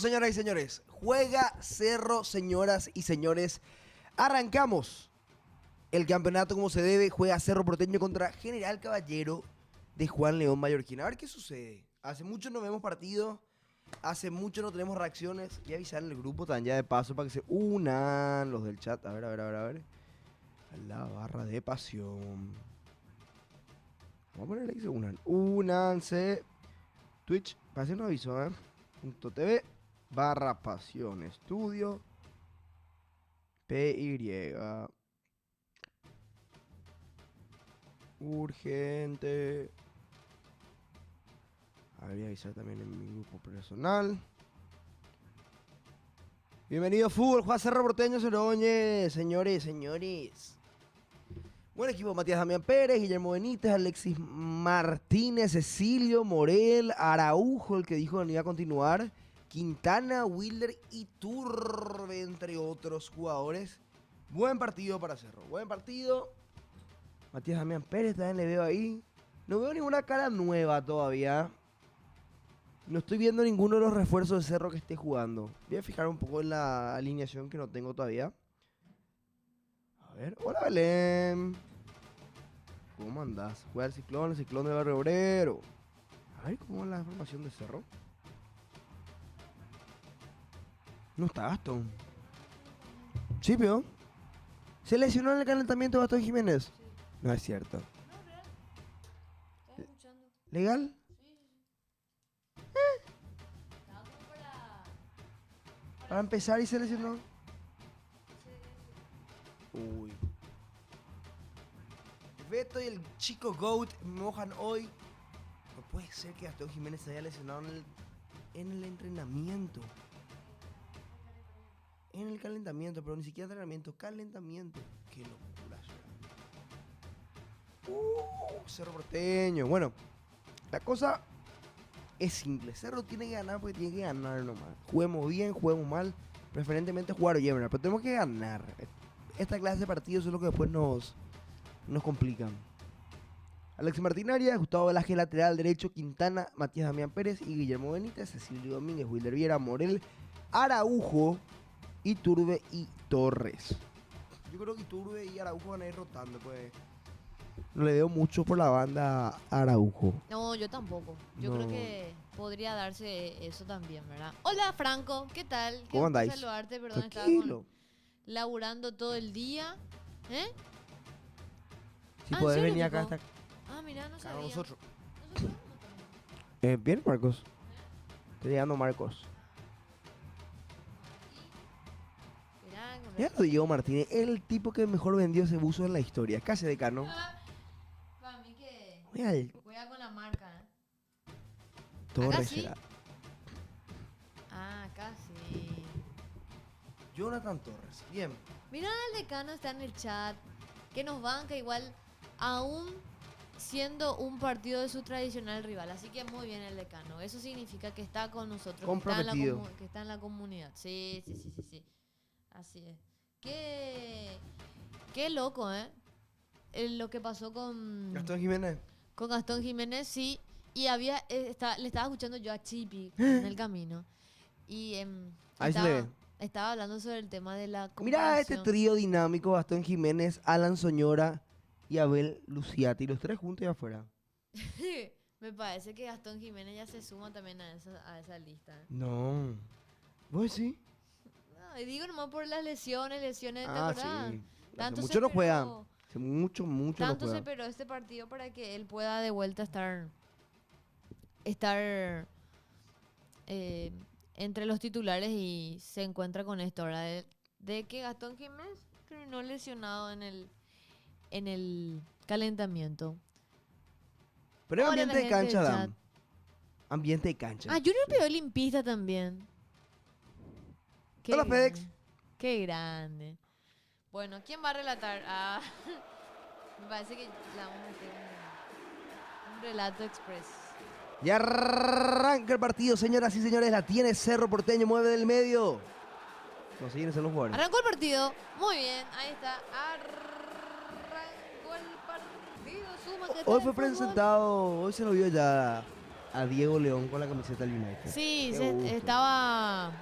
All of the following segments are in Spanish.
Cerro, señoras y señores. Juega Cerro, señoras y señores. Arrancamos el campeonato como se debe. Juega Cerro Porteño contra General Caballero de Juan León Mallorquín. A ver qué sucede. Hace mucho no vemos partido. Hace mucho no tenemos reacciones. Voy a avisar en el grupo también ya de paso para que se unan los del chat. A ver. A la barra de pasión. Vamos a ponerle que se unan. Únanse. Twitch, para un aviso, .tv /pasión estudio PY. Urgente. A ver, voy a avisar también en mi grupo personal. Bienvenido Fútbol, Juan Cerro Porteño, Ceroñe, señores. Buen equipo, Matías Damián Pérez, Guillermo Benítez, Alexis Martínez, Cecilio, Morel, Araujo, el que dijo que no iba a continuar, Quintana, Wilder y Turbe, entre otros jugadores. Buen partido para Cerro, buen partido. Matías Damián Pérez también le veo ahí. No veo ninguna cara nueva todavía. No estoy viendo ninguno de los refuerzos de Cerro que esté jugando. Voy a fijar un poco en la alineación que no tengo todavía. A ver, hola Belén. ¿Cómo andás? Juega el ciclón de Barrio Obrero. A ver cómo es la formación de Cerro. No está Gastón. Sí, pero ¿se lesionó en el calentamiento Gastón Jiménez? Sí. No es cierto. No, real. Estaba escuchando. ¿Legal? Sí. Estaba como Para empezar y se lesionó. Sí. Uy. Beto y el chico Goat me mojan hoy. No puede ser que Gastón Jiménez se haya lesionado en el entrenamiento. En el calentamiento, pero ni siquiera entrenamiento, calentamiento. Qué locura. Cerro Porteño. Bueno, la cosa es simple. Cerro tiene que ganar porque tiene que ganar nomás. Juguemos bien, juguemos mal. Preferentemente jugar o llevar, pero tenemos que ganar. Esta clase de partidos es lo que después nos complican. Alexis Martín Arias, Gustavo Velázquez lateral derecho, Quintana, Matías Damián Pérez y Guillermo Benítez, Cecilio Domínguez, Wilder Viera, Morel, Araujo, Iturbe y Torres. Yo creo que Iturbe y Araujo van a ir rotando, pues. No le veo mucho por la banda a Araujo. No, yo tampoco. Yo No. creo que podría darse eso también, ¿verdad? Hola, Franco, ¿qué tal? Qué ¿Cómo gusto andáis? saludarte, perdón, estaba Tranquilo. laburando todo el día. ¿Eh? Si ¿en podés serio, venir acá Pico? hasta Ah, mirá, no acá sabía. con nosotros. Nosotros vamos también. Bien, Marcos. Estoy llegando, Marcos. Mirá, con Ya razón. lo Diego Martínez, el tipo que mejor vendió ese buzo en la historia. Casi decano. Para mí que Mira el juega con la marca, ¿eh? Torres sí? será. Ah, acá sí. Jonathan Torres. Bien. Mirá, el decano está en el chat, que nos banca igual, aún siendo un partido de su tradicional rival. Así que muy bien el decano. Eso significa que está con nosotros, Comprometido. que está en la comunidad. Sí. Así es. Qué loco, ¿eh? Lo que pasó con Gastón Jiménez. Gastón Jiménez, sí. Y le estaba escuchando yo a Chipi en el camino. Y Ahí se le ve. estaba hablando sobre el tema de la Mira este comparación. trío dinámico: Gastón Jiménez, Alan Soñora y Abel Luciati. Los tres juntos y afuera. Me parece que Gastón Jiménez ya se suma también a esa lista. No. ¿Vos sí? No, y digo nomás por las lesiones, ¿te Ah, acordás? sí. Tanto Hace se mucho no esperó- juega. Hace mucho no Tanto se juega. esperó este partido para que él pueda de vuelta estar entre los titulares, y se encuentra con esto ahora de que Gastón Jiménez terminó lesionado en el calentamiento. Pero es Hola, ambiente la de gente cancha, del Dan. Ambiente de cancha. Ah, Junior pidió limpista también. Qué Hola, grande. FedEx. Qué grande. Bueno, ¿quién va a relatar? Ah, me parece que la vamos a hacer un relato express. Ya arranca el partido, señoras y señores. La tiene Cerro Porteño, mueve del medio. No siguen son los jugadores. Arrancó el partido. Muy bien, ahí está. Arrancó el partido. Suma que Hoy está fue el fútbol. presentado, hoy se lo vio ya a Diego León con la camiseta del United. Sí, Qué gusto.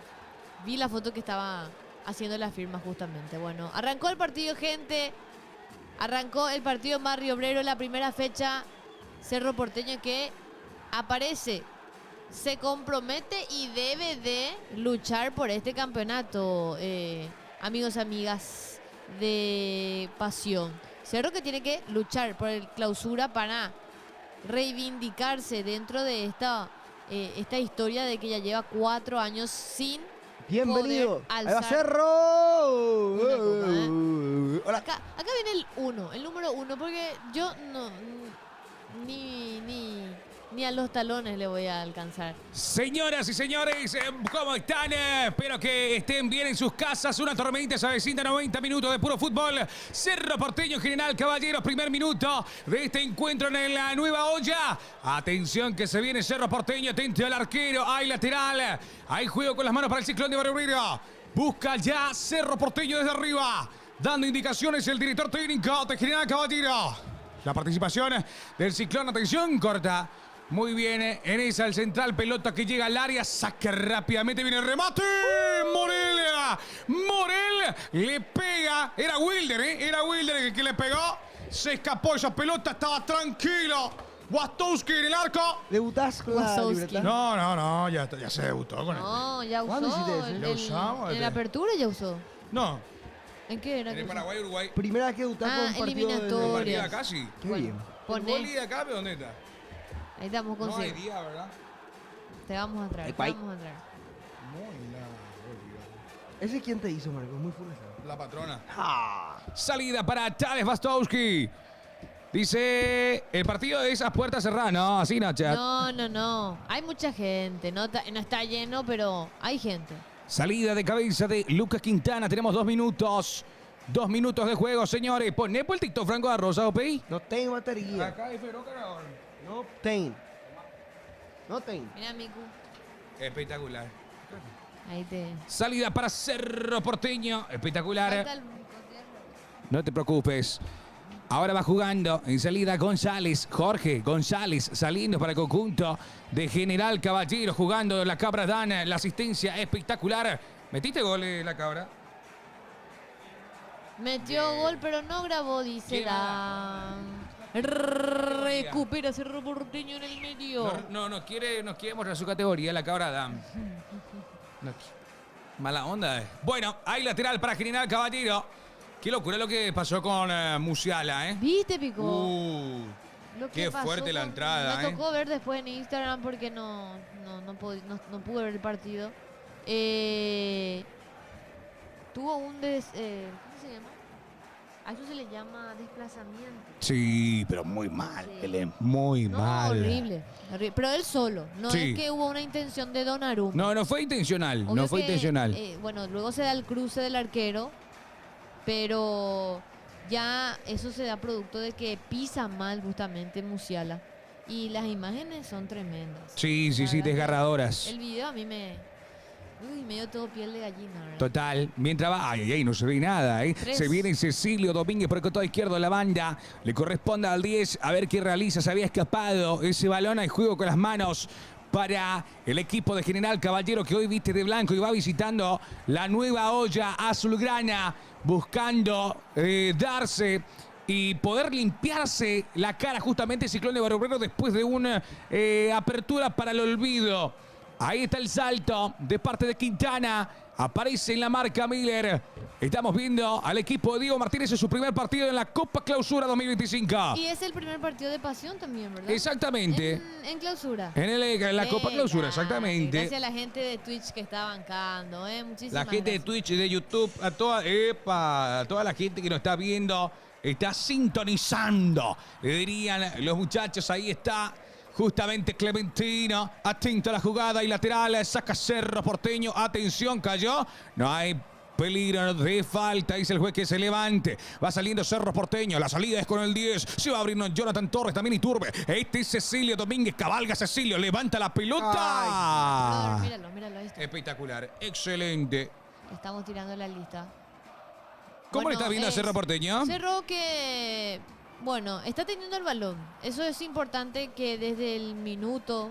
vi la foto que estaba haciendo la firma justamente. Bueno, arrancó el partido, gente. Arrancó el partido Barrio Obrero, la primera fecha. Cerro Porteño que aparece, se compromete y debe de luchar por este campeonato, amigos, amigas de Pasión. Cerro que tiene que luchar por el clausura para reivindicarse dentro de esta historia de que ya lleva 4 años sin Bienvenido. poder Ahí va alzar Cerro. una copa, Hola. Acá viene el número 1, porque yo no ni a los talones le voy a alcanzar. Señoras y señores, ¿cómo están? Espero que estén bien en sus casas. Una tormenta se avecina, 90 minutos de puro fútbol. Cerro Porteño, General Caballeros, primer minuto de este encuentro en la nueva olla. Atención que se viene Cerro Porteño, atento al arquero, hay lateral. Hay juego con las manos para el Ciclón de Barrio Obrero. Busca ya Cerro Porteño desde arriba, dando indicaciones el director técnico de General Caballero. La participación del Ciclón, atención, corta. Muy bien, en esa el central, pelota que llega al área, saca rápidamente, viene el remate. Morel le pega, era Wilder el que le pegó. Se escapó esa pelota, estaba tranquilo. Wastowski en el arco. ¿Debutás con la Wazowski. libreta? No, ya se debutó con él. No, ya ¿Cuándo hiciste usó. eso? Ya usamos, En la apertura ya usó. No, ¿En qué era? en que el usó? Paraguay, Uruguay. Primera vez que debutás con un partido eliminatoria. Partida acá sí. Qué Bueno, bien. ¿El poné. boli de acá, pero dónde está? Ahí estamos con No hay Ciro. día, ¿verdad? Te vamos a traer, Ay, te guay. vamos a traer. Muy nada, ¿Ese quién te hizo, Marco? Muy full. la patrona. Ah. Salida para Tales Wastowski. Dice, el partido de esas puertas cerradas. No, así no, chat. No. Hay mucha gente. No está lleno, pero hay gente. Salida de cabeza de Lucas Quintana. Tenemos 2 minutos. 2 minutos de juego, señores. Poné por el TikTok Franco de Rosa, ¿ok? No tengo batería. Acá hay feroz cargador. No tengo. No tengo. Mira, Miku. Espectacular. Ahí te. Salida para Cerro Porteño. Espectacular. Falta el- No te preocupes. Ahora va jugando en salida González, Jorge González saliendo para el conjunto de General Caballero, jugando la Cabra Dan, la asistencia espectacular. ¿Metiste gol la Cabra? Metió gol, pero no grabó, dice ¿Qué Dan. Recupera Cerro Porteño en el medio. No quiere mostrar su categoría, la Cabra Dan. No, mala onda. Bueno, hay lateral para General Caballero. Qué locura lo que pasó con Musiala, ¿eh? ¿Viste, Pico? Lo que qué pasó fuerte la entrada, Me tocó ver después en Instagram porque no pude ver el partido. Tuvo un ¿cómo se llama? A eso se le llama desplazamiento. Sí, pero muy mal, Sí. él es muy No, mal. horrible. Pero él solo. No Sí. es que hubo una intención de Donnarumma. No fue intencional, Obvio no fue que, intencional. Bueno, luego se da el cruce del arquero, pero ya eso se da producto de que pisa mal justamente Musiala. Y las imágenes son tremendas. Sí, La verdad que desgarradoras. El video a mí me dio todo piel de gallina, ¿verdad? Total, mientras va, ay, no se ve nada, ¿eh? Tres. Se viene Cecilio Domínguez por el costado izquierdo de la banda, le corresponde al 10, a ver qué realiza, se había escapado ese balón, hay juego con las manos para el equipo de General Caballero que hoy viste de blanco y va visitando la nueva olla azulgrana, buscando darse y poder limpiarse la cara justamente Ciclón de Barrio Obrero después de una apertura para el olvido. Ahí está el salto de parte de Quintana. Aparece en la marca Miller. Estamos viendo al equipo de Diego Martínez en su primer partido en la Copa Clausura 2025. Y es el primer partido de Pasión también, ¿verdad? Exactamente. En clausura. En la Copa Clausura, exactamente. Gracias a la gente de Twitch que está bancando, Muchísimas La gente de gracias. Twitch y de YouTube, a toda la gente que nos está viendo, está sintonizando. Le dirían los muchachos, ahí está. Justamente Clementino, atento a la jugada y lateral, saca Cerro Porteño, atención, cayó, no hay peligro de falta, dice el juez que se levante, va saliendo Cerro Porteño, la salida es con el 10, se va a abrir Jonathan Torres, también Iturbe, este es Cecilio Domínguez, cabalga Cecilio, levanta la pelota. Brother, míralo, ahí está. Espectacular, excelente. Estamos tirando la lista. ¿Cómo le Bueno, estás viendo a Cerro Porteño? Cerro que, bueno, está teniendo el balón. Eso es importante que desde el minuto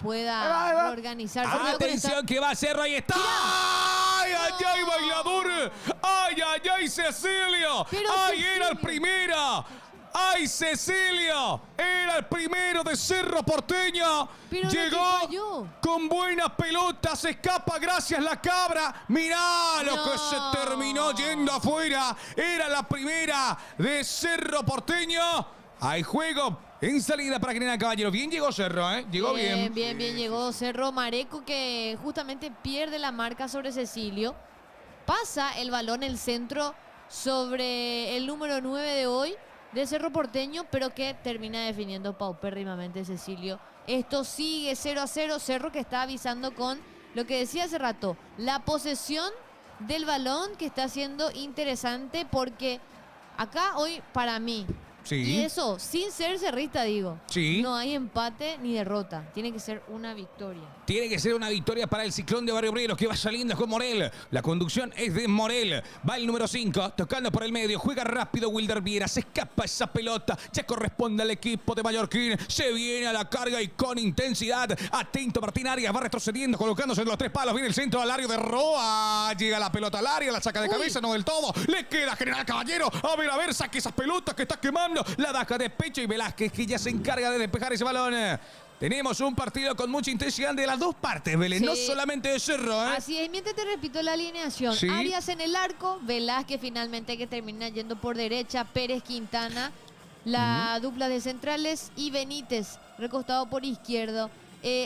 pueda reorganizarse. Atención que va Cerro, ahí está. ¡Ay, ay, ay, bailador! ¡Ay, ay, ay, Cecilio! Pero ¡Ay, Cecilio. era el primero! ¡Ay, Cecilio! Era el primero de Cerro Porteño. Pero no te llegó falló. con buenas pelotas, escapa gracias la cabra. Mirá lo que se No. terminó yendo afuera. Era la primera de Cerro Porteño. Hay juego en salida para General Caballero. Bien llegó Cerro, ¿eh? Llegó bien. Bien llegó Cerro. Mareco que justamente pierde la marca sobre Cecilio. Pasa el balón el centro sobre el número 9 de hoy de Cerro Porteño, pero que termina definiendo paupérrimamente Cecilio. Esto sigue 0-0. Cerro que está avisando con lo que decía hace rato, la posesión del balón, que está siendo interesante porque acá hoy para mí, Sí. y eso sin ser cerrista digo, Sí. no hay empate ni derrota, tiene que ser una victoria. Tiene que ser una victoria para el Ciclón de Barrio Obrero que va saliendo con Morel. La conducción es de Morel. Va el número 5, tocando por el medio. Juega rápido Wilder Viera. Se escapa esa pelota. Ya corresponde al equipo de Mallorquín. Se viene a la carga y con intensidad. Atento Martín Arias. Va retrocediendo, colocándose en los 3 palos. Viene el centro al área de Roa. Llega la pelota al área. La saca de cabeza, no del todo. Le queda General Caballero. A ver, saque esas pelotas que está quemando. La baja de pecho y Velázquez que ya se encarga de despejar ese balón. Tenemos un partido con mucha intensidad de las dos partes, Belén, Sí. no solamente de Cerro, ¿eh? Así es, mientras te repito la alineación. Sí. Arias en el arco, Velázquez finalmente que termina yendo por derecha, Pérez Quintana, la dupla de centrales y Benítez recostado por izquierdo.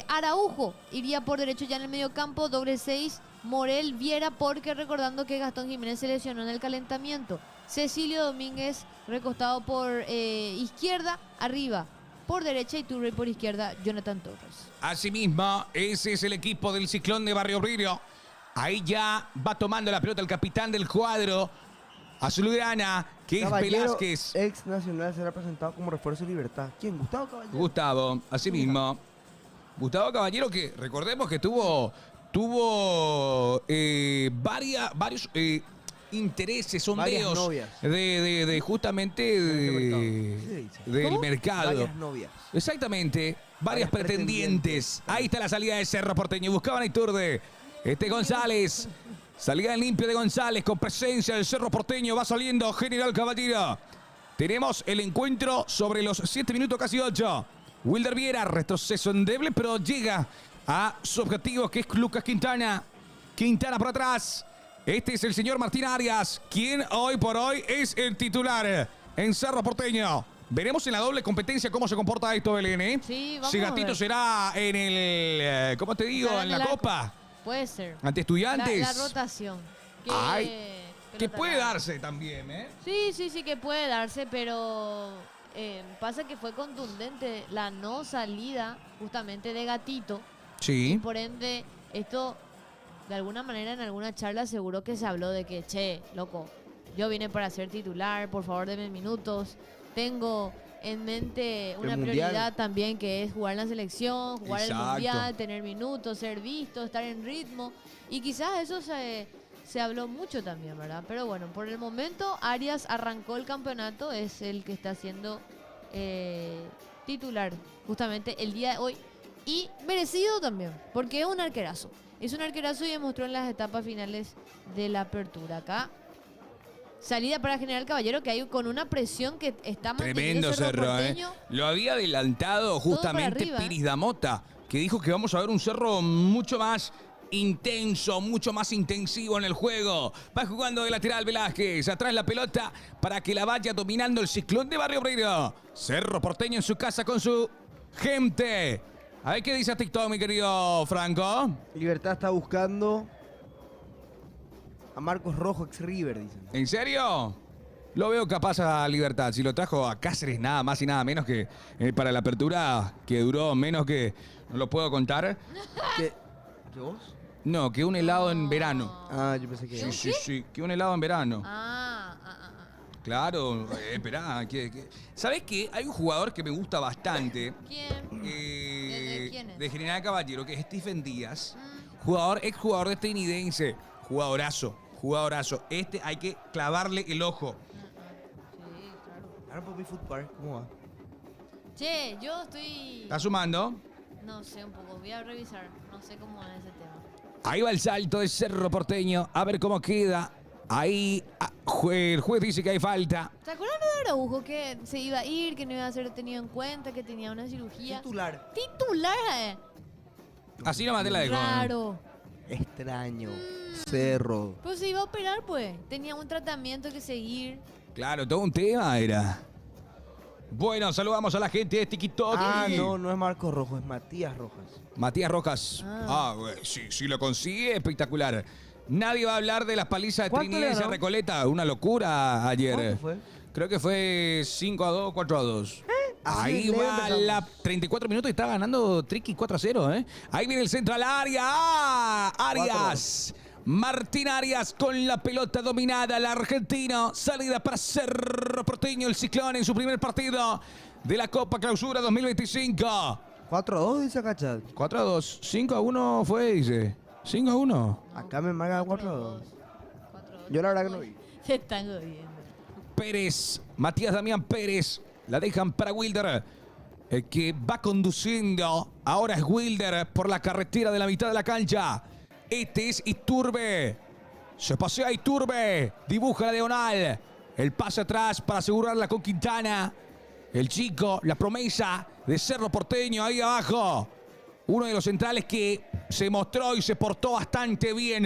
Araujo iría por derecho ya en el medio campo, doble 6, Morel Viera, porque recordando que Gastón Jiménez se lesionó en el calentamiento. Cecilio Domínguez recostado por izquierda, arriba. Por derecha Iturbe y por izquierda Jonathan Torres. Asimismo, ese es el equipo del Ciclón de Barrio Obrero. Ahí ya va tomando la pelota el capitán del cuadro azulgrana, que es Caballero, Velázquez. ex nacional, será presentado como refuerzo de Libertad. ¿Quién? Gustavo Caballero. Gustavo, asimismo. Gustavo Caballero, que recordemos que tuvo varios intereses, sondeos novias. de justamente del ¿Cómo? mercado. Varias novias. Exactamente, varias Varias pretendientes. Ahí está la salida de Cerro Porteño. Buscaban a Iturbe. González. Salida en limpio de González con presencia del Cerro Porteño. Va saliendo General Caballero. Tenemos el encuentro sobre los 7 minutos, casi 8. Wilder Viera, retroceso endeble, pero llega a su objetivo, que es Lucas Quintana. Quintana por atrás. Este es el señor Martín Arias, quien hoy por hoy es el titular en Cerro Porteño. Veremos en la doble competencia cómo se comporta esto, Belén, ¿eh? Sí, vamos Si a Gatito ver. será en el, ¿cómo te digo? Estará En en la el arco. Copa. Puede ser. Ante Estudiantes. La rotación. Ay, que pelota puede larga. darse también, ¿eh? Sí, que puede darse, pero pasa que fue contundente la no salida justamente de Gatito. Y Sí. por ende, esto, de alguna manera, en alguna charla seguro que se habló de que, che, loco, yo vine para ser titular, por favor denme minutos. Tengo en mente una Mundial. prioridad también, que es jugar en la selección, jugar Exacto. el Mundial, tener minutos, ser visto, estar en ritmo. Y quizás eso se habló mucho también, ¿verdad? Pero bueno, por el momento Arias arrancó el campeonato, es el que está siendo titular justamente el día de hoy. Y merecido también, porque es un arquerazo. Es un arquerazo y demostró en las etapas finales de la apertura. Acá, salida para General Caballero, que hay con una presión que está manteniendo Tremendo Cerro Cerro, ¿eh? Porteño. Lo había adelantado para justamente arriba, Piris Damota, que dijo que vamos a ver un Cerro mucho más intenso, mucho más intensivo en el juego. Va jugando de lateral Velázquez. Atrás la pelota para que la vaya dominando el Ciclón de Barrio Obrero. Cerro Porteño en su casa con su gente. A ver qué dice TikTok, mi querido Franco. Libertad está buscando a Marcos Rojo, ex River, dicen. ¿En serio? Lo veo capaz a Libertad. Si lo trajo a Cáceres nada más y nada menos que para la apertura, que duró menos que... No lo puedo contar. ¿Qué vos? No, que un helado en verano. Ah, yo pensé que... Sí, que un helado en verano. Ah. Claro, esperá. ¿Sabés qué? Hay un jugador que me gusta bastante. ¿Quién? ¿De quién es? De General Caballero, que es Stephen Díaz. Exjugador de estadounidense. Jugadorazo. Este hay que clavarle el ojo. Sí, claro. Ahora por mi football, ¿cómo va? Che, yo estoy... ¿Está sumando? No sé un poco, voy a revisar. No sé cómo es ese tema. Ahí va el salto de Cerro Porteño. A ver cómo queda. Ahí el juez dice que hay falta. ¿Te acuerdas de Araujo que se iba a ir, que no iba a ser tenido en cuenta, que tenía una cirugía? Titular. Titular, Así nomás te la dejo. Raro. Extraño. Cerro. Pues se iba a operar, pues. Tenía un tratamiento que seguir. Claro, todo un tema era. Bueno, saludamos a la gente de TikTok. No es Marcos Rojo, es Matías Rojas. Matías Rojas. Sí, lo consigue, espectacular. Nadie va a hablar de las palizas de ¿Cuánto Trinidad y le ganó? Recoleta. Una locura ayer. ¿Cuánto fue? Creo que fue 5-2, 4-2. Ahí Así va empezamos. la 34 minutos y está ganando Triqui 4-0, ¿eh? Ahí viene el centro al área. ¡Ah! Arias. Martín Arias con la pelota dominada. El argentino. Salida para Cerro Porteño. El Ciclón en su primer partido de la Copa Clausura 2025. 4-2 dice acá, chat. 4-2. 5-1 fue, dice. 5-1. Acá me marca 4-2. 4-2. Yo la verdad que no vi. Se están jodiendo. Pérez, Matías Damián Pérez, la dejan para Wilder, el que va conduciendo, ahora es Wilder por la carretera de la mitad de la cancha. Este es Iturbe, se pasea Iturbe, dibuja la diagonal, el pase atrás para asegurarla con Quintana, el chico, la promesa de Cerro Porteño ahí abajo, uno de los centrales que se mostró y se portó bastante bien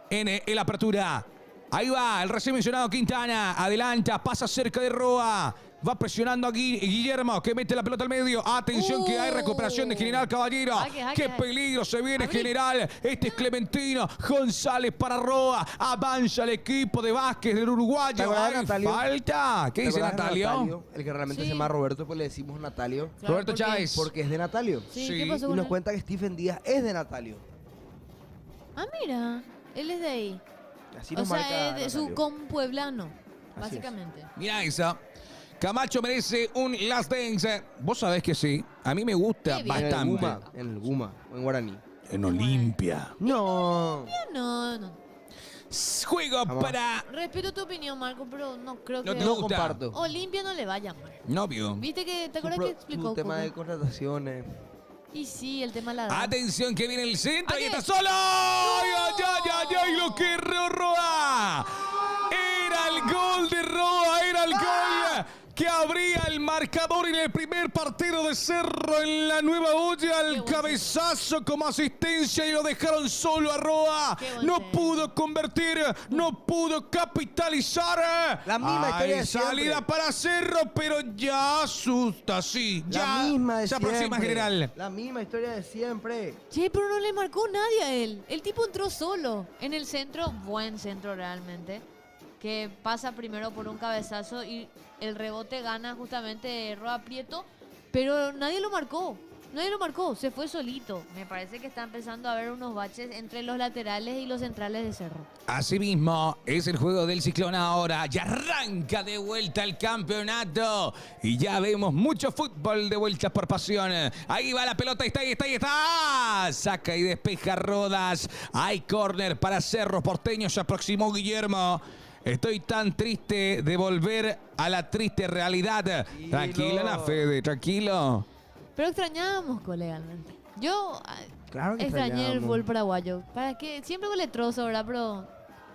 en la apertura. Ahí va el recién mencionado Quintana. Adelanta, pasa cerca de Roa. Va presionando aquí Guillermo, que mete la pelota al medio. Atención que hay recuperación de General Caballero. ¡Qué peligro se viene General! Este es Clementino. González para Roa. Avanza el equipo de Vázquez del uruguayo. ¿Te acuerdas de ¡Hay Natalio? falta! ¿Qué ¿Te dice acuerdas de Natalio? El que realmente Sí. se llama Roberto, pues le decimos Natalio. Claro, Roberto ¿por qué? Chávez. Porque es de Natalio. Sí, Sí. ¿qué pasó Y con nos él? cuenta que Stephen Díaz es de Natalio. Ah, mira. Él es de ahí. Así O nos marca sea, es de su Natalio. compueblano, es. básicamente. Mira esa. Camacho merece un last dance. Vos sabés que sí. A mí me gusta Qué bien. bastante. En el Guma o en Guaraní. En Olimpia. No. No. Juego Vamos. para Respeto tu opinión, Marco, pero no creo No que... te No gusta. comparto. Olimpia no le vaya mal. novio. ¿Viste que te Su acuerdas pro- que explicó su un tema poco? de contrataciones. Y sí, el tema de la edad. Atención que viene el centro y ¿A qué? está solo. ¡Ay, ay! Lo que Roa. Era el gol de Roa, era el gol que abría el marcador en el primer partido de Cerro en la nueva olla. El buen cabezazo como asistencia y lo dejaron solo a Roa. Qué buen No centro. pudo convertir, no pudo capitalizar. La misma historia de salida siempre. para Cerro, pero ya asusta, sí. Ya La misma de se aproxima siempre. General. La misma historia de siempre. Che, pero no le marcó nadie a él. El tipo entró solo en el centro, buen centro realmente, que pasa primero por un cabezazo y el rebote gana justamente Roa Prieto, pero nadie lo marcó. Nadie lo marcó, se fue solito. Me parece que está empezando a haber unos baches entre los laterales y los centrales de Cerro. Asimismo, es el juego del Ciclón ahora. Ya arranca de vuelta el campeonato. Y ya vemos mucho fútbol de vuelta por pasión. Ahí va la pelota, ahí está. Saca y despeja Rodas. Hay córner para Cerro Porteño. Se aproximó Guillermo. Estoy tan triste de volver a la triste realidad. Tranquilo, Ana Fede, tranquilo. Pero extrañábamos legalmente. Yo Claro que extrañé el extrañábamos. fútbol paraguayo. ¿Para qué? Siempre con letroso, ¿verdad? Pero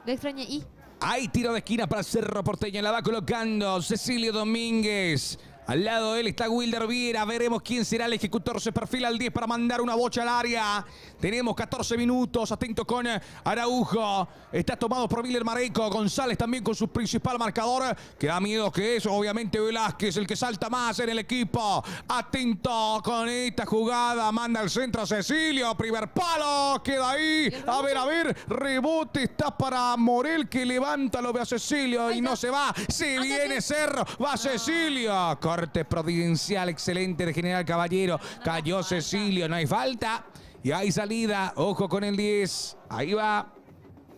lo extrañé. Y Hay tiro de esquina para Cerro Porteño. La va colocando Cecilio Domínguez. Al lado de él está Wilder Viera. Veremos quién será el ejecutor. Se perfila al 10 para mandar una bocha al área. Tenemos 14 minutos. Atento con Araujo. Está tomado por Miller Mareco. González también con su principal marcador. Que da miedo que es, obviamente, Velázquez, el que salta más en el equipo. Atento con esta jugada. Manda el centro a Cecilio. Primer palo. Queda ahí. A ver. Rebote está para Morel, que levanta, lo ve a Cecilio y no se va. Se viene Cerro. Va Cecilio. Corte providencial excelente de General Caballero. Cayó Cecilio. No hay falta. Y hay salida. Ojo con el 10. Ahí va.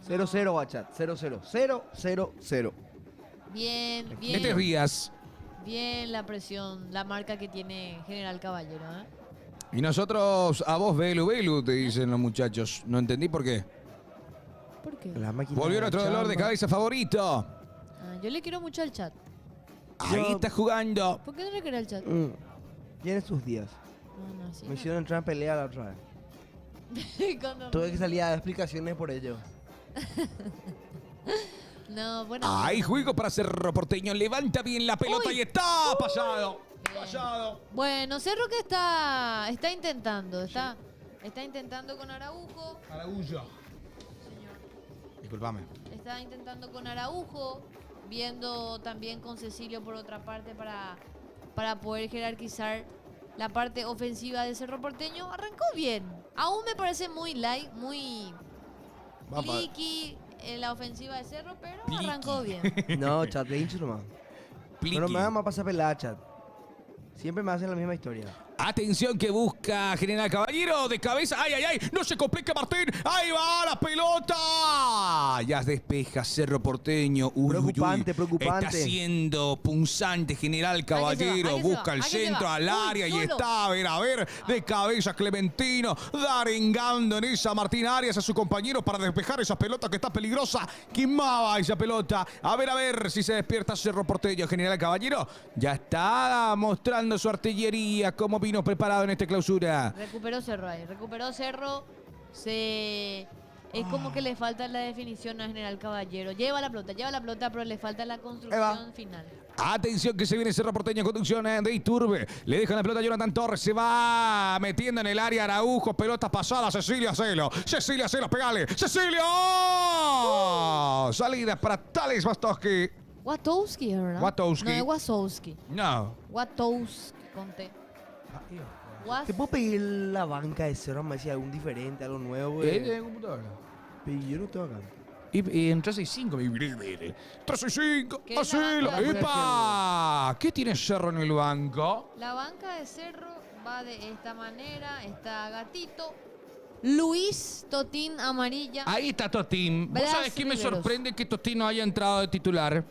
0-0, Bachat. 0-0. 0-0-0. bien, Este bien. Díaz. Bien la presión, la marca que tiene General Caballero, ¿eh? Y nosotros a vos, Belu, te dicen los muchachos. No entendí por qué. ¿Por qué? La máquina Volvió de nuestro dolor de chamba. cabeza favorito. Yo le quiero mucho al chat. Ahí está jugando. ¿Por qué no le quiero al chat? Tiene sus días. No, no, sí, Me no. hicieron entrar en pelea la otra vez. Cuando- Tuve que salir a dar explicaciones por ello. No, bueno. Hay juego para Cerro Porteño. Levanta bien la pelota Uy. y está pasado. Pasado. Bueno, Cerro que está intentando, está intentando con Araujo, Araújo. Disculpame. está intentando con Araujo, viendo también con Cecilio por otra parte para poder jerarquizar la parte ofensiva de Cerro Porteño. Arrancó bien, aún me parece muy light, muy pliqui en la ofensiva de Cerro, pero Pliqui. arrancó bien. No, chat, de hincho nomás. Pliqui. Pero me van a pasar pelada, chat. Siempre me hacen la misma historia. Atención que busca General Caballero de cabeza. ¡Ay, ay, ay! ¡No se complica Martín! ¡Ahí va la pelota! Ya despeja Cerro Porteño. Uy, Preocupante, uy, uy. preocupante. Está siendo punzante General Caballero. ahí que se Busca va, el ahí que se centro va. al Uy, área y solo. está, a ver, de cabeza Clementino. Darengando en esa Martín Arias a su compañero para despejar esa pelota que está peligrosa. Quemaba esa pelota. A ver si se despierta Cerro Porteño. General Caballero ya está mostrando su artillería, cómo vino preparado en esta clausura. Recuperó Cerro ahí, recuperó Cerro. Es como que le falta la definición a General Caballero. Lleva la pelota, pero le falta la construcción final. Atención que se viene Cerro Porteño, conducción de Iturbe. Le dejan la pelota a Jonathan Torres. Se va metiendo en el área Araujo. Pelota pasada. Cecilia Celo. Cecilia Celo, pegale. ¡Cecilia! Salida para Thales Wastowski. Watowski, ¿verdad? Watowski. No, es Wasowski. No. Watowski, conté. ¿Te puedo pedir la banca de Cerro? Me decía algún diferente, algo nuevo. Pero yo no tengo acá. Y en 365. 365. ¿Qué es la Asilo. banca? ¡Epa! ¿Qué tiene Cerro en el banco? La banca de Cerro va de esta manera. Está Gatito. Luis Totín Amarilla. Ahí está Totín. ¿Vos Blas sabés qué me Riveros. sorprende que Totín no haya entrado de titular?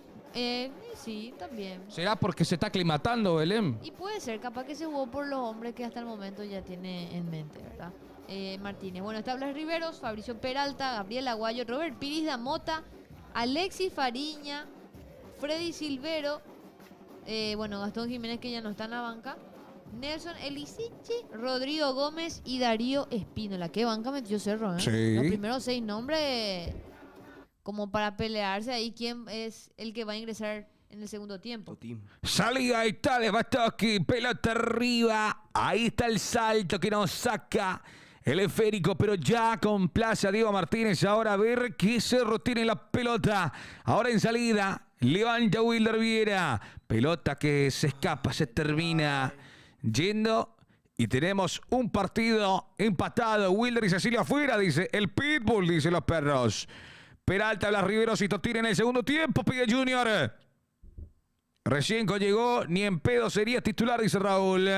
Sí, también. ¿Será porque se está aclimatando, Belén? Y puede ser, capaz que se jugó por los hombres que hasta el momento ya tiene en mente, ¿verdad? Martínez. Bueno, está Blas Riveros, Fabricio Peralta, Gabriel Aguayo, Robert Piris da Mota, Alexis Fariña, Freddy Silvero, bueno, Gastón Jiménez que ya no está en la banca, Nelson Elisichi, Rodrigo Gómez y Darío Espínola. ¿Qué banca metió Cerro, eh? Sí. Los primeros 6 nombres como para pelearse ahí quién es el que va a ingresar en el segundo tiempo. Totín. Salida y tal, Bastowski, pelota arriba. Ahí está el salto que nos saca el esférico, pero ya complace a Diego Martínez. Ahora a ver qué Cerro tiene la pelota. Ahora en salida, levanta Wilder Viera. Pelota que se escapa, se termina yendo. Y tenemos un partido empatado. Wilder y Cecilia afuera, dice el Pitbull, dice los perros. Peralta, Blas Riveros y Totín en el segundo tiempo, pide Junior. Recién llegó, ni en pedo sería titular, dice Raúl.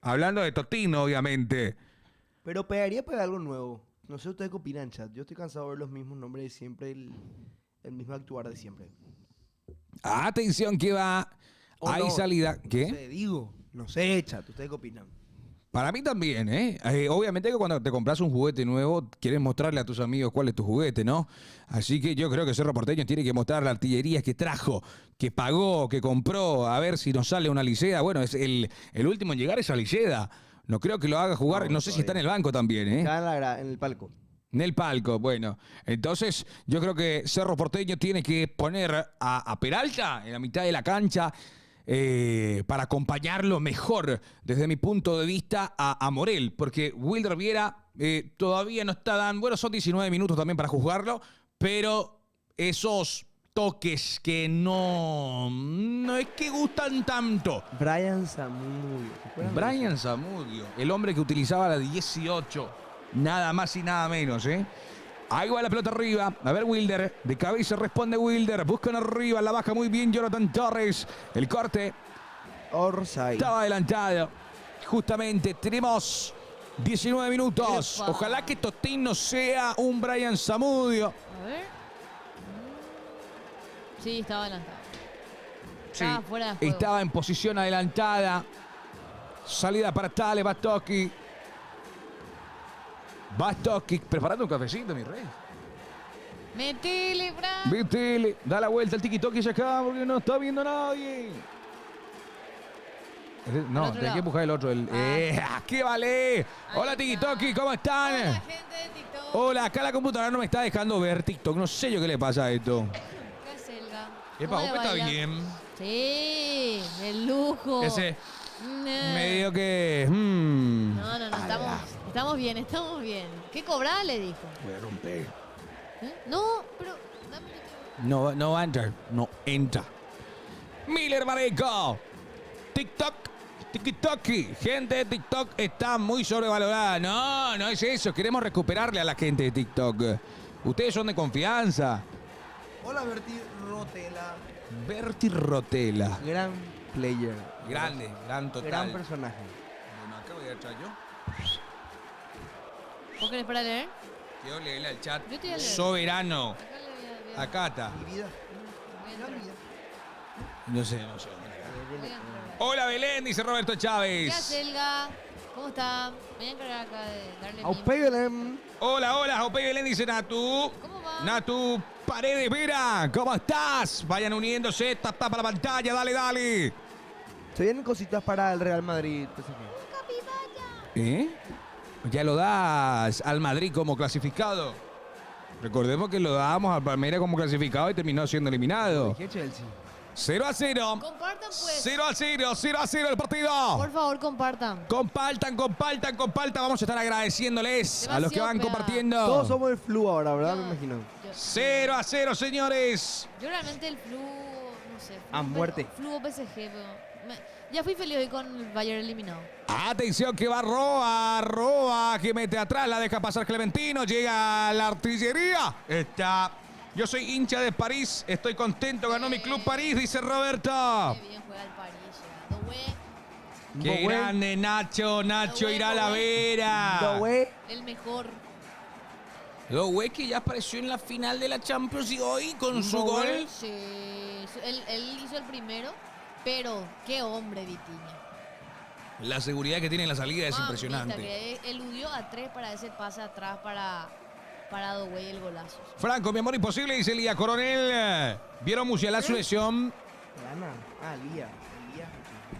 Hablando de Totín, obviamente. Pero pegaría para algo nuevo. No sé ustedes qué opinan, chat. Yo estoy cansado de ver los mismos nombres de siempre, el mismo actuar de siempre. Atención que va. ¿O Hay no? salida. No ¿Qué? sé, digo. No sé, chat. ¿Ustedes qué opinan? Para mí también, ¿eh? Obviamente que cuando te compras un juguete nuevo, quieres mostrarle a tus amigos cuál es tu juguete, ¿no? Así que yo creo que Cerro Porteño tiene que mostrar la artillería que trajo, que pagó, que compró, a ver si nos sale una Liceda. Bueno, es el último en llegar es a Liceda. No creo que lo haga jugar, no sé si está en el banco también, ¿eh? Acá en el palco. En el palco, bueno. Entonces, yo creo que Cerro Porteño tiene que poner a Peralta en la mitad de la cancha para acompañarlo mejor, desde mi punto de vista, a Morel. Porque Wilder Viera todavía no está dando... Bueno, son 19 minutos también para juzgarlo, pero esos toques que no es que gustan tanto. Brian Zamudio. ¿Se acuerdan de Brian Zamudio, el hombre que utilizaba la 18, nada más y nada menos, ¿eh? Ahí va la pelota arriba. A ver, Wilder. De cabeza responde Wilder. Buscan arriba. La baja muy bien Jonathan Torres. El corte. eso? Orsay. Estaba adelantado. Justamente tenemos 19 minutos. Epa. Ojalá que Totín no sea un Brian Zamudio. A ver. Sí, estaba adelantado. Sí, Estaba fuera de juego. estaba en posición adelantada. Salida para Tale Bastowski. Bastowski preparando un cafecito, mi rey. Metele, Fran. Vitele, da la vuelta al tiki-toki y se acaba porque no está viendo a nadie. No, otro tenés lado. que empujar el otro. ¿Qué vale? Hola, está. TikToki, ¿cómo están? Hola, gente de TikTok. Hola, acá la computadora no me está dejando ver TikTok. No sé yo qué le pasa a esto. ¿Qué es Elga? Epa, ¿Cómo le Ope está baila? bien. Sí, el lujo. Ese No. medio que... No, estamos bien, estamos bien. ¿Qué cobrá? Le dijo. Voy a romper. No, pero dame No va a entrar. No entra. Miller Mareco. TikTok. TikToki. Gente de TikTok está muy sobrevalorada. No es eso. Queremos recuperarle a la gente de TikTok. Ustedes son de confianza. Hola, Berti Rotela. Berti Rotela. Gran player. Grande, gran total. Gran personaje. Bueno, acá voy a entrar yo. ¿Vos querés para leer? Quiero leerle al chat. Yo te voy a leer. Soberano. Acá le voy a- Acá está. Mi vida. voy a Gran entrar. vida. No sé. Voy a entrar. Hola Belén, dice Roberto ¿Qué Chávez. hace, Elga? ¿Cómo está? Me voy a encargar acá de darle mimo. Aupébelem. Hola, Jope Belén, dice Natu. ¿Cómo va? Natu Paredes Vera, ¿cómo estás? Vayan uniéndose, tapa la pantalla, dale. Se vienen cositas para el Real Madrid. ¿Eh? Ya lo das al Madrid como clasificado. Recordemos que lo dábamos al Palmeiras como clasificado y terminó siendo eliminado. Dije Chelsea. 0-0. Compartan, pues. 0-0 el partido. Por favor, compartan. Compartan. Vamos a estar agradeciéndole a los que van Demasiado compartiendo. Todos somos el flu ahora, ¿verdad? Yo- Me imagino. yo- 0-0, señores. Yo realmente el flu, no sé. A muerte. Flu o PSG, pero ya fui feliz hoy con el Bayern eliminado. Atención que va Roa, que mete atrás, la deja pasar Clementino, llega a la artillería. Está. Yo soy hincha de París, estoy contento, ganó mi club París, dice Roberto. Qué bien juega el París, llegando, güey. Qué Bowen. grande Nacho Bowen, irá a la Bowen. vera. No, güey. El mejor. Güey que ya apareció en la final de la Champions y hoy con su Bowen. gol. Sí, él hizo el primero, pero qué hombre, Vitiña. La seguridad que tiene en la salida es Mamita, impresionante. que eludió a 3 para ese pase atrás para Dowey el golazo. Franco, mi amor imposible, dice Lía Coronel. ¿Vieron Musiala su lesión? Gana. Ah, Lía.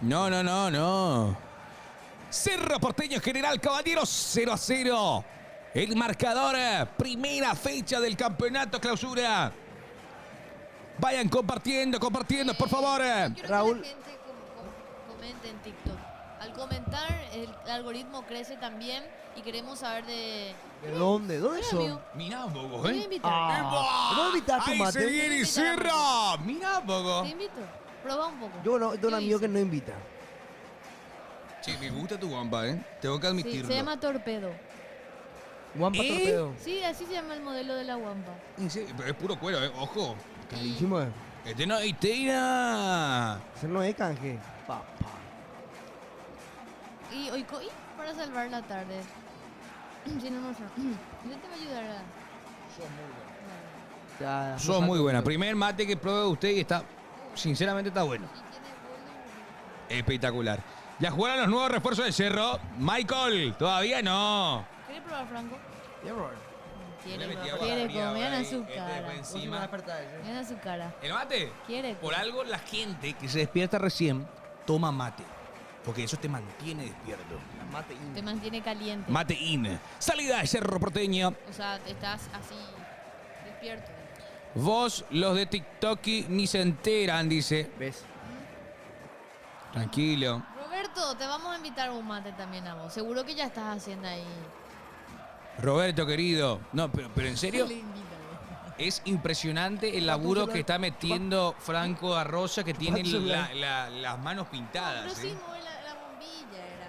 No. Cerro Porteño General Caballeros 0-0. El marcador, primera fecha del campeonato clausura. Vayan compartiendo, por favor. Yo quiero Raúl. que la gente comente en TikTok. Al comentar, el algoritmo crece también y queremos saber de... ¿De dónde? ¿Dónde Mira, son? amigo, Mirá un poco, te voy a invitar. ¿No invitas tu Ahí mate? se viene y Cerro. Mirá un poco. Te invito. Proba un poco. Yo no, tengo un ¿Qué amigo que dice? no invita. Che, me gusta tu guampa, Tengo que Sí, admitirlo. se llama Torpedo. Guampa torpedo. Sí, así se llama el modelo de la guampa. Sí, pero es puro cuero, Ojo. Carísimo. Este no es Teina. Ese no es canje. Papá. Y hoy para salvar la tarde. Si no, no sé. Yo te voy a ayudar a... Ya, Sos muy buena. Primer mate que pruebe usted y está, sinceramente está bueno. Espectacular. Ya jugaron los nuevos refuerzos de Cerro. Michael, todavía no. ¿Quieres probar, Franco? Ya, Robert. Quiere metí probar. agua Quiere fría comer, ahora vean ahí, a su este cara. fue Vos me encima. vas a despertar ese. Vean a su cara. ¿El mate? Quiere. Por algo la gente que se despierta recién toma mate. Porque eso te mantiene despierto. Mate in. Te mantiene caliente. Mate in. Salida de Cerro Porteño. O sea, estás así despierto. Vos, los de TikTok, ni se enteran, dice. ¿Ves? Tranquilo. Roberto, te vamos a invitar un mate también a vos. Seguro que ya estás haciendo ahí. Roberto, querido. No, pero en serio, Le invítale. es impresionante el laburo que está metiendo Franco Arroya, que tiene las manos pintadas. Pero sí, mueve la bombilla, era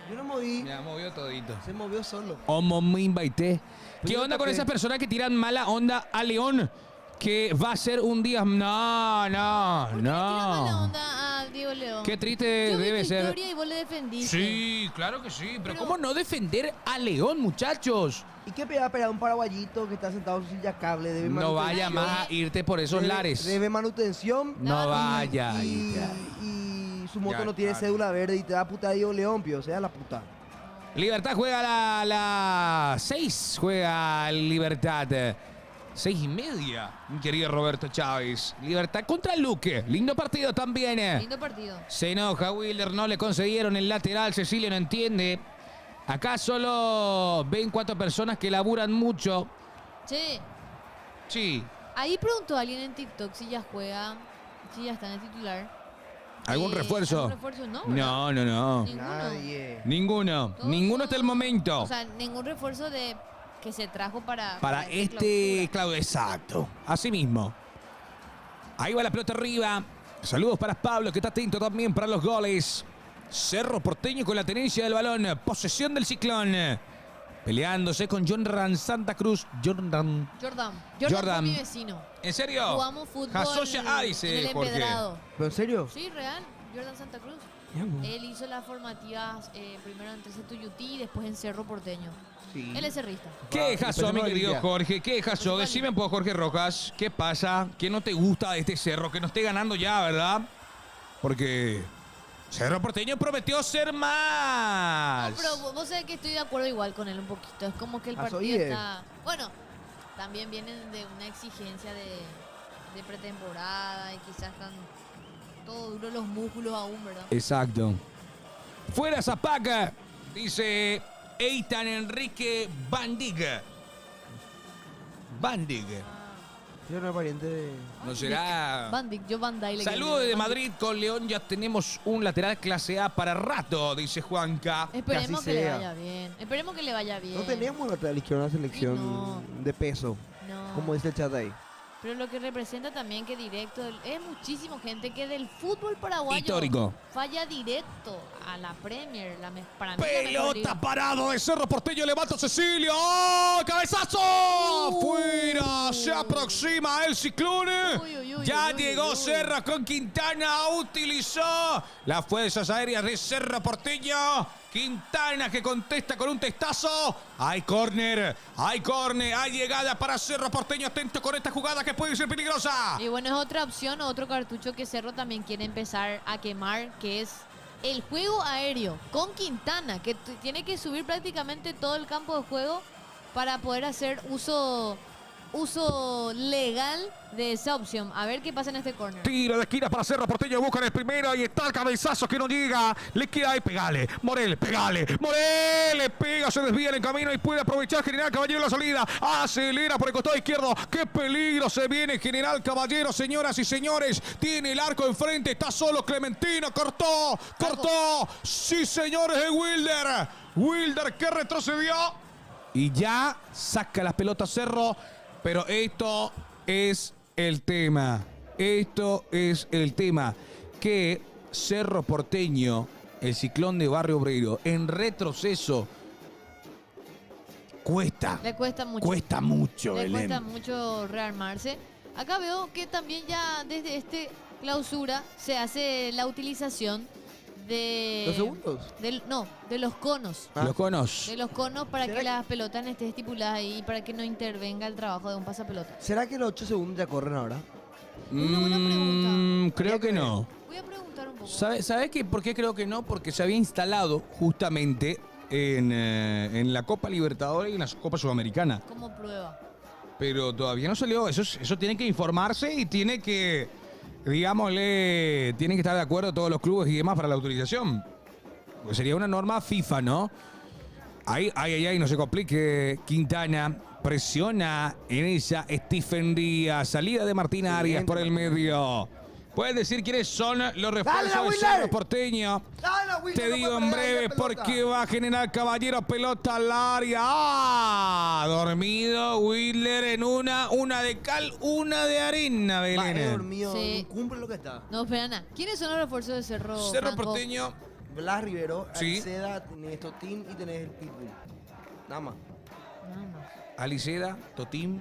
Yo Fran. no moví. Me movió todito. Se movió solo. Homo me invité. ¿Qué Pero onda con ¿qué? esas personas que tiran mala onda a León? Que va a ser un día... No. ¿Por qué le tiras mala onda a Diego León? Qué triste Yo vi debe tu ser. historia y vos le defendiste. Sí, claro que sí. Pero Pero- ¿cómo no defender a León, muchachos? ¿Y qué pega a un paraguayito que está sentado en su silla cable? Debe No vaya manutención, más a irte por esos debe- lares. Debe manutención. No No, vaya. Y su moto Ya, no tiene claro. cédula verde y te da puta Diego León, pío. O sea, la puta. Libertad juega la 6. Juega Libertad. 6:30, mi querido Roberto Chávez. Libertad contra Luque. Lindo partido también. Lindo partido. Se enoja Wilder, no le concedieron el lateral. Cecilio no entiende. Acá solo ven 4 personas que laburan mucho. Che, Sí. ahí preguntó alguien en TikTok si ya juega, si ya está en el titular. ¿Algún refuerzo? ¿Algún refuerzo? No, ¿verdad? No. Ninguno. Nadie. Ninguno. Todos Ninguno son- hasta el momento. O sea, ningún refuerzo de que se trajo para Este, Claudio, exacto. Así mismo. Ahí va la pelota arriba. Saludos para Pablo, que está atento también para los goles. Cerro Porteño con la tenencia del balón. Posesión del Ciclón. Peleándose con Jordan Santa Cruz. Jordan. Jordan Jordan. fue mi vecino. ¿En serio? Jugamos fútbol Jasoya, dice en el Jorge. empedrado. ¿Pero en serio? Sí, real. Jordan Santa Cruz. Él hizo las formativas primero en 13 Tuyutí y después en Cerro Porteño. Sí. Él es cerrista. ¿Qué dejas, mi Empezamos querido Olimpia. Jorge? ¿Qué dejas? Decime, pues, Jorge Rojas, ¿qué pasa? ¿Qué no te gusta de este Cerro? Que no esté ganando ya, ¿verdad? Porque Cerro Porteño prometió ser más. No, pero vos sabés que estoy de acuerdo igual con él un poquito. Es como que el Pasó partido bien. está... Bueno, también vienen de una exigencia de pretemporada y quizás están todo duro los músculos aún, ¿verdad? Exacto. Fuera Zapaca, dice Eitan Enrique Bandig. Bandig. Yo no era pariente de... ¿No será? Bandic, yo Bandai le Saludos quiero desde decir. Madrid con León. Ya tenemos un lateral clase A para rato, dice Juanca. Esperemos así que le sea. vaya bien. Esperemos que le vaya bien. No tenemos lateral izquierdo en la selección No. de peso, No. como dice el chat ahí. Pero lo que representa también que directo es muchísima gente que del fútbol paraguayo Histórico. falla directo a la Premier, para mí la mejor Pelota liga. parado de Cerro Porteño, levanta Cecilio. ¡Oh! ¡Cabezazo! ¡Fuera! Se aproxima el Ciclón. Uy, uy, uy, Ya uy, uy, llegó uy. Cerro con Quintana. Utilizó las fuerzas aéreas de Cerro Porteño. Quintana que contesta con un testazo. Hay córner, hay llegada para Cerro Porteño. Atento con esta jugada que puede ser peligrosa. Y bueno, es otra opción, otro cartucho que Cerro también quiere empezar a quemar, que es el juego aéreo con Quintana, que tiene que subir prácticamente todo el campo de juego para poder hacer uso legal de esa opción. A ver qué pasa en este corner. Tiro de esquina para Cerro Porteño, buscan el primero y está el cabezazo que no llega. Le queda ahí, pegale. Morel, pegale. Morel le pega, se desvía en el camino y puede aprovechar General Caballero la salida. Acelera por el costado izquierdo. ¡Qué peligro se viene General Caballero, señoras y señores! Tiene el arco enfrente, está solo Clementino. Cortó. Sí, señores, de Wilder. Wilder que retrocedió. Y ya saca las pelotas Cerro. Pero esto es el tema. Esto es el tema. Que Cerro Porteño, el Ciclón de Barrio Obrero, en retroceso, cuesta. Le cuesta mucho. Cuesta mucho, Le Belén. cuesta mucho rearmarse. Acá veo que también ya desde este clausura se hace la utilización de... ¿Los segundos? De los conos. Los conos. De los conos para ¿Será que que- las pelotas estén estipuladas ahí y para que no intervenga el trabajo de un pasapelota. ¿Será que los 8 segundos ya corren ahora? Una buena pregunta. Creo que no. Voy a preguntar un poco. ¿Sabes qué? ¿Por qué creo que no? Porque se había instalado justamente en la Copa Libertadores y en la Copa Sudamericana. Como prueba. Pero todavía no salió. Eso tiene que informarse y tiene que, digámosle, tienen que estar de acuerdo todos los clubes y demás para la autorización. Pues sería una norma FIFA, ¿no? Ahí, no se complique. Quintana presiona en ella Stephen Díaz. Salida de Martín Arias por el medio. ¿Puedes decir quiénes son los refuerzos de Wilder! Cerro Porteño? ¡Dale, Wilder, Te no digo puede en pegar breve esa pelota! porque va a generar Caballero pelota al área. ¡Ah! Dormido Wilder en una de cal, una de arena, Va, es Belén. dormido, Sí. no cumple lo que está. No, espera nada. ¿Quiénes son los refuerzos de Cerro? Cerro Franco? Porteño. Blas Rivero, Sí. Alceda, tenés Totín y tenés el Pitbull. Nada más. Nada más. Aliceda, Totín,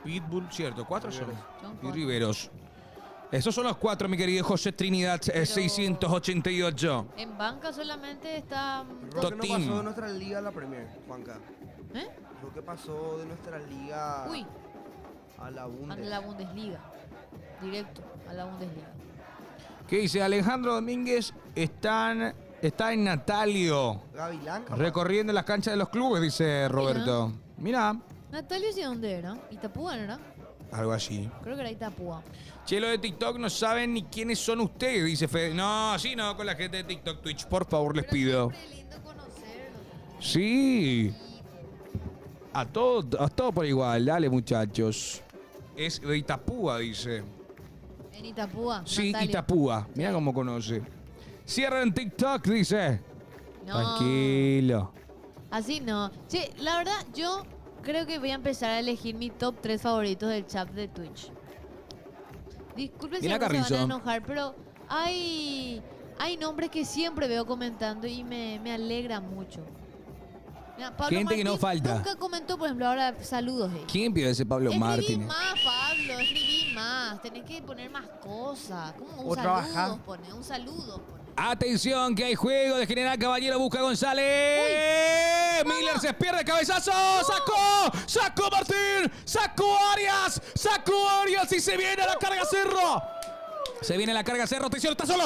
Pitbull, cierto, 4 son. Son Y cuatro. Riveros. Esos son los 4, mi querido José Trinidad, 688. En banca solamente está... Roque no Totín. pasó de nuestra liga a la Premier, Juanca. ¿Eh? Roque pasó de nuestra liga Uy, a la a Bundes. la Bundesliga. Directo a la Bundesliga. ¿Qué dice? Alejandro Domínguez está en Natalio, Gavilán, capaz. recorriendo las canchas de los clubes, dice Roberto. Mira, Natalio, ¿sí dónde era? Itapúa, ¿no era? Algo así. Creo que era Itapúa. Che, los de TikTok no saben ni quiénes son ustedes, dice Fede. No, así no, con la gente de TikTok, Twitch, por favor, les pido. Siempre lindo conocerlos. Sí. A todo por igual, dale, muchachos. Es de Itapúa, dice. En Itapúa. Sí, Natalia. Itapúa. Mira cómo conoce. Cierran TikTok, dice. No. Tranquilo. Así no. Che, la verdad, yo creo que voy a empezar a elegir mi top 3 favoritos del chat de Twitch. Disculpen si Mira, algunos se van a Carrizo. enojar, pero hay nombres que siempre veo comentando y me alegra mucho. Mira, Pablo Gente que no Martín falta. nunca comentó, por ejemplo, ahora saludos. ¿Quién pide ese Pablo Escribí Martínez? más, Pablo, escribí más. Tenés que poner más cosas. ¿Cómo? Un O saludo trabajar. pone, un saludo pone. Atención, que hay juego de General Caballero, busca a González. Miller se pierde, cabezazo. Sacó Martín. Sacó Arias y se viene a la carga Cerro. Se viene la carga Cerro, atención, está solo.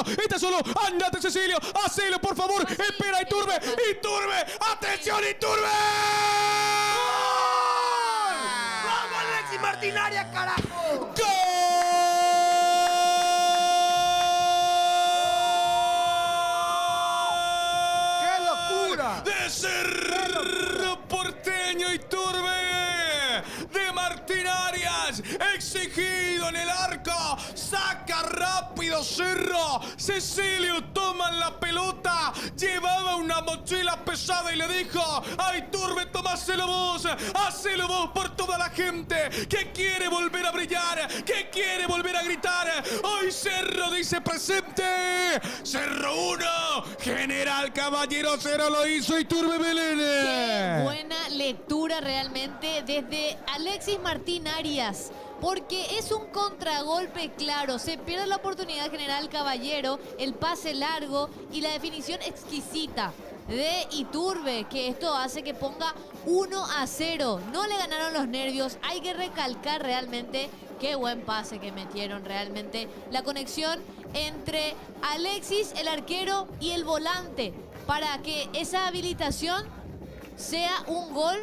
Ándate, Cecilio, hacelo, por favor. Espera, Iturbe. Atención, Iturbe. ¡Vamos, Alexis Martinaria, carajo! ¡Qué locura! De Cerro Porteño, Iturbe, de Martín Arias, exigido en el arco, saca rápido Cerro, Cecilio toma la pelota, llevaba una mochila pesada y le dijo a Iturbe, tomáselo vos, hacelo vos por toda la gente que quiere volver a brillar, que quiere volver a gritar. Hoy Cerro dice presente, Cerro 1, General Caballero 0, lo hizo Iturbe Belén. Qué buena lectura realmente desde Alexis Martín Arias. Porque es un contragolpe claro. Se pierde la oportunidad General Caballero, el pase largo y la definición exquisita de Iturbe, que esto hace que ponga 1-0. No le ganaron los nervios. Hay que recalcar realmente qué buen pase que metieron realmente. La conexión entre Alexis, el arquero, y el volante para que esa habilitación sea un gol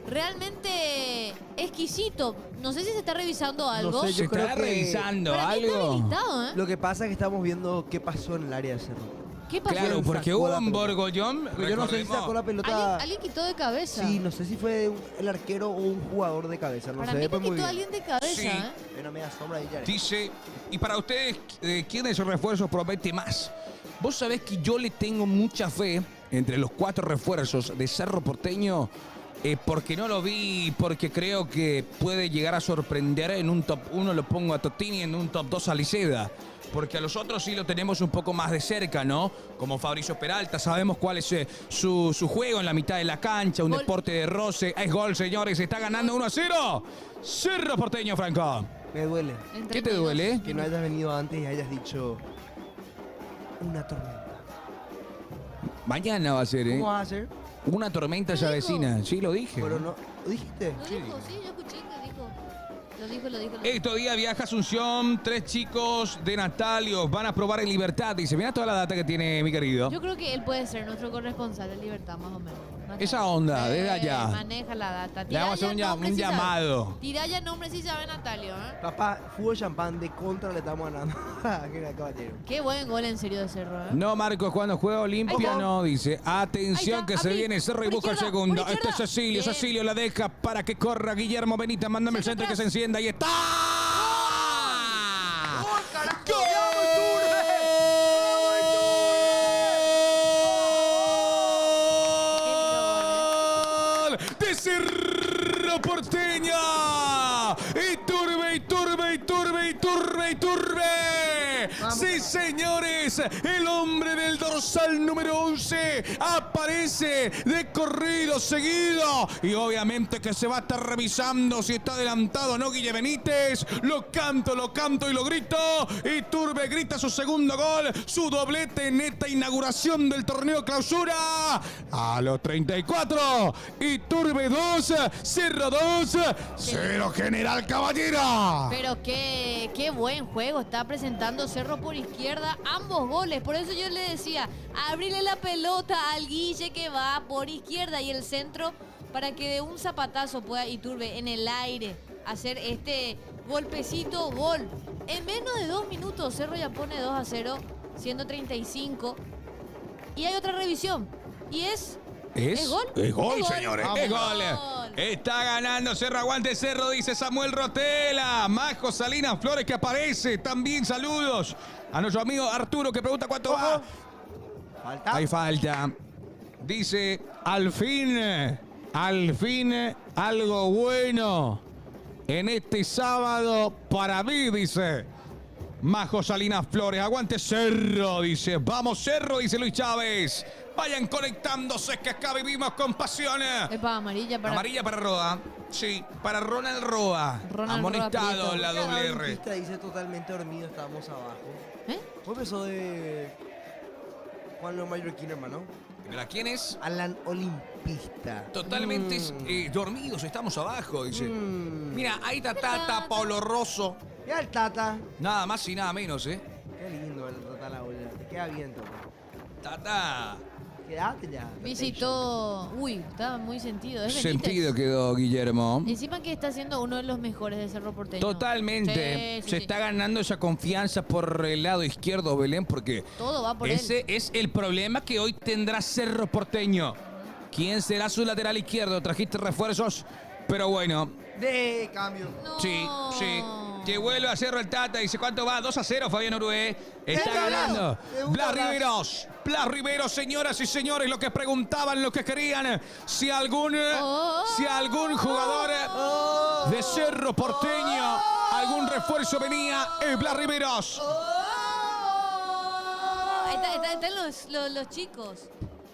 realmente exquisito. No sé si se está revisando algo. sé, Se yo creo está que revisando Para mí está algo. habilitado, ¿eh? Lo que pasa es que estamos viendo qué pasó en el área de Cerro. ¿Qué pasó? Claro, porque Sacó hubo la un pelota. borgollón. Porque yo no sé si sacó la pelota. ¿Alguien quitó de cabeza? Sí, no sé si fue el arquero o un jugador de cabeza. No Para se mí ve que pues muy quitó a bien. alguien de cabeza, Sí. ¿eh? Hay una media sombra ahí ya. Dice, y para ustedes, ¿quién de esos refuerzos promete más? Vos sabés que yo le tengo mucha fe entre los 4 refuerzos de Cerro Porteño, porque no lo vi, porque creo que puede llegar a sorprender. En un top 1 lo pongo a Totini, en un top 2 a Liceda. Porque a los otros sí lo tenemos un poco más de cerca, ¿no? Como Fabricio Peralta, sabemos cuál es su juego en la mitad de la cancha, un Gol. deporte de roce. Es gol, señores, está ganando 1-0. Cerro Porteño, Franco. Me duele En ¿Qué te 32 duele? que no hayas venido antes y hayas dicho una tormenta. Mañana va a ser, ¿eh? ¿Cómo vas a hacer? Una tormenta ¿Lo se dijo? avecina. Sí, lo dije. Pero no. ¿Lo dijiste? Lo dijo, sí, yo escuché que dijo. Lo dijo. Estos días viaja a Asunción, 3 chicos de Natalio van a probar en Libertad. Dice, mira toda la data que tiene mi querido. Yo creo que él puede ser nuestro corresponsal de Libertad, más o menos. Esa onda, desde allá. Maneja la data. Le vamos a hacer un llamado. Tira ya nombre si sabe Natalio, ¿eh? Papá, fútbol champán de contra le estamos ganando. General Caballero. Qué buen gol en serio de Cerro, ¿eh? No, Marcos, cuando juega Olimpia, Ahí está. no, dice. Atención Ahí está, que se abrí. viene Cerro y Por busca el izquierda, segundo. por Este es izquierda. Cecilio. Bien. Cecilio la deja para que corra Guillermo Benítez. Mándame el Centro centro y que se atrás. encienda. Ahí está. ¡Gol, carajo! ¡Gol! De Cerro Porteña. Iturbe. Sí, señores, el hombre del dorsal número 11 aparece de corrido seguido. Y obviamente que se va a estar revisando si está adelantado o no Guille Benítez. Lo canto y lo grito. Iturbe grita su segundo gol, su doblete en esta inauguración del torneo clausura. A los 34, Iturbe 2, Cerro 2, 0 General Caballero. Pero qué buen juego está presentando Cerro por izquierda, ambos goles. Por eso yo le decía, abrile la pelota al Guille que va por izquierda y el centro para que de un zapatazo pueda Iturbe en el aire hacer este golpecito, gol. En menos de 2 minutos Cerro ya pone 2-0, siendo 35. Y hay otra revisión. Y es gol. Es gol, Es gol. señores. Vamos. Es gol. Está ganando Cerro. Aguante Cerro, dice Samuel Rotela. Majo Salinas Flores que aparece. También saludos a nuestro amigo Arturo que pregunta cuánto va. Falta. Hay falta. Dice, al fin, algo bueno en este sábado para mí, dice Majo Salinas Flores. Aguante Cerro, dice. Vamos Cerro, dice Luis Chávez. Vayan conectándose que acá vivimos con pasión. Epa, amarilla para... Amarilla para Roa. Sí, para Ronald Roa. Ronald Amonestado Roa la Prieto. doble R. Pista dice totalmente dormido, estábamos abajo. ¿Eh? Fue empezó de Juan Lo Mallorquín, hermano. ¿Mira quién es? Alan Olimpista. Totalmente dormidos, estamos abajo, dice. Mm. Mira, ahí está Tata, Pablo Rosso. Mira el Tata. Nada más y nada menos, ¿eh? Qué lindo el Tata la olla. Te queda bien, Tata. Tata. Quédate ya. Visitó... Uy, estaba muy sentido. Es Sentido Benítez. quedó Guillermo. Encima que está siendo uno de los mejores de Cerro Porteño. Totalmente. Sí, Se sí. está ganando esa confianza por el lado izquierdo, Belén, porque Todo va por ese él. es el problema que hoy tendrá Cerro Porteño. ¿Quién será su lateral izquierdo? Trajiste refuerzos, pero bueno, De cambio. No. sí. Que vuelve a Cerro el Tata. Dice, ¿cuánto va? 2-0, Fabián Urué. Está ganó. ganando. Debuta Blas Blas. Riveros. Blas Riveros, señoras y señores, lo que preguntaban, lo que querían. Si algún jugador de Cerro Porteño, algún refuerzo venía, es Blas Riveros. Están los chicos,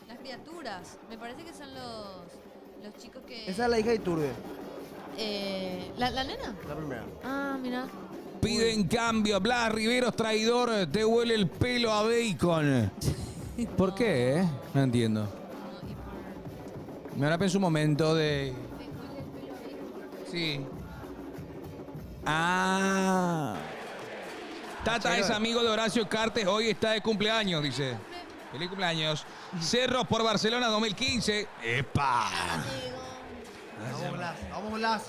las criaturas. Me parece que son los chicos que... Esa es la hija de Iturbe, ¿La nena? la primera. Ah, mira. Piden cambio. Blas Riveros, traidor, te huele el pelo a bacon. ¿Por qué? No entiendo. Me ahora pensé un momento de... Sí. Ah. Tata es amigo de Horacio Cartes, hoy está de cumpleaños, dice. Feliz cumpleaños. Cerro por Barcelona 2015. ¡Epa! Vamos, Blas. Vamos, Blas.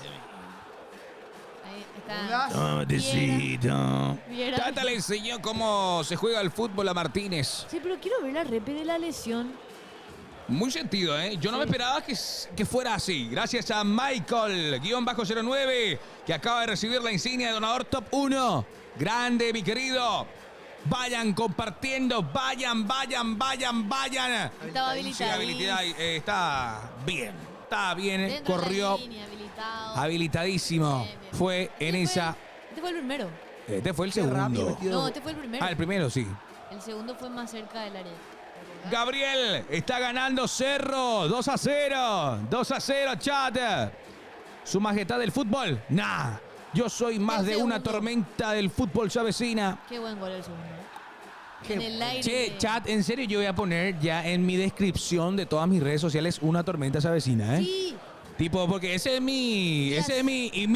Ahí Blas. está. Tomatecito. Viera. Tata le enseñó cómo se juega el fútbol a Martínez. Sí, pero quiero ver la repe de la lesión. Muy sentido, ¿eh? Yo no me esperaba que fuera así. Gracias a Michael-09, que acaba de recibir la insignia de donador top 1. Grande, mi querido. Vayan compartiendo, vayan. Estaba Sí, habilitado. habilidad, está bien. Está bien, Dentro de la corrió línea, habilitado. habilitadísimo. Bien, bien. Fue en esa... Este fue el primero. Este fue el Qué rápido segundo. metido. No, este fue el primero. Ah, el primero, sí. El segundo fue más cerca del área. Gabriel, está ganando Cerro. 2-0. 2-0, chat. Su majestad del fútbol. Nah. Yo soy más El de una segundo. tormenta del fútbol, se avecina. Qué buen gol el segundo. Qué En el aire. Che, chat, en serio, yo voy a poner ya en mi descripción de todas mis redes sociales una tormenta se avecina, ¿eh? Sí. Tipo, porque ese es mi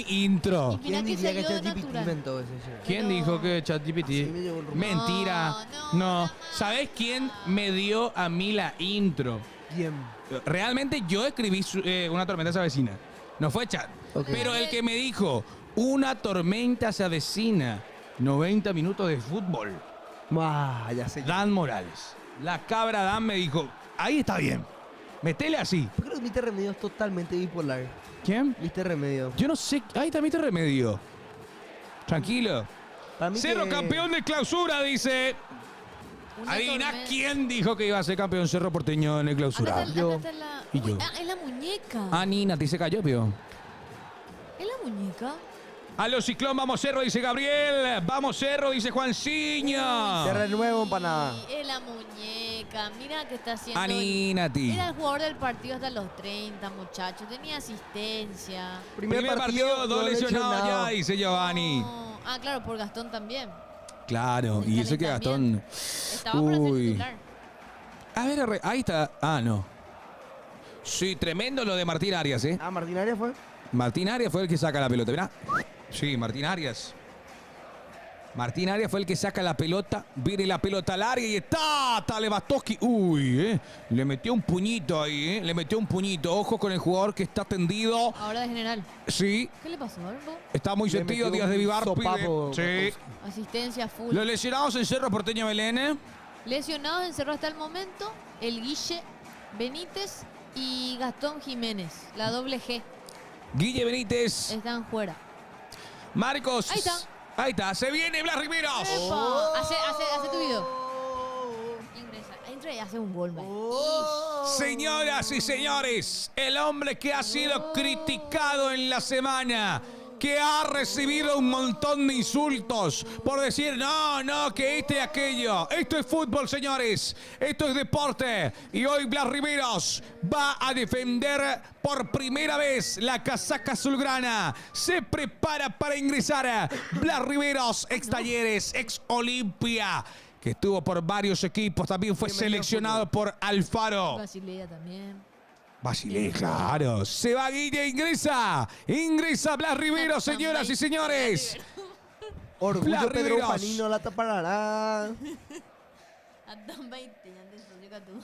intro. Y mira ¿Quién que diría que salió de ChatGPT natural. inventó ese shit? ¿Quién Pero- dijo que ChatGPT? Así me llegó el rumor. Mentira. No. ¿Sabes quién me dio a mí la intro? ¿Quién? Realmente yo escribí una tormenta se avecina. No fue chat. Ok. Pero el que me dijo, una tormenta se avecina, 90 minutos de fútbol, Ya sé. Dan Morales. La cabra Dan me dijo, ahí está bien. Metele así. Yo creo que Mr. Remedio es totalmente bipolar. ¿Quién? Mr. Remedio. Yo no sé. Ahí también te remedio. Tranquilo. Para mí Cerro que- campeón de clausura, dice. Una Adivina tormenta. quién dijo que iba a ser campeón Cerro Porteño en el Acá clausura. está, Yo. acá está la... Y yo. Uy, es la muñeca. Ah, Nina, te se cayó, pío. ¿Es la muñeca? A los Ciclón, vamos Cerro, dice Gabriel. Vamos Cerro, dice Juanciño. Se renuevo empanada. Sí, es la muñeca. Mira que está haciendo... Aninati. Era el jugador del partido hasta los 30, muchachos. Tenía asistencia. Primer partido, dos lesionados ya, dice Giovanni. No. Ah, claro, por Gastón también. Claro, y eso que Gastón. Estaba para ser Uy. titular. A ver, ahí está. Ah, no. Sí, tremendo lo de Martín Arias, ¿eh? Ah, Martín Arias fue. Martín Arias fue el que saca la pelota, ¿verdad? Sí, Martín Arias. Martín Arias fue el que saca la pelota. Viene la pelota larga y está Lewandowski. Uy, le metió un puñito ahí, Le metió un puñito. Ojo con el jugador que está tendido. Ahora de general. Sí. ¿Qué le pasó, Barbo? Está muy Le sentido metió Díaz de un Vivar. sopapo, Sí. Asistencia full. Los lesionados en Cerro Porteño Belén. Lesionados en Cerro hasta el momento, el Guille, Benítez y Gastón Jiménez. La doble G. Guille Benítez. Están fuera. Marcos. Ahí está. Ahí está. Se viene Blas Riveros. ¡Epa! Hace tu video. Ingresa. Entra y hace un gol, man. Señoras y señores, el hombre que ha sido criticado en la semana, que ha recibido un montón de insultos por decir no, que este y aquello. Esto es fútbol, señores. Esto es deporte. Y hoy Blas Riveros va a defender por primera vez la casaca azulgrana. Se prepara para ingresar Blas Riveros, ex Talleres, ex Olimpia, que estuvo por varios equipos. También fue Bienvenido seleccionado por Alfaro. Basilea también. Basilea, claro. Se va Guille, ingresa. Ingresa Blas Riveros, señoras y señores. Orgullo Blas Pedro Riveros. Panino la tapará. Andan 20, ya te soy tú.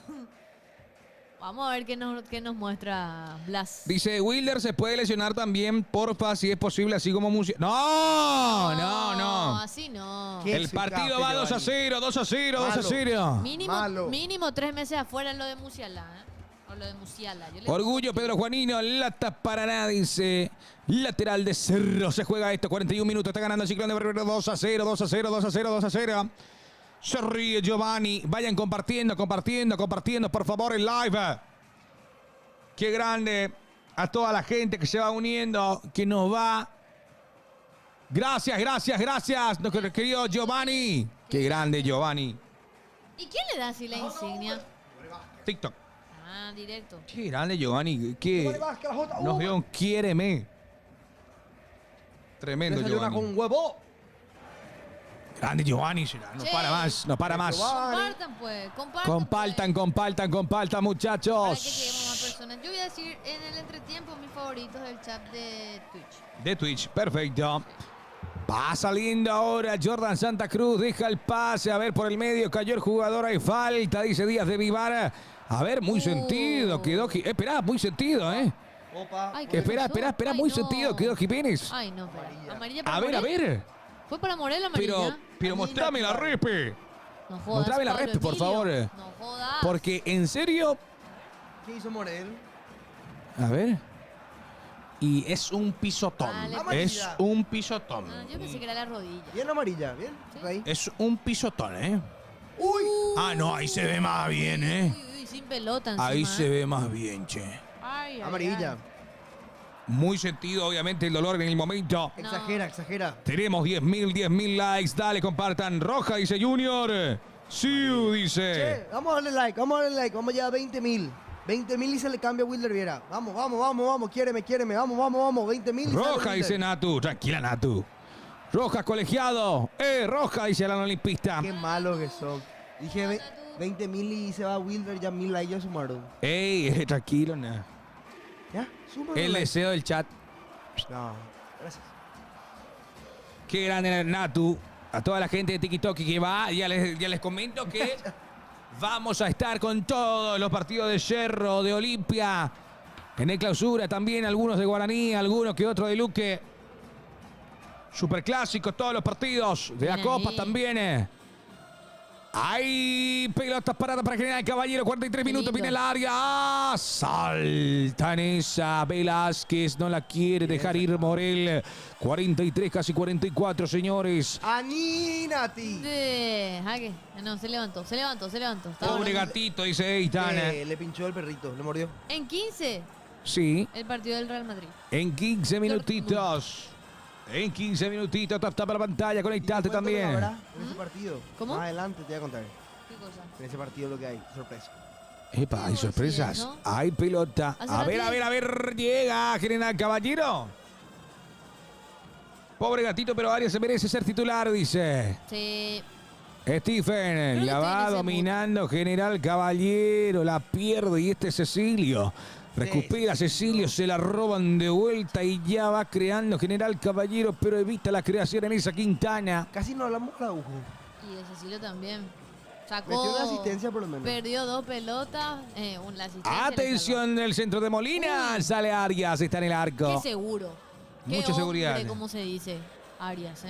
Vamos a ver qué nos muestra Blas. Dice, Wilder se puede lesionar también, porfa, si es posible, así como música. No. Así no. ¿Qué? El Ese partido va gafe, 2-0, 2-0, Malo. 2-0. Mínimo, mínimo 3 meses afuera en lo de Musiala, ¿eh? O lo de Musiala. Yo le- Orgullo Pedro Juanino, la tapará, dice. Lateral de Cerro, se juega esto, 41 minutos, está ganando el Ciclón de Barrio 2-0, 2-0, 2-0, 2-0. Se ríe Giovanni. Vayan compartiendo, por favor, el live. Qué grande a toda la gente que se va uniendo, que nos va. Gracias, nuestro querido Giovanni. Qué grande, Giovanni. ¿Y quién le da así la insignia? TikTok. Ah, directo. Qué grande, Giovanni. Qué. Nos veo un quiéreme. Tremendo, Desayuna Giovanni. con huevo. Grande, Giovanni. No Che. para más, no para más. Compartan, pues. Compartan, Para que muchachos. lleguemos a más personas. Yo voy a decir en el entretiempo mis favoritos del chat de Twitch. De Twitch, perfecto. Va saliendo ahora Jordan Santa Cruz, deja el pase, a ver por el medio, cayó el jugador, hay falta, dice Díaz de Vivar. A ver, muy sentido, quedó. Esperá, muy sentido, Opa. Ay, ¿qué Espera, pasó? Ay, muy no. sentido, quedó Jiménez. Ay, no, espera. Amarilla A para ver, Morel. ¿Fue para Morel amarilla? Pero mostrame la repe. No jodas, mostrame la Pablo rep, por Emilio. favor. No jodas. Porque en serio, ¿Qué hizo Morel? a ver. Y es un pisotón. Vale. Es Amarilla. un pisotón. Ah, yo pensé que era la rodilla. Bien amarilla, bien. Sí. Ahí. Es un pisotón, Uy. Ah, no, ahí se ve más bien, Uy, sin pelota encima. Ahí se ve más bien, che. Ay, ay, Amarilla. ay. Muy sentido, obviamente, el dolor en el momento. No. Exagera. Tenemos 10.000 likes. Dale, compartan. Roja, dice Junior. Siu, dice. Che, vamos a darle like. Vamos a llegar a 20.000. 20.000 y se le cambia a Wilder Viera. Vamos. Quiéreme. Vamos. 20.000 y sale Roja, Wilder. dice Natu. Tranquila, Natu. Roja, colegiado. Roja, dice el olimpista. Qué malos que son. Dije 20.000 y se va Wilder, ya 1.000 likes ya sumaron. Ey, tranquilo, nah. ¿Ya? Sumaron El likes. deseo del chat. No, gracias. Qué grande Natu. A toda la gente de TikTok que va, ya les comento que vamos a estar con todos los partidos de Cerro, de Olimpia. En el clausura también, algunos de Guaraní, algunos que otro de Luque. Superclásicos, todos los partidos. De la Bien Copa ahí. también. Hay pelotas paradas para General Caballero, 43 Qué minutos, lindo. viene el área. ¡Ah! Salta en esa. Velázquez no la quiere dejar ir Morel. 43, casi 44, señores. ¡Aninati! Jaque. No, se levantó. Estaba Pobre hablando. gatito, dice Eitan. Le pinchó el perrito, le mordió. En 15, Sí, el partido del Real Madrid. en 15 minutitos. En 15 minutitos, tapa la pantalla, conectate ¿Y te cuento lo que también. habrá en ese partido? ¿Cómo? Más adelante te voy a contar. ¿Qué cosa? En ese partido lo que hay, sorpresa. Epa, hay Sí, sorpresas. ¿no? Hay pelota. Hace A rato- ver, llega General Caballero. Pobre gatito, pero Arias se merece ser titular, dice. Sí. Stephen, que la estoy en va ese dominando General Caballero, la pierde y este Cecilio. Recupera Cecilio, se la roban de vuelta y ya va creando General Caballero, pero evita la creación en esa Quintana. Casi no hablamos de Araujo. Y de Cecilio también. Sacó, Metió una asistencia por lo menos. perdió 2 pelotas, la asistencia. Atención del centro de Molina, sale Arias, está en el arco. Qué seguro. Qué Mucha seguridad. hombre, como se dice, Arias,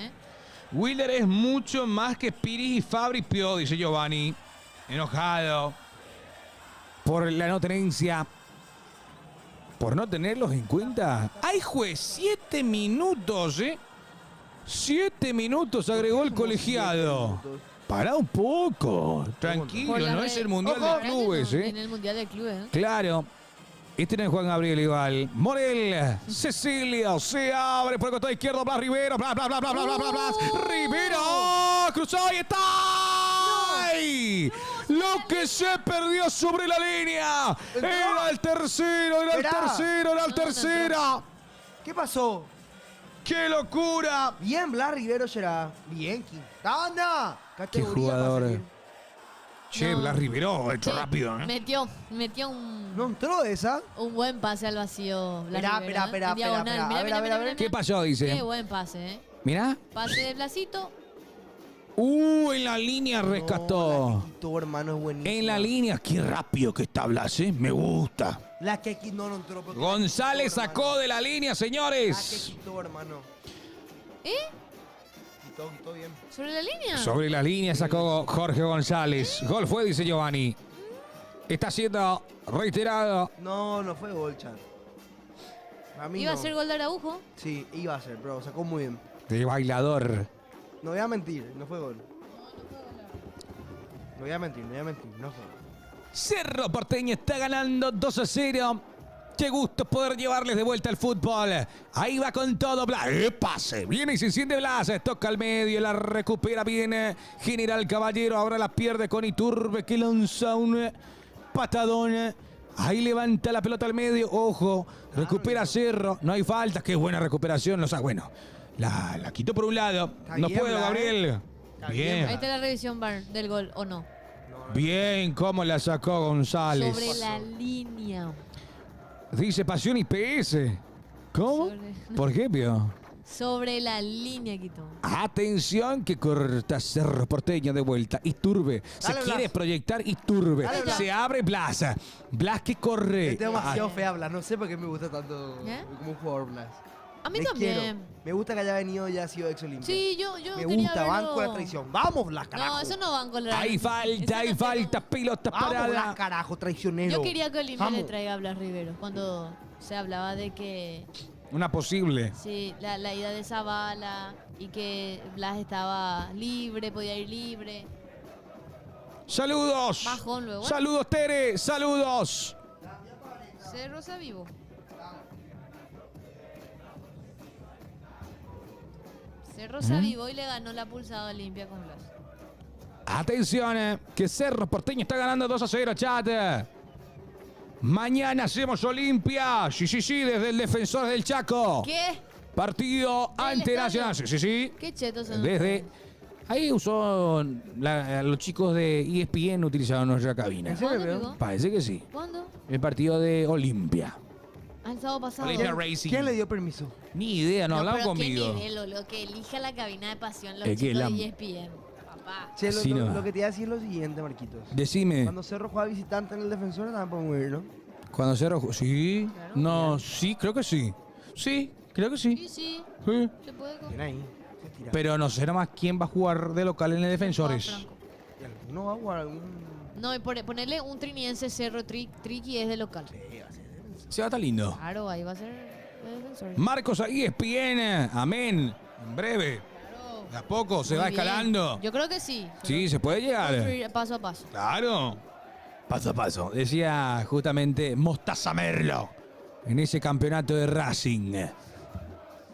Willer es mucho más que Piris y Fabri Pio, dice Giovanni. Enojado por la no tenencia. Por no tenerlos en cuenta. ¡Ay, juez! 7 minutos, 7 minutos agregó el colegiado. Para un poco. Tranquilo, Por la no red. es el Mundial Ojo. de Clubes, En el Mundial de Clubes, Claro. Este no es Juan Gabriel igual. Morel, Cecilio, se abre por el costado izquierdo, Blas Rivero, Blas. Rivero, cruzó y está. ¡Ay! Lo que se perdió sobre la línea. Era el tercero, era el Esperá. tercero, era el No, no tercera. ¿Qué pasó? ¡Qué locura! Bien, Blas Rivero será. Bien, Quintana. Categoría Qué jugador. para seguir. Che, No. Blas Rivero, hecho Sí, rápido, ¿eh? Metió un, ¿No entró esa? un buen pase al vacío. Blas Esperá, Rivero, esperá, en diagonal. esperá. Mirá, A ver, mirá, a ver, mirá, a ver. mirá. ¿Qué pasó? Dice. Qué buen pase, Mirá. Pase de Blasito. En la línea rescató. No, la que quitó, hermano, es buenísima. En la línea, qué rápido que está Blas, ¿eh? Me gusta. La que quitó, no entró. porque González la que quitó, sacó de la línea, hermano. La que señores. quitó, hermano. Quitó bien. ¿Sobre la línea? Sobre la línea sacó Jorge González. Gol fue, dice Giovanni. Está siendo reiterado. No, no fue gol, Chan. A mí ¿Iba no. a ser gol de Araujo? Sí, iba a ser, pero sacó muy bien. De bailador. No voy a mentir, no fue gol. No voy a mentir, no fue gol. Cerro Porteño está ganando 2-0. Qué gusto poder llevarles de vuelta al fútbol. Ahí va con todo Blas. Pase. Viene y se enciende Blas. Toca al medio. La recupera bien General Caballero. Ahora la pierde con Iturbe que lanza un patadón. Ahí levanta la pelota al medio. Ojo. Recupera Cerro. No hay falta. Qué buena recuperación. O sea, bueno. La quitó por un lado. Está No bien, puedo, Blas, Gabriel. Está bien, Bien. Ahí está la revisión VAR del gol, ¿o no? Bien. ¿Cómo la sacó González? Sobre la línea. Dice Pasión IPS. ¿Cómo? Sobre- ¿Por qué, Pio? Sobre la línea, quitó. Atención que corta Cerro Porteño de vuelta. Iturbe. Se Dale, quiere Blas. proyectar Iturbe. Dale, Blas. Se abre Blas. Blas que corre. Es demasiado fea Blas, no sé por qué me gusta tanto como un jugador Blas. A mí Les también. quiero. Me gusta que haya venido y haya sido ex Olimpia. Sí, yo Me quería gusta, verlo. banco la traición. Vamos, Blas, carajo. No, eso no banco la Hay falta, hay falta. Pelota Vamos, Blas, parada. carajo, traicionero. Yo quería que Olimpia le Vamos. traiga a Blas Rivero cuando se hablaba de que Una posible. sí, la ida de Zavala y que Blas estaba libre, podía ir libre. Saludos. Bajón luego. Saludos, Tere. Saludos. Cerro se vivo. Cerro se avivó y le ganó la pulsada Olimpia con Blas. Atención, que Cerro Porteño está ganando 2-0, chat. Mañana hacemos Olimpia. Sí, desde el Defensor del Chaco. ¿Qué? Partido ¿Del ante estadio? Nacional. Sí. Qué chetos son Desde. ustedes. Ahí usó. Los chicos de ESPN utilizaron nuestra cabina. ¿En serio, ¿Cuándo, veo? amigo? Parece que sí. ¿Cuándo? El partido de Olimpia. Ah, el sábado pasado. Olimpia Racing. ¿Quién le dio permiso? Ni idea, no hablaban pero conmigo. qué nivel, lo que elija la cabina de pasión los Es que chicos la- de ESPN. Papá. Che, Así no va. lo que te iba a decir es lo siguiente, Marquitos. Decime, Cuando Cerro juega visitante en el defensor, también podemos ir, ¿no? cuando Cerro. Sí. Claro. No, sí, creo que sí. Sí, creo que Sí, sí. sí. Sí. Se puede Bien ahí. Se tira. Pero no sé nomás quién va a jugar de local en el Defensores. Franco. Y alguno va a jugar algún... No, y ponerle un triniense Cerro Triqui es de local. Se va a estar lindo. Claro, ahí va a ser de defensor. Marcos ahí, ESPN. Amén. En breve. Claro. De a poco se Muy va bien. escalando. Yo creo que sí. Sí, se puede llegar. Construir paso a paso. Claro. Paso a paso. Decía justamente Mostaza Merlo en ese campeonato de Racing.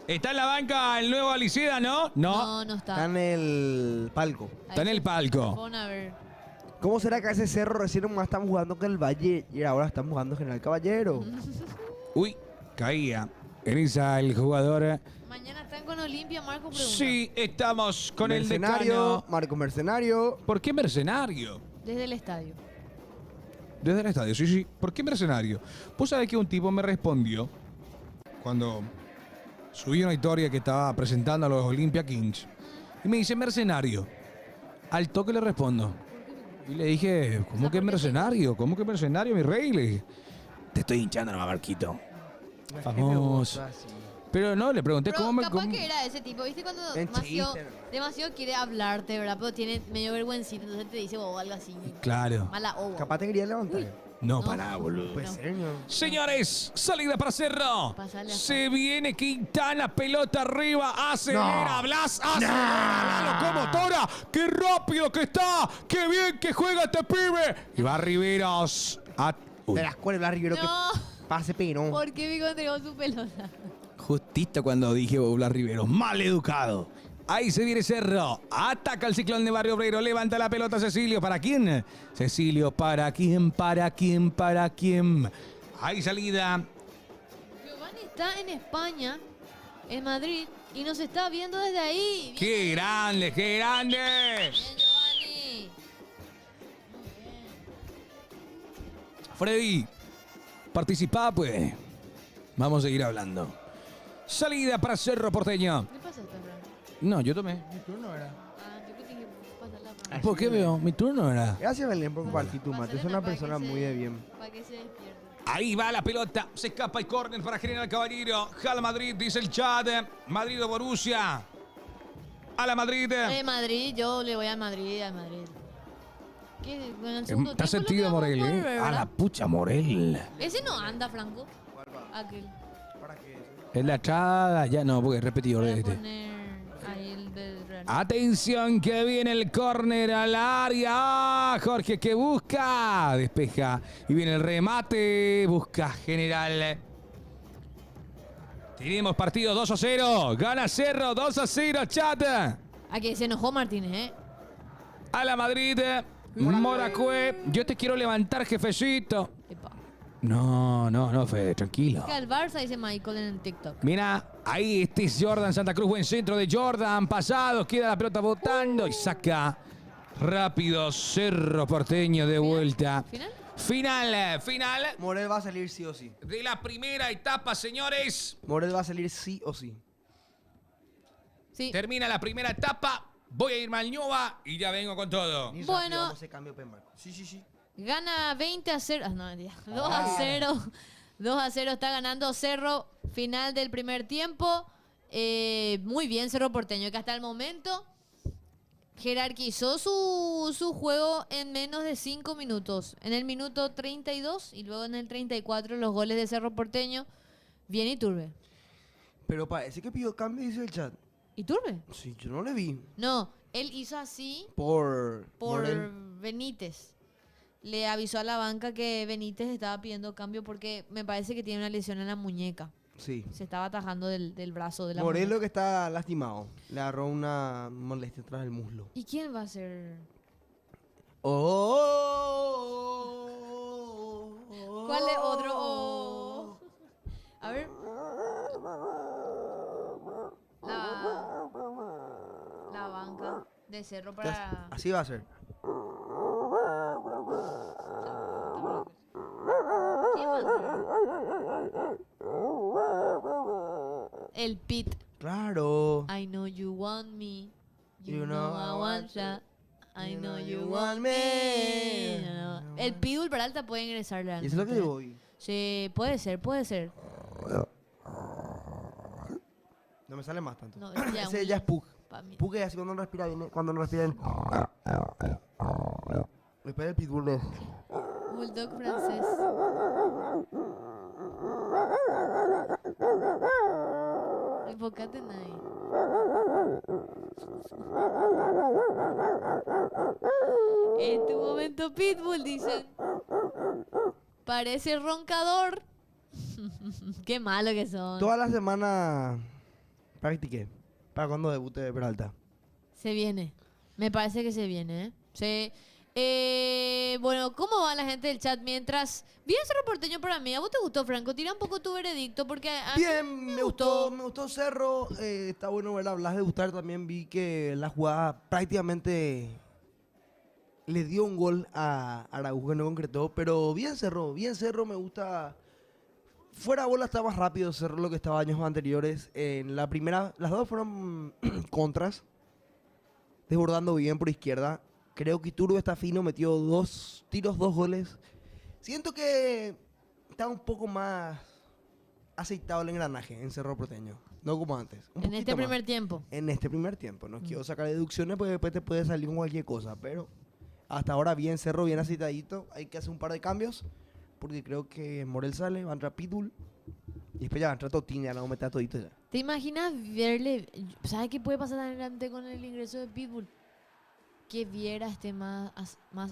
Está en la banca el nuevo Aliceda, ¿no? No. No Está está. en el palco. Está en el palco. Pon a ver. ¿Cómo será que ese Cerro recién nomás estamos jugando con el Valle y ahora estamos jugando General Caballero? Uy, caía. En esa el jugador. Mañana están con Olimpia, Marco pregunta. Sí, estamos con el Mercenario, decano. Marco Mercenario. ¿Por qué mercenario? Desde el estadio. Desde el estadio, sí, sí. ¿Por qué mercenario? Vos sabés que un tipo me respondió cuando subí una historia que estaba presentando a los Olympia Kings. Y me dice mercenario. Al toque le respondo. Y le dije, ¿cómo que mercenario? ¿Cómo que mercenario, mi rey? Le dije, te estoy hinchando, no, Marquito. Famoso. Pero no, le pregunté Pero cómo me... capaz cómo- que era ese tipo, ¿viste? Cuando En demasiado, chiste, ¿no? demasiado quiere hablarte, ¿verdad? Pero tiene medio vergüencito, entonces te dice o algo así. Claro. Mala o. Capaz te quería levantar. No, No. pará, boludo. Puede No. ser, ¿no? Señores, salida para Cerro. Pasale a Se viene Quintana, pelota arriba, acelera, No. Blas, acelera la locomotora. ¡Qué rápido que está! ¡Qué bien que juega este pibe! Y va Riveros. Uy, De las cuales la Rivero que No, pase pero. ¿por qué Vigo entregó su pelota? justito cuando dije Blas Riveros. Mal educado. Ahí se viene Cerro. Ataca el Ciclón de Barrio Obrero. Levanta la pelota Cecilio. ¿Para quién? Cecilio, ¿para quién? ¿Para quién? ¿Para quién? Ahí salida. Giovanni está en España, en Madrid, y nos está viendo desde ahí. Bien, ¡Qué grande, qué grande! bien, Giovanni. Muy bien. Freddy, participá, pues. Vamos a seguir hablando. Salida para Cerro Porteño. ¿Qué pasa, Fran? No, yo tomé. Mi turno era. Ah, yo que te dije, pásala, Fran. ¿Por qué veo? Mi turno era. Gracias, Belén, por compartir tu mate. Es Pásale una para que persona se- muy de bien. Para que se despierte. Ahí va la pelota. Se escapa el córner para General Caballero. Jala Madrid, dice el chat. Madrid o Borussia. A la Madrid. Madrid, yo le voy al Madrid, al Madrid. ¿Qué? En el segundo Está tiempo sentido lo que Morel, vamos a ¿eh? ver, A la ¿verdad? pucha Morel. Ese no anda, Franco. Aquel. ¿Para qué? Es la entrada. Ya no, porque es repetidor Voy de a este. poner ahí el del Real. Atención que viene el córner al área. Ah, Jorge que busca. Despeja. Y viene el remate. Busca General. Tenemos partido 2-0. Gana Cerro 2-0, chat. Aquí se enojó Martínez, ¿eh? A la Madrid. Moracue. Yo te quiero levantar, jefecito. Epa. No, Fede, tranquilo. Que al Barça dice Michael en el TikTok. Mira, ahí este es Jordan Santa Cruz. Buen centro de Jordan. Pasado, queda la pelota botando y saca rápido Cerro Porteño de vuelta. ¿Final? Final Morel va a salir sí o sí. de la primera etapa, señores. Morel va a salir sí o sí. Sí. Termina la primera etapa. Voy a irme al Ñuba y ya vengo con todo. Ni Bueno. rápido, vamos a hacer cambio, Marco. Sí. Gana 20-0. Ah, no, mentira. 2-0. 2-0 está ganando Cerro. Final del primer tiempo. Muy bien Cerro Porteño, que hasta el momento jerarquizó su juego en menos de 5 minutos. En el minuto 32 y luego en el 34 los goles de Cerro Porteño. Bien Iturbe. Pero parece que pidió cambio, dice el chat. ¿Iturbe? Sí, yo no le vi. No, él hizo así Por por Morel. Benítez. Le avisó a la banca que Benítez estaba pidiendo cambio porque me parece que tiene una lesión en la muñeca. Sí. Se estaba atajando del brazo de la Morel lo muñeca. que está lastimado. Le agarró una molestia tras el muslo. ¿Y quién va a ser? ¿Cuál es otro? Oh. A ver. La banca de Cerro para... Así va a ser. ¿Quién va a ser? El Pit. Claro. I know you want me. You, You know, know I I want want ya. you. I You know know you you want want me. me. El Pitbull Peralta puede ingresar Y eso es lo que realmente. voy. Sí, puede ser, puede ser. No me sale más tanto. No, ese ya Ese un- ya es Pug. Pa' mí. Pug es así cuando no respira bien. Cuando no respira bien. Después el pitbull es. Bulldog francés. Enfócate en ahí. En tu momento Pitbull, dicen. Parece roncador. Qué malo que son. Toda la semana practiqué. Para cuando debute Peralta. Se viene. Me parece que se viene, ¿eh? Sí. Bueno, ¿cómo va la gente del chat mientras... Bien ese reporteño para mí. ¿A vos te gustó, Franco? Tira un poco tu veredicto porque a mí Bien, me gustó Cerro. Está bueno ver a Blas de gustar. También vi que la jugada prácticamente le dio un gol a Araujo que no concretó, pero bien Cerro, me gusta. Fuera bola está más rápido Cerro lo que estaba años anteriores. En la primera, las dos fueron contras, desbordando bien por izquierda. Creo que Iturbe está fino, metió 2 tiros, 2 goles. Siento que está un poco más aceitado el engranaje en Cerro Porteño, no como antes. Un En este poquito más. primer tiempo. En este primer tiempo. No quiero sacar deducciones porque después te puede salir con cualquier cosa, pero hasta ahora bien Cerro, bien aceitadito. Hay que hacer un par de cambios porque creo que Morel sale, va a entrar Pitbull y después ya va a entrar Totín, ya lo vamos a meter a todito ya. ¿Te imaginas verle? ¿Sabes qué puede pasar adelante con el ingreso de Pitbull? Que Viera esté más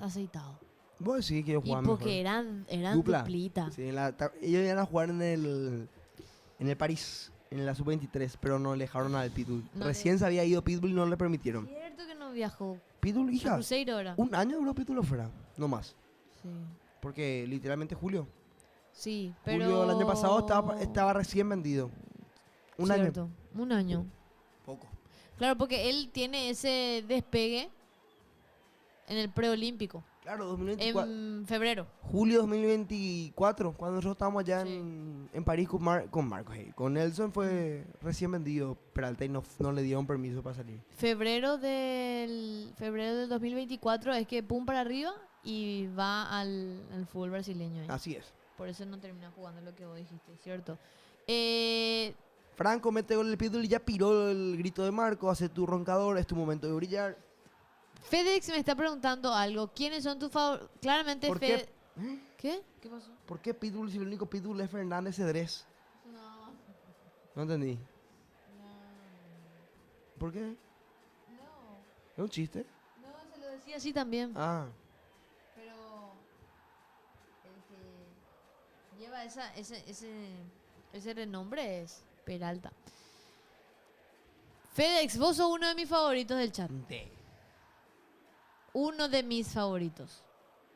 aceitado. Vos sí quiero Y jugar porque mejor. eran Dupla. duplita. Sí, ellos iban a jugar en el París, en la sub-23, pero no le dejaron al Pitbull. No Recién se había ido Pitbull y no le permitieron. Cierto que no viajó. Pitbull, A hija, Cruzeiro ahora. un año duró Pitbull fuera, no más. Sí. Porque literalmente Julio. Sí, pero... Julio el año pasado estaba recién vendido. Un año. Cierto, un año. Poco. Claro, porque él tiene ese despegue en el preolímpico. Claro, 2024. En febrero. Julio 2024, cuando nosotros estábamos allá Sí. en París con Marcos. Con Nelson fue recién vendido Peralta y no le dieron permiso para salir. Febrero del 2024 es que pum para arriba y va al fútbol brasileño. Ahí. Así es. Por eso no termina jugando lo que vos dijiste, ¿cierto? Franco mete gol en el Pitbull y ya piró el grito de Marco. Hace tu roncador, es tu momento de brillar. FedEx me está preguntando algo. ¿Quiénes son tus favoritos? Claramente ¿Por Fed... qué? ¿Qué? ¿Qué pasó? ¿Por qué Pitbull si el único Pitbull es Fernández Cedrés? No, No entendí. no, ¿Por qué? no. ¿Es un chiste? No, se lo decía así también. Ah, Pero el que lleva ese renombre es Peralta. FedEx, vos sos uno de mis favoritos del chat. Uno de mis favoritos.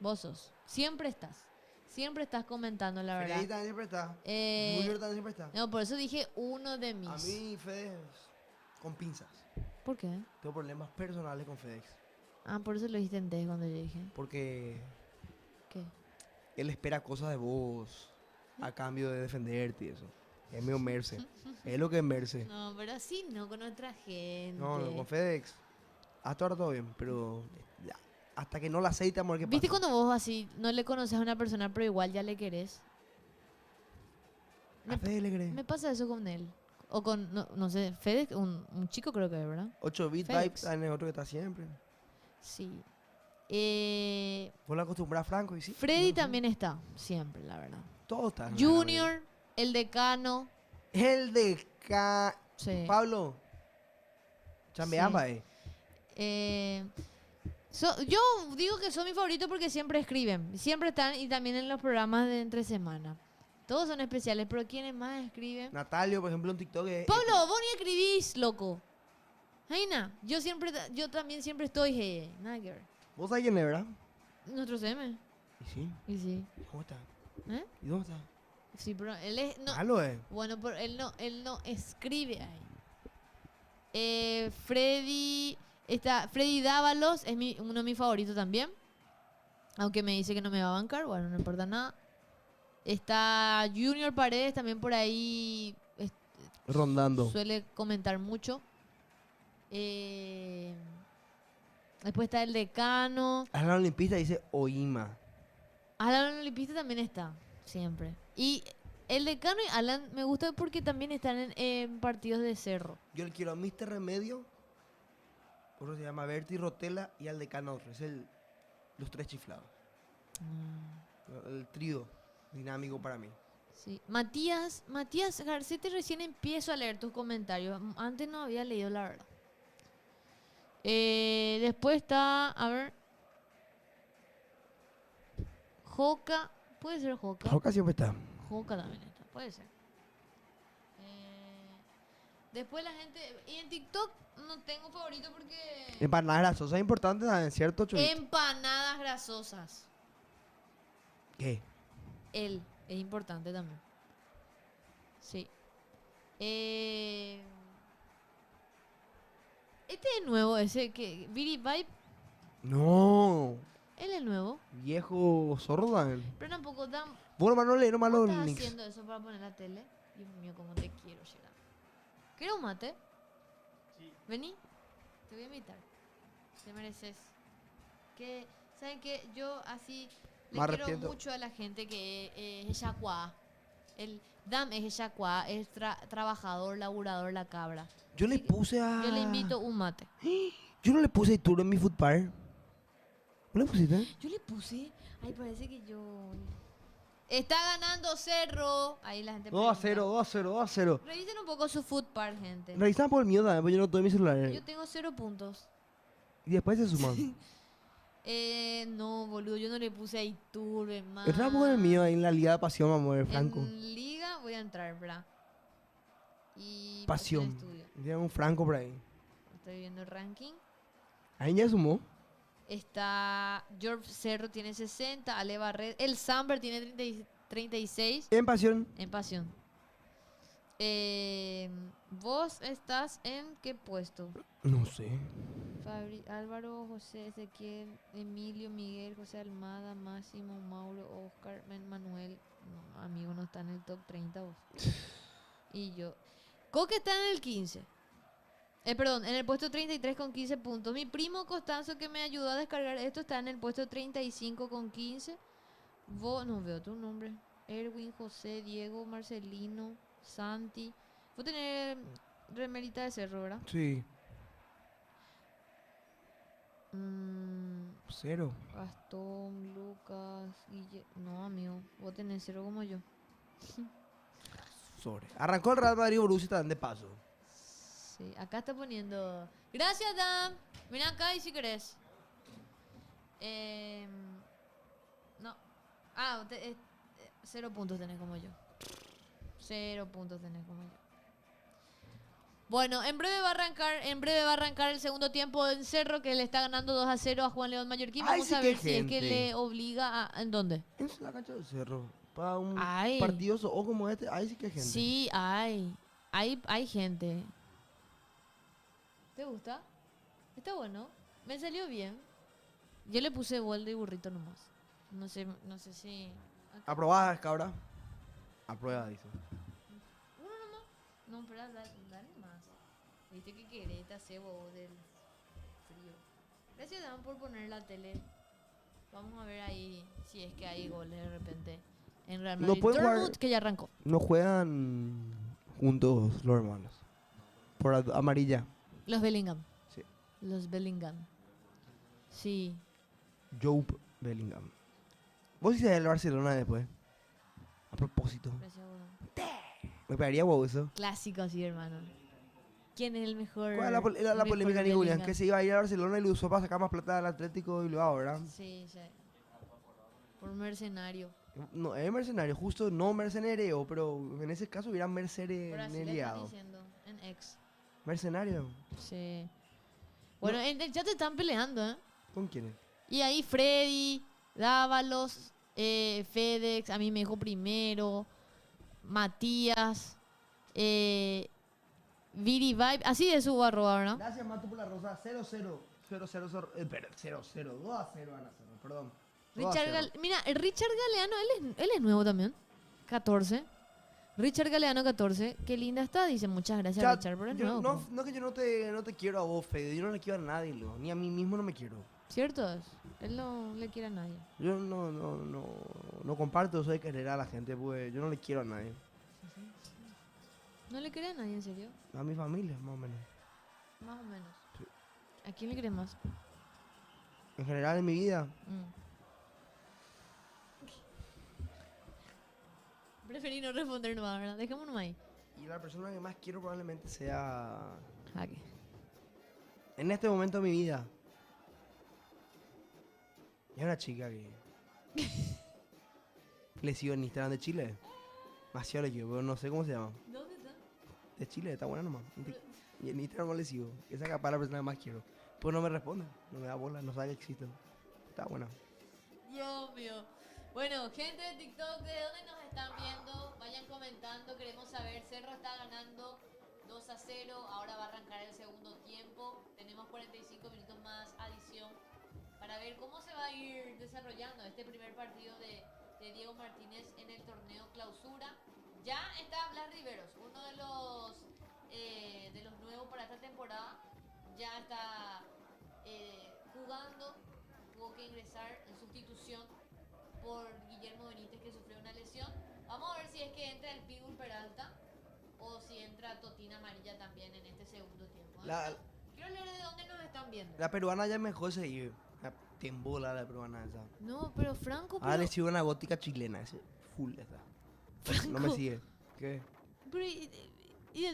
Vos sos. Siempre estás. Siempre estás comentando, la verdad. Freddy también siempre está. Eh, Junior también siempre está. No, por eso dije uno de mis. A mí FedEx con pinzas. ¿Por qué? Tengo problemas personales con FedEx. Ah, por eso lo dijiste en D cuando yo dije. Porque ¿Qué? él espera cosas de vos a cambio de defenderte y eso. Es medio merce. Es lo que es merce. No, pero así no, con otra gente. No, con FedEx. Hasta ahora todo bien, pero ya, hasta que no la aceita, amor, ¿qué ¿Viste pasa? cuando vos así no le conoces a una persona pero igual ya le querés? A FedEx le crees. Me pasa eso con él. O con, no sé, FedEx, un chico creo que es, ¿verdad? 8-bit FedEx. Vibes también es otro que está siempre. Sí. Vos la acostumbras a Franco y sí. Freddy no sé. también está, siempre, la verdad. Todo está. Junior, el decano. El de Sí. Pablo. Chambeamba, Sí. Yo digo que son mis favoritos porque siempre escriben. Siempre están y también en los programas de entre semana. Todos son especiales, pero ¿quiénes más escriben? Natalio, por ejemplo, en TikTok. Pablo, vos ni escribís, loco. Jaina, yo también siempre estoy, nada que ver. Vos sabés quién es, ¿verdad? Nuestro CM. Y sí. Y sí. ¿Cómo está? ¿Eh? ¿Y dónde está? Sí, pero él es. No, Malo, bueno, pero él no escribe ahí. Freddy Dávalos es uno de mis favoritos también. Aunque me dice que no me va a bancar, bueno, no importa nada. Está Junior Paredes también por ahí. Rondando. Suele comentar mucho. Después está el decano. A la olimpista dice Oima. Alan Olimpista también está, siempre. Y el decano y Alan me gusta porque también están en partidos de cerro. Yo le quiero a Mr. Remedio. Otro se llama Berti Rotela y al decano otro. Es los tres chiflados. El trío dinámico para mí. Sí. Matías Garcete, recién empiezo a leer tus comentarios. Antes no había leído, la verdad. Después está, a ver. Joca. ¿Puede ser Joca? Joca siempre está. Joca también está, puede ser. Después la gente. Y en TikTok no tengo favorito porque. Empanadas grasosas importantes, ¿saben? ¿Cierto, Chulito? Empanadas grasosas. ¿Qué? Él es importante también. Sí. Este es nuevo, ese que. Viri Vibe. No. viejo zorro también. Pero tampoco dan. Vos nomás no lees nomás ¿Cómo los estás links. haciendo eso para poner la tele? Dios mío, cómo te quiero, Gerard. ¿Quieres un mate? Sí. Vení, te voy a invitar. Te mereces. Que, ¿saben qué? Yo así le Me quiero arrepiento. mucho a la gente que es eyacuá. El Dam es eyacuá, es trabajador, laburador, la cabra. Yo le Así que puse a... Yo le invito un mate. Yo no le puse Ituro en mi footbar. ¿No le pusiste? Yo le puse. Ay, parece que yo. Está ganando Cerro. Ahí la gente. 2-0, pregunta. 2-0, 2-0. Revisen un poco su food part, gente. Revisan por el mío también, porque yo no tengo mi celular. Yo tengo 0 puntos. Y después se suman. No, boludo, yo no le puse a Iturbe, man. Entra por el mío ahí en la Liga de Pasión, vamos a ver, Franco. En Liga voy a entrar, bra. Y Pasión. estudio. Tiene un Franco por ahí. Estoy viendo el ranking. Ahí ya sumó. Está George Cerro tiene 60, Ale Barret, el Samber tiene 36 En Pasión. en pasión. ¿Vos estás en qué puesto? No sé. Álvaro, José, Ezequiel, Emilio, Miguel, José Almada, Máximo, Mauro, Oscar, Manuel. No, amigo, no está en el top 30 vos. Y yo. Coque está en el 15. Perdón, en el puesto 33 con 15 puntos. Mi primo Costanzo, que me ayudó a descargar esto, está en el puesto 35 con 15. Vos, no veo tu nombre. Erwin, José, Diego, Marcelino, Santi. Vos tenés remerita de Cerro, ¿verdad? Sí. 0. Gastón, Lucas, No, amigo, vos tenés 0 como yo. Sobre. Arrancó el Real Madrid Borussia también de paso. Sí, acá está poniendo. Gracias, Dan. Mira acá y si querés. No. 0 puntos tenés como yo. 0 puntos tenés como yo. Bueno, en breve va a arrancar el segundo tiempo en Cerro, que le está ganando 2-0 a Juan León Mallorquín. Ay, Vamos sí a que ver si es que gente. le obliga a. ¿En dónde? En la cancha del Cerro. Para un Ay. partidoso o como este, ahí sí que hay gente. Sí, hay gente. ¿Te gusta? Está bueno. Me salió bien. Yo le puse bol de burrito nomás. No sé si. Aprobada, cabra. Aprueba, dice. Uno nomás. No, pero dale más. Viste que querés, te hace bobo del frío. Gracias, Dan, por poner la tele. Vamos a ver ahí si es que hay goles de repente. En Real No Madrid. pueden jugar- Dortmund, que ya arrancó. No juegan juntos los hermanos. Por amarilla. Los Bellingham. Sí. Los Bellingham. Sí. Joe Bellingham. Vos hiciste el Barcelona después. A propósito. Gracias, bueno. Me pegaría wow eso. Clásico así, hermano. ¿Quién es el mejor? ¿Cuál era la mejor polémica, Nico Williams? Bellingham? Que se iba a ir a Barcelona y lo usó para sacar más plata del Atlético y luego, ¿verdad? Sí, sí. Por mercenario. No, es mercenario, justo no mercenario, pero en ese caso hubiera Por así le están mercenariado. diciendo. En ex. Mercenario. Sí. Bueno, en el chat están peleando, ¿eh? ¿Con quiénes? Y ahí Freddy, Dávalos, Fedex, a mí me dijo primero, Matías, Viri Vibe, así de su arroba, ¿no? Gracias, Mato, por la rosa. 0-0. 0-0. Espera, 0-0. 2-0 van a hacer, perdón. 2 a 0. Mira, el Richard Galeano, él es nuevo también. 14. Richard Galeano 14. Qué linda está, dice. Muchas gracias, Chat, Richard, pero es yo- nuevo. no, po. no que yo no te quiero a vos, Fede. Yo no le quiero a nadie, ni a mí mismo no me quiero. ¿Cierto es? Él no le quiere a nadie. Yo no comparto eso de querer a la gente, pues yo no le quiero a nadie. ¿No le quiere a nadie, en serio? A mi familia, más o menos. Más o menos. Sí. ¿A quién le crees más? En general en mi vida, Preferí no responder nomás, ¿verdad? Dejémonos ahí. y la persona que más quiero probablemente sea Jaque. en este momento de mi vida. Es una chica que le sigo en Instagram de Chile. Demasiado le quiero, pero no sé cómo se llama. ¿Dónde está? De Chile, está buena nomás. Y en Instagram no le sigo. Esa capaz es la persona que más quiero. Pues no me responde, no me da bola, no sabe que existo. Está buena. Dios mío. Bueno, gente de TikTok, ¿de dónde nos están viendo? Vayan comentando, queremos saber. Cerro está ganando 2-0, ahora va a arrancar el segundo tiempo. Tenemos 45 minutos más adición para ver cómo se va a ir desarrollando este primer partido de Diego Martínez en el torneo clausura. Ya está Blas Riveros, uno de los nuevos para esta temporada. Ya está jugando, tuvo que ingresar en sustitución por Guillermo Benítez, que sufrió una lesión. Vamos a ver si es que entra el Pitbull Peralta o si entra Totina Amarilla también en este segundo tiempo. Quiero leer de dónde nos están viendo. La peruana ya es mejor seguir. La tembola la peruana esa. No, pero Franco, Ahora le sigo una gótica chilena, ese full esa. No me sigue. ¿Qué? Pero, ¿y de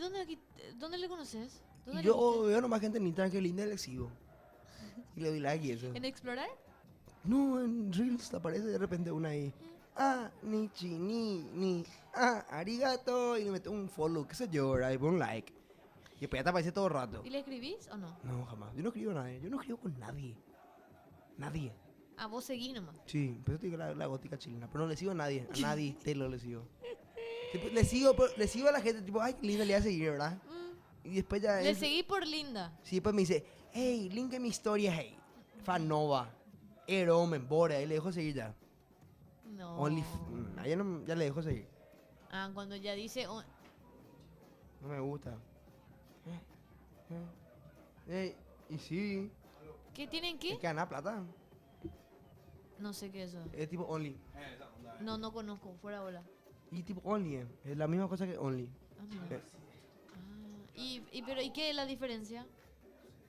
dónde le conoces? Y ¿Dónde yo le viste? veo nomás gente en Instagram que linda y le sigo. Y le doy like y eso. ¿En Explorar? No, en Reels aparece de repente una ahí. Ah, ni. Ah, arigato. Y le meto un follow, qué sé yo, ¿verdad? Y pongo un like. Y después ya te aparece todo el rato. ¿Y le escribís o no? No, jamás. Yo no escribo nada. Yo no escribo con nadie. Nadie. Ah, vos seguís nomás. Sí, pero te digo la gótica chilena. Pero no le sigo a nadie. A nadie te lo le sigo. Tipo, le sigo a la gente, tipo, ay, qué linda le voy a seguir, ¿verdad? Y después ya. Le seguí por linda. Sí, después me dice, hey, link en mi historia, hey. Fanova. Eromen, Bora. Y le dejo seguir ya. No. Ya, ya le dejo seguir. Ah, cuando ya dice... No me gusta. Y sí. ¿Qué tienen Es qué? que gana plata. No sé qué es eso. Es tipo Only. No conozco. Fuera bola. Y tipo Only, es la misma cosa que Only. Ah, no. ¿Y qué es la diferencia?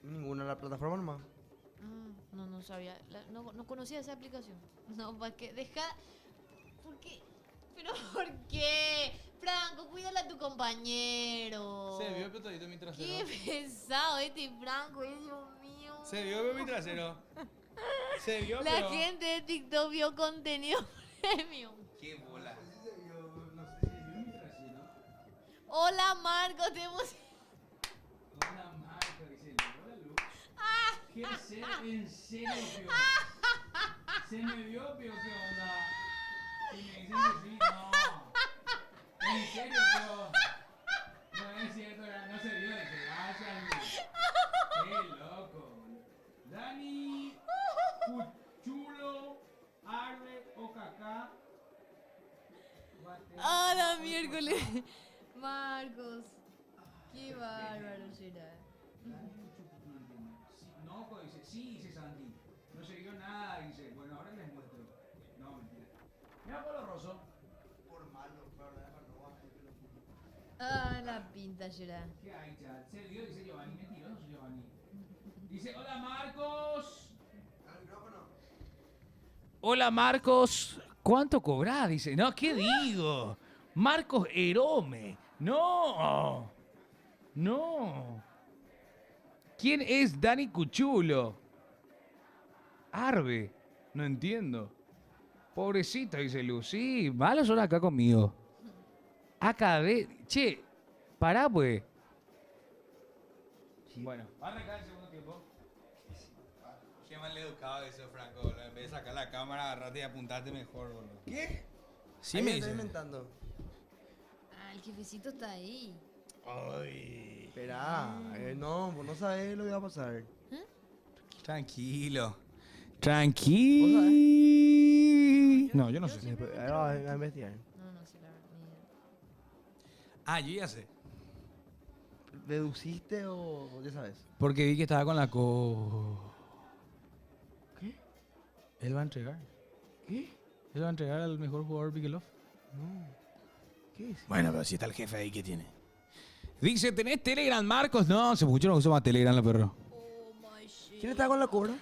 Ninguna, la plataforma nomás. No sabía. No conocía esa aplicación. No, ¿para qué? Deja... ¿Por qué? ¿Pero por qué? Franco, cuídala a tu compañero. Se vio petadito mi trasero. Qué pesado este Franco, Dios mío. Se vio mi trasero. Se vio, La pero... gente de TikTok vio contenido premium. Qué bola. Hola Marco, te hemos... Hola, Marco, dice. Hola, Lu. ¿Qué ser? ¿En serio, Pio? ¿Se me vio, Pio? ¿Qué onda? Si me dicen que sí, no. ¿En serio, Pio? No es cierto, no se vio. Dice, gracias, Lu. Qué loco. Dani, Cuchulo, Arbe, Okaka. ¡Ah, la miércoles! Marcos, qué bárbaro será. No, pues dice, sí, dice Santi. No se vio nada, dice. Bueno, ahora les muestro. No, mentira. Mira Polo Rosso. Por malo, Ah, la pinta será. ¿Qué hay, chat? Se vio, dice Giovanni. Mentiroso, Giovanni. Dice, hola Marcos. Hola Marcos. ¿Cuánto cobrás? Dice, no, ¿qué digo? Marcos Erome. No. No. ¿Quién es Dani Cuchulo? Arbe. No entiendo. Pobrecita, dice Luz. Sí, malas horas acá conmigo. Acabé. Che, pará, pues. Bueno, va a arrancar el segundo tiempo. Qué mal educado eso, Franco, boludo. En vez de sacar la cámara, agarrarte y apuntarte mejor, boludo. ¿Qué? Sí Ahí me estoy dice. inventando. Ah, el jefecito está ahí. Ay. Espera, no, vos no sabés lo que va a pasar. Tranquilo. Tranquilo. No, yo no sé. Después, ahí va a investigar. No sé la verdad. ni idea. Ah, yo ya sé. ¿Deduciste o ya sabes? Porque vi que estaba con la co... ¿Qué? Él va a entregar. ¿Qué? Él va a entregar al mejor jugador Bigeloff. No. ¿Qué es? Bueno, pero si está el jefe ahí, ¿qué tiene? Dice, ¿tenés Telegram, Marcos? No, se escuchó, no uso más Telegram, la perro. Oh my shit. ¿Quién estaba con la cobra?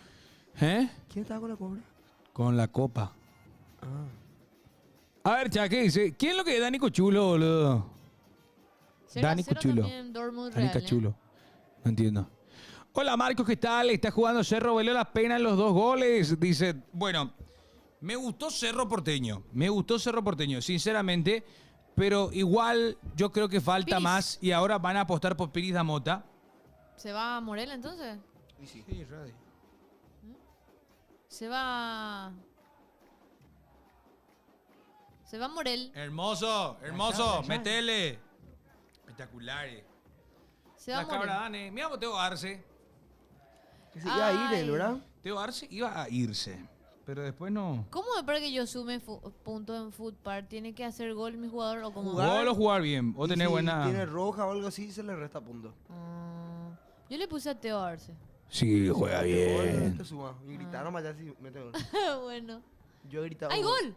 ¿Eh? ¿Quién estaba con la cobra? Con la copa. Ah. A ver, cha, ¿qué dice? ¿Quién es lo que es Dani Cuchulo, boludo? 0-0 Dani Cuchulo. también Dortmund Dani Real, ¿eh? Cachulo. No entiendo. Hola, Marcos, ¿qué tal? Está jugando Cerro, valió la pena en los 2 goles. Dice, bueno, me gustó Cerro Porteño. Me gustó Cerro Porteño, sinceramente. Pero igual yo creo que falta Piris. más. Y ahora van a apostar por Piris da Mota. ¿Se va a Morel entonces? Sí, ready. Se va... Se va a Morel. Hermoso, hermoso, metele. Espectacular. Se va a La cabra Morel. Dane. Mira, Teo Arce. Que se iba a ir él, Ay. ¿verdad? Teo Arce iba a irse. pero después no. ¿Cómo me parece que yo sume puntos en Food Park? ¿Tiene que hacer gol mi jugador o cómo? Jugar. Gol o jugar bien, o Y tener si buena... tiene roja o algo así, se le resta puntos. Yo le puse a Teo Arce. Sí, juega Gol, bien. te suma. Y gritaron más allá si mete gol. Bueno. Yo he gritado. ¡Hay gol!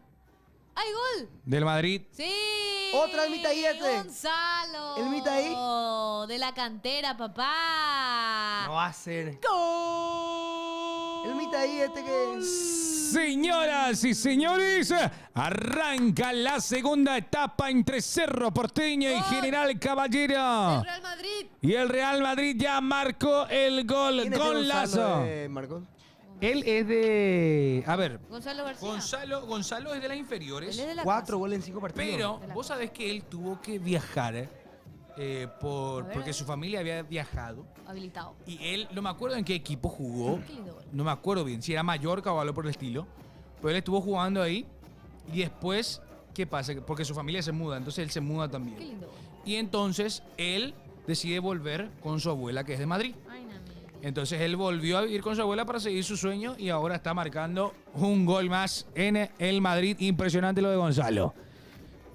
¡Hay gol! Del Madrid. ¡Sí! Otra el Mitaíete. ¡Gonzalo! ¿El Mitaí? De la cantera, papá. No va a ser. ¡Gol! El Mitaí que... Señoras y señores, arranca la segunda etapa entre Cerro Porteño y Gol. General Caballero. ¡El Real Madrid! Y el Real Madrid ya marcó el gol. ¿Quién es este Golazo. Gonzalo, Marcos? Él es de... A ver, Gonzalo García. Gonzalo es de las Él inferiores, es de la 4 casa. goles en 5 partidos. pero De la vos casa. sabés que él tuvo que viajar A ver. porque su familia había viajado. Habilitado. Y él, no me acuerdo en qué equipo jugó, Qué lindo gol. no me acuerdo bien, si era Mallorca o algo por el estilo, pero él estuvo jugando ahí y después, ¿qué pasa? Porque su familia se muda, entonces él se muda Qué también. lindo gol. Y entonces él decide volver con su abuela, que es de Madrid. Ay, no, Entonces él volvió a vivir con su abuela para seguir su sueño y ahora está marcando un gol más en el Madrid. Impresionante lo de Gonzalo.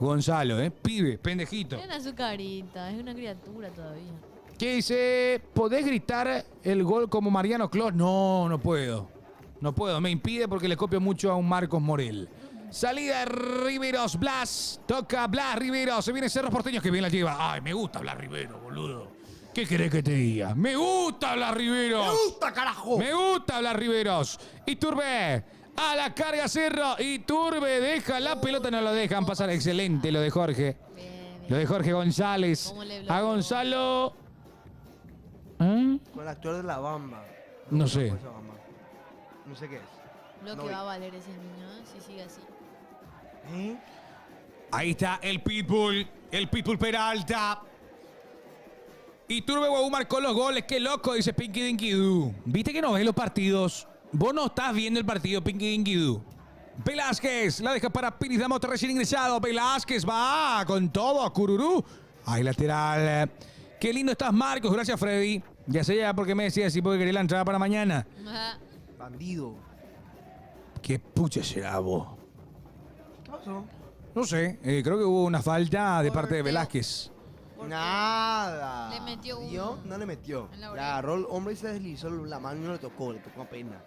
Gonzalo, pibe, pendejito. Miren a su carita, es una criatura todavía. ¿Qué dice? ¿Podés gritar el gol como Mariano Clos? No, no puedo. No puedo, me impide porque le copio mucho a un Marcos Morel. Salida de Riveros, Blas. Toca Blas Riveros. Se viene Cerros Porteños, que bien la lleva. Ay, me gusta Blas Riveros, boludo. ¿Qué querés que te diga? Me gusta Blas Riveros. ¡Me gusta, carajo! Me gusta Blas Riveros. Iturbe. A la carga Cerro. Iturbe deja la pelota. No lo dejan pasar. Excelente lo de Jorge. Bien, bien. Lo de Jorge González. ¿Cómo le A bloqueó? Gonzalo. ¿Eh? Con el actor de La Bamba. No sé. Esa Bamba. No sé qué es. Lo No que vi. va a valer ese niño, si sigue así. ¿Eh? Ahí está el Pitbull. El Pitbull Peralta. Iturbe Guau marcó los goles. Qué loco, dice Pinky Dinky Doo. ¿Viste que no ves los partidos? Vos no estás viendo el partido, Pinky Dinky Doo. Velázquez la deja para Piris Damote recién ingresado. Velázquez va con todo a Cururú. Ahí lateral. Qué lindo estás, Marcos. Gracias, Freddy. Ya sé ya por qué me decías así, porque quería la entrada para mañana. Ajá. Bandido. ¿Qué pucha será vos? ¿Qué pasó? No sé, creo que hubo una falta de parte de Porteo. Velázquez. Nada. Le metió uno. ¿Vio? No le metió. En la Le oreja. agarró el hombre y se deslizó la mano y no le tocó apenas.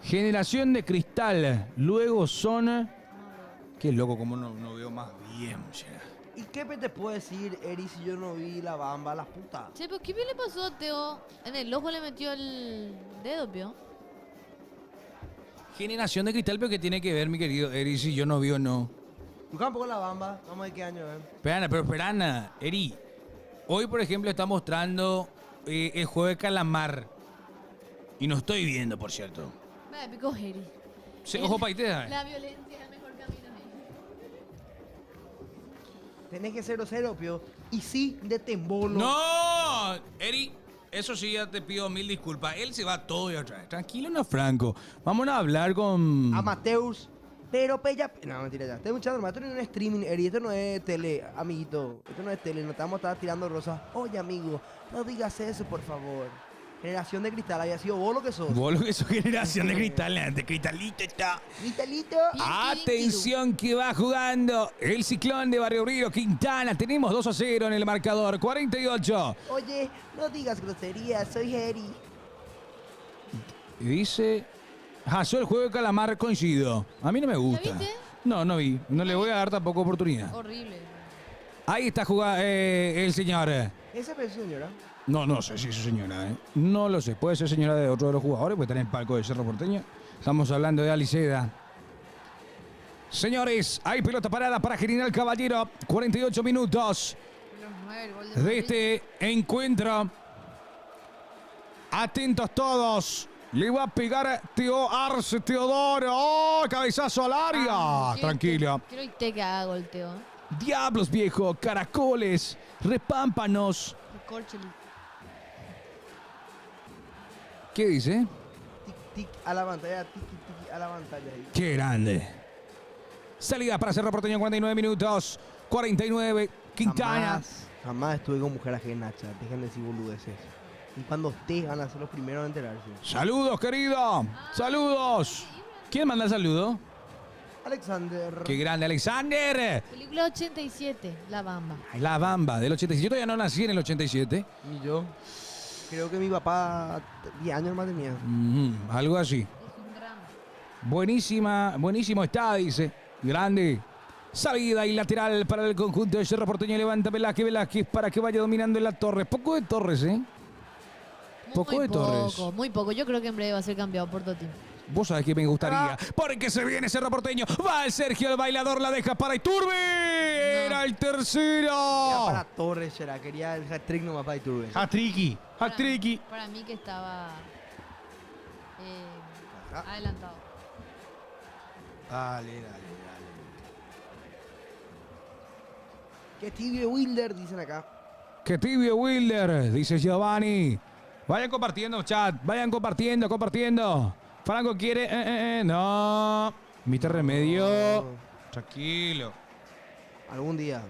Generación de cristal. Luego son... Qué loco, como no veo más bien. Ya. ¿Y qué te puedo decir, Eri, si yo no vi La Bamba a las putas? Che, pero ¿qué bien le pasó a Teo? En el ojo le metió el dedo, ¿vio? Generación de cristal, pero que tiene que ver, mi querido Eri, si yo no vi o no. Busca un poco La Bamba. Vamos a ver qué año es. Esperana, Eri. Hoy, por ejemplo, está mostrando el juego de calamar. Y no estoy viendo, por cierto. Me picó Jerry. Ojo, Paitea. La violencia es el mejor camino. Tenés que 0-0, pio. Y sí, de tembolo. ¡No! Eri, eso sí, ya te pido mil disculpas. Él se va todo y otra vez. Tranquilo, no, Franco. Vamos a hablar con... Amateus. Pero pella. No, mentira ya. Estoy escuchando, hermano. Esto no es un streaming, Eri. Esto no es tele, amiguito. Esto no es tele. No estamos tirando rosas. Oye, amigo, no digas eso, por favor. Generación de cristal. Había sido vos lo que sos. Vos lo que sos generación de cristal, de cristalito está. Cristalito. Atención que va jugando el ciclón de Barrio Obrero, Quintana. Tenemos 2-0 en el marcador, 48. Oye, no digas groserías. Soy Eri. Y dice... yo el juego de calamar coincido. A mí no me gusta. viste? No vi. No le voy a dar tampoco oportunidad. Horrible. Ahí está jugando el señor. Esa es señora. No sé si es su señora, No lo sé. Puede ser señora de otro de los jugadores, puede estar en el palco de Cerro Porteño. Estamos hablando de Aliceda. Señores, hay pelota parada para General Caballero. 48 minutos Los 9, el gol de de Madrid. este encuentro. Atentos todos. Le va a pegar Teo Arce, Teodoro. ¡Oh! Cabezazo al área. Ah, Tranquilo. Quiero que haga gol, Teo. Diablos, viejo. Caracoles. Repámpanos. Corcheli. ¿Qué dice? Tic, tic a la pantalla, tic, tic a la pantalla. Ahí. Qué grande. Salida para Cerro Porteño, 49 minutos. 49, Quintana. Jamás estuve con mujer ajena, chat. Dejen de decir boludeces. Y cuando ustedes van a ser los primeros en enterarse. Saludos, querido. Saludos. ¿Quién manda el saludo? Alexander. ¡Qué grande, Alexander! Película 87, La Bamba. La Bamba del 87. Yo todavía no nací en el 87. Ni yo. Creo que mi papá 10 años más tenía. Algo así. Es un drama. Buenísimo está, dice. Grande. Salida y lateral para el conjunto de Cerro Porteño. Levanta Velázquez para que vaya dominando en la torre. Poco de Torres, ¿eh? Poco de Torres. Muy poco. Yo creo que en breve va a ser cambiado por Totti. Vos sabés que me gustaría. Porque se viene Cerro Porteño. Va el Sergio, el bailador, la deja para Iturbe. Era el Ya tercero. para Torres será. Quería el hat-trick nomás para Iturbe. Hat-tricky. Hat-tricky. Para mí que estaba adelantado. Dale. Qué tibio Wilder, dicen acá. Qué tibio Wilder, dice Giovanni. Vayan compartiendo, chat. Vayan compartiendo. Franco quiere. No. Mr. Remedio. No. Tranquilo. Algún día.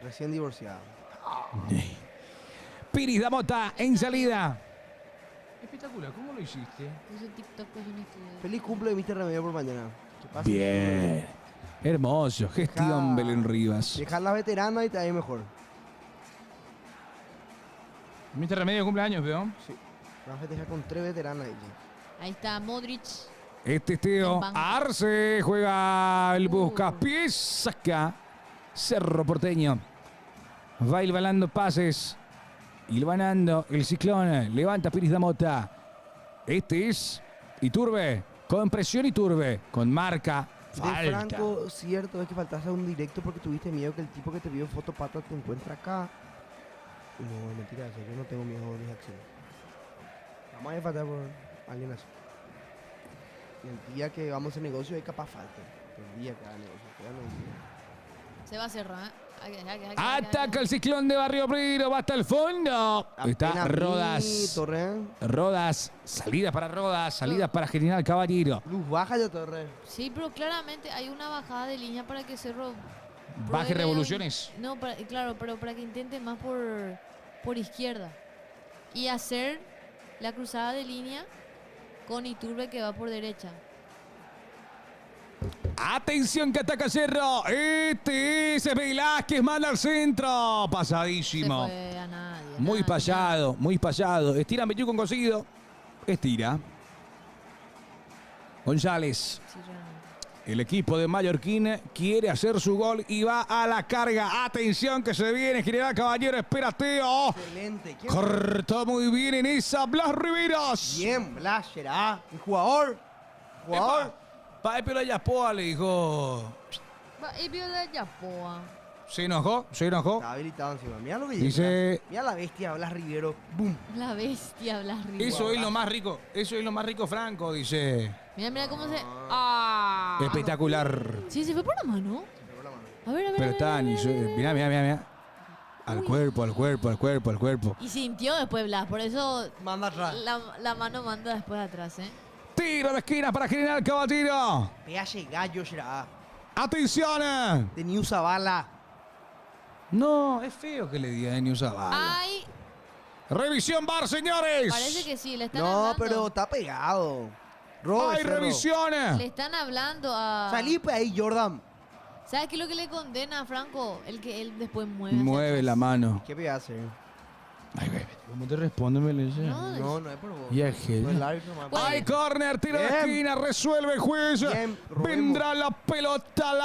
Recién divorciado. Piris Damota en salida. Espectacular, ¿cómo lo hiciste? Puse TikTok pues yo no estudié. Feliz cumple de Mr. Remedio por mañana. ¿Qué pasa? Bien. Hermoso. Gestión Belén Rivas. Dejar la veterana y te va a ir mejor. Mr. Remedio cumpleaños, veo. Sí. Vas a festejar con 3 veteranas. Ella. Ahí está Modric. Este es Teo. En banco. Arce juega el buscapiés. Saca. Cerro Porteño. Va hilvanando pases. Hilvanando el ciclón. Levanta Piris Damota. Este es Iturbe. Con presión Iturbe. Con marca. De Falta. Franco, cierto es que faltaste a un directo porque tuviste miedo que el tipo que te vio foto pata te encuentre acá. No, mentira, eso, yo no tengo miedo de mis acciones. Vamos a faltar por alguien así. Y el día que vamos a hacer negocio hay capaz falta. El día que haga negocio. Ya no digo. Se va a cerrar, ¿eh? Ataca el ciclón de Barrio Obrero. Va hasta el fondo. Está Apenas Rodas. vi, Torre. Rodas. Salida para Rodas. Salida para General Caballero. Luz baja ya, Torre. Sí, pero claramente hay una bajada de línea para que Cerro Baje pruebe revoluciones. No, claro, pero para que intente más por izquierda. Y hacer la cruzada de línea con Iturbe que va por derecha. Atención que ataca Cerro. Este es Velázquez. Manda al centro. Se Pasadísimo. fue a nadie. Muy nadie. payado. Muy payado. Estira metió con conseguido. Estira. González. Sí, realmente. El equipo de Mallorquín quiere hacer su gol y va a la carga. Atención que se viene General Caballero. Espera Teo. Excelente. ¿Quién? Cortó muy bien en esa Blas Riveros. Bien, Blas, será. Un jugador. Jugador. Pae pero Yapoa le dijo. Y vio la Yapoa. Se enojó. Está habilitado encima. Mira lo que Dice- Mira la bestia, Blas Rivero. ¡Bum! La bestia Blas Rivero. Eso es lo más rico. Eso es lo más rico, Franco, dice. Mira cómo se. ¡Ah! Espectacular. Sí, se fue por la mano. A ver. Pero está. Mira. Al cuerpo. Y sintió después Blas, por eso Manda atrás. la mano manda después atrás, ¿eh? Tiro de esquina para General Caballero. Peaje gallo será. Atención. De New Zavala. No, es feo que le diga de News Ay, Revisión VAR, señores. parece que sí, le están No, hablando. pero está pegado. Robo, Hay Cerro. revisión. Le están hablando a. Salí pues ahí, Jordan. ¿Sabes qué es lo que le condena a Franco? El que él después mueve. hacia Mueve atrás. la mano. ¿Qué pedazo? Ay, güey, ¿cómo te responde, Melissa? No, No es por vos. Y el No gel. es el árbitro nomás. Bueno. Hay córner, tiro de Bien. esquina, resuelve el juez. Bien, robemos. Vendrá la pelota al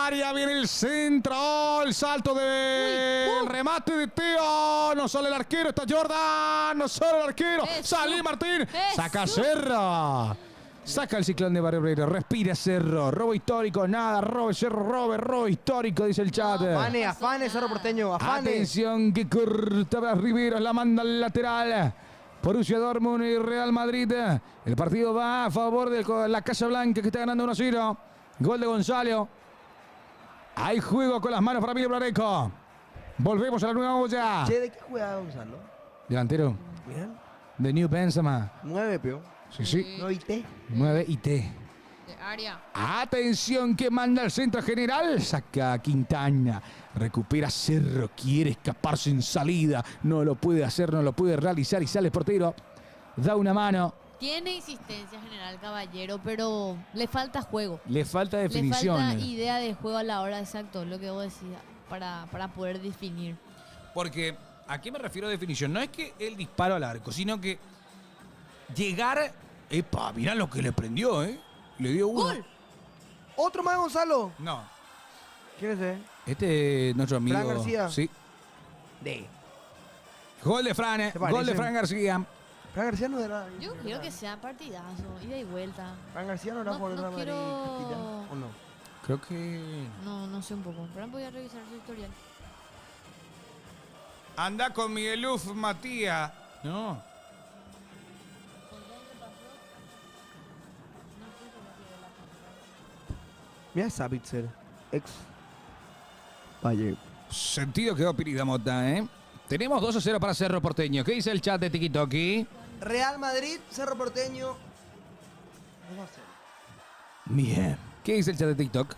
área, viene el centro, oh, el salto de el remate de Teo. No sale el arquero, está Jordan, no sale el arquero. Jesús. Salí Martín, Jesús. saca Cerro. Saca el ciclón de Barrio Obrero, respira Cerro, robo histórico, nada, robo Cerro, robo histórico, dice el chat. Afane, afane, Cerro Porteño, afane. Atención que corta Blas Riveros, la manda al lateral. Borussia Dortmund y Real Madrid. El partido va a favor de la Casa Blanca que está ganando 1-0. Gol de Gonzalo. Hay juego con las manos para Emilio Blareco. Volvemos a la nueva olla. Che, ¿de qué juega Gonzalo? Delantero Mira, de New Benzema. 9, peo. Sí. No viste. 9 y T. De área. Atención que manda el centro general. Saca Quintana. Recupera Cerro. Quiere escaparse en salida. No lo puede hacer, no lo puede realizar. Y sale el portero. Da una mano. Tiene insistencia General Caballero, pero le falta juego. Le falta Le definición. falta idea de juego a la hora exacto, lo que vos decías, para poder definir. Porque, ¿a qué me refiero a definición? No es que el disparo al arco, sino que llegar... ¡Epa! Mirá lo que le prendió, ¿eh? Le dio uno. ¡Gol! Otro más, Gonzalo. No. ¿Quién es ese? Este es nuestro amigo. Fran García. Sí. De. Gol de Fran, ¿Te gol de parece? Fran García. Fran García no era. Yo quiero que sea partidazo, ida y vuelta. Fran García no era No- por el no Real Madrid. quiero- Castilla, ¿o no? Creo que... No sé un poco. Pero voy a revisar su historial. Anda con Migueluf, Matías. No. Mira Sabitzer, ex Bayern. Sentido quedó Piridamota, ¿eh? Tenemos 2-0 para Cerro Porteño. ¿Qué dice el chat de Tikitoki? Real Madrid, Cerro Porteño. 2-0. Bien. ¿Qué dice el chat de TikTok?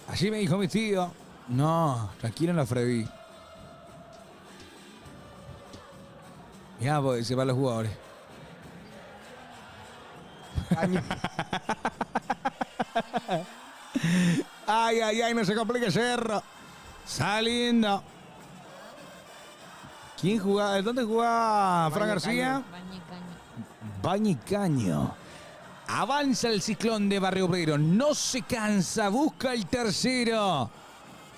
Allí me dijo mi tío. No, tranquilo en la Freddy. Mirá, pues, se van los jugadores. Caño. Ay, ay, ay, no se complique Cerro. Saliendo. ¿Quién jugaba? ¿Dónde jugaba Fran García? Bañicaño. Avanza el Ciclón de Barrio Obrero. No se cansa. Busca el tercero.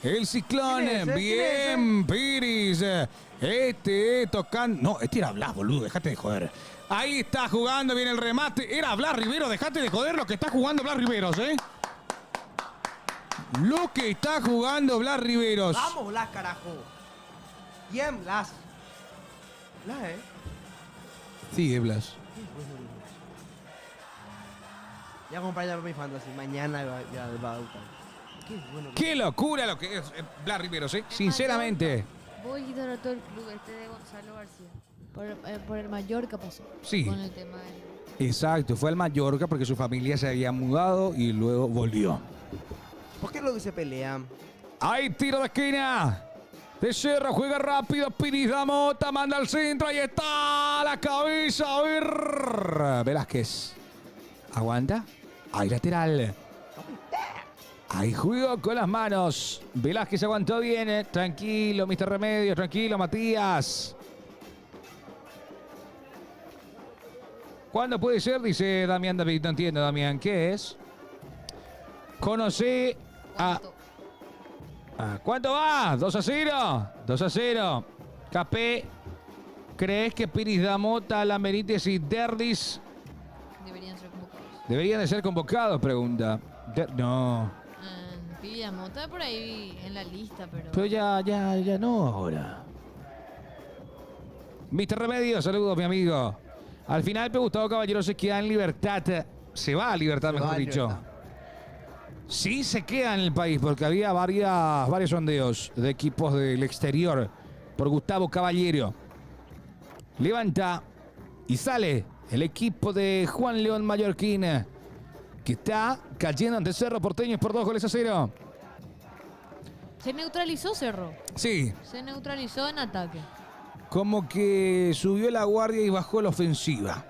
El Ciclón. ¿Quién es ese? Bien, Piris. Este tocando. No, este era Blas, boludo. Dejate de joder. Ahí está jugando bien el remate. Era Blas Rivero. Dejate de joder lo que está jugando Blas Riveros, ¿eh? Lo que está jugando Blas Riveros. Vamos, Blas, carajo. Bien, Blas. Blas, Sigue Blas. Ya compré ya mi fantasy. Mañana ya va a gustar. Qué bueno. Qué locura lo que es Blas Riveros, ¿eh? Sinceramente. Voy a quitar a todo el club este de Gonzalo García. Por el Mallorca pasó. Sí. Con el tema del... Exacto, fue al Mallorca porque su familia se había mudado y luego volvió. ¿Por qué es lo que se pelean? Hay tiro de esquina. De Cerro juega rápido. Piris Damota manda al centro. Ahí está la cabeza. A ver. Velázquez. Aguanta. Hay lateral. Ahí jugó con las manos. Velázquez aguantó bien. Tranquilo, Mr. Remedios. Tranquilo, Matías. ¿Cuándo puede ser? Dice Damián David. No entiendo, Damián. ¿Qué es? Conocí a... ¿Cuánto va? 2-0. 2-0. Capé. ¿Crees que Piris Damota, Lamerites y Derdis Deberían ser convocados. deberían de ser convocados? Pregunta. No. Pilla Mota por ahí en la lista, pero... Pero ya no ahora. Mr. Remedio, saludos, mi amigo. Al final, Gustavo Caballero se queda en libertad. Se va a libertad, Se va mejor a dicho. libertad. Sí se queda en el país porque había varios sondeos de equipos del exterior por Gustavo Caballero. Levanta y sale el equipo de Juan León Mallorquín, que está cayendo ante Cerro Porteño por 2-0. Se neutralizó Cerro. Sí, Se neutralizó en ataque. como que subió la guardia y bajó la ofensiva.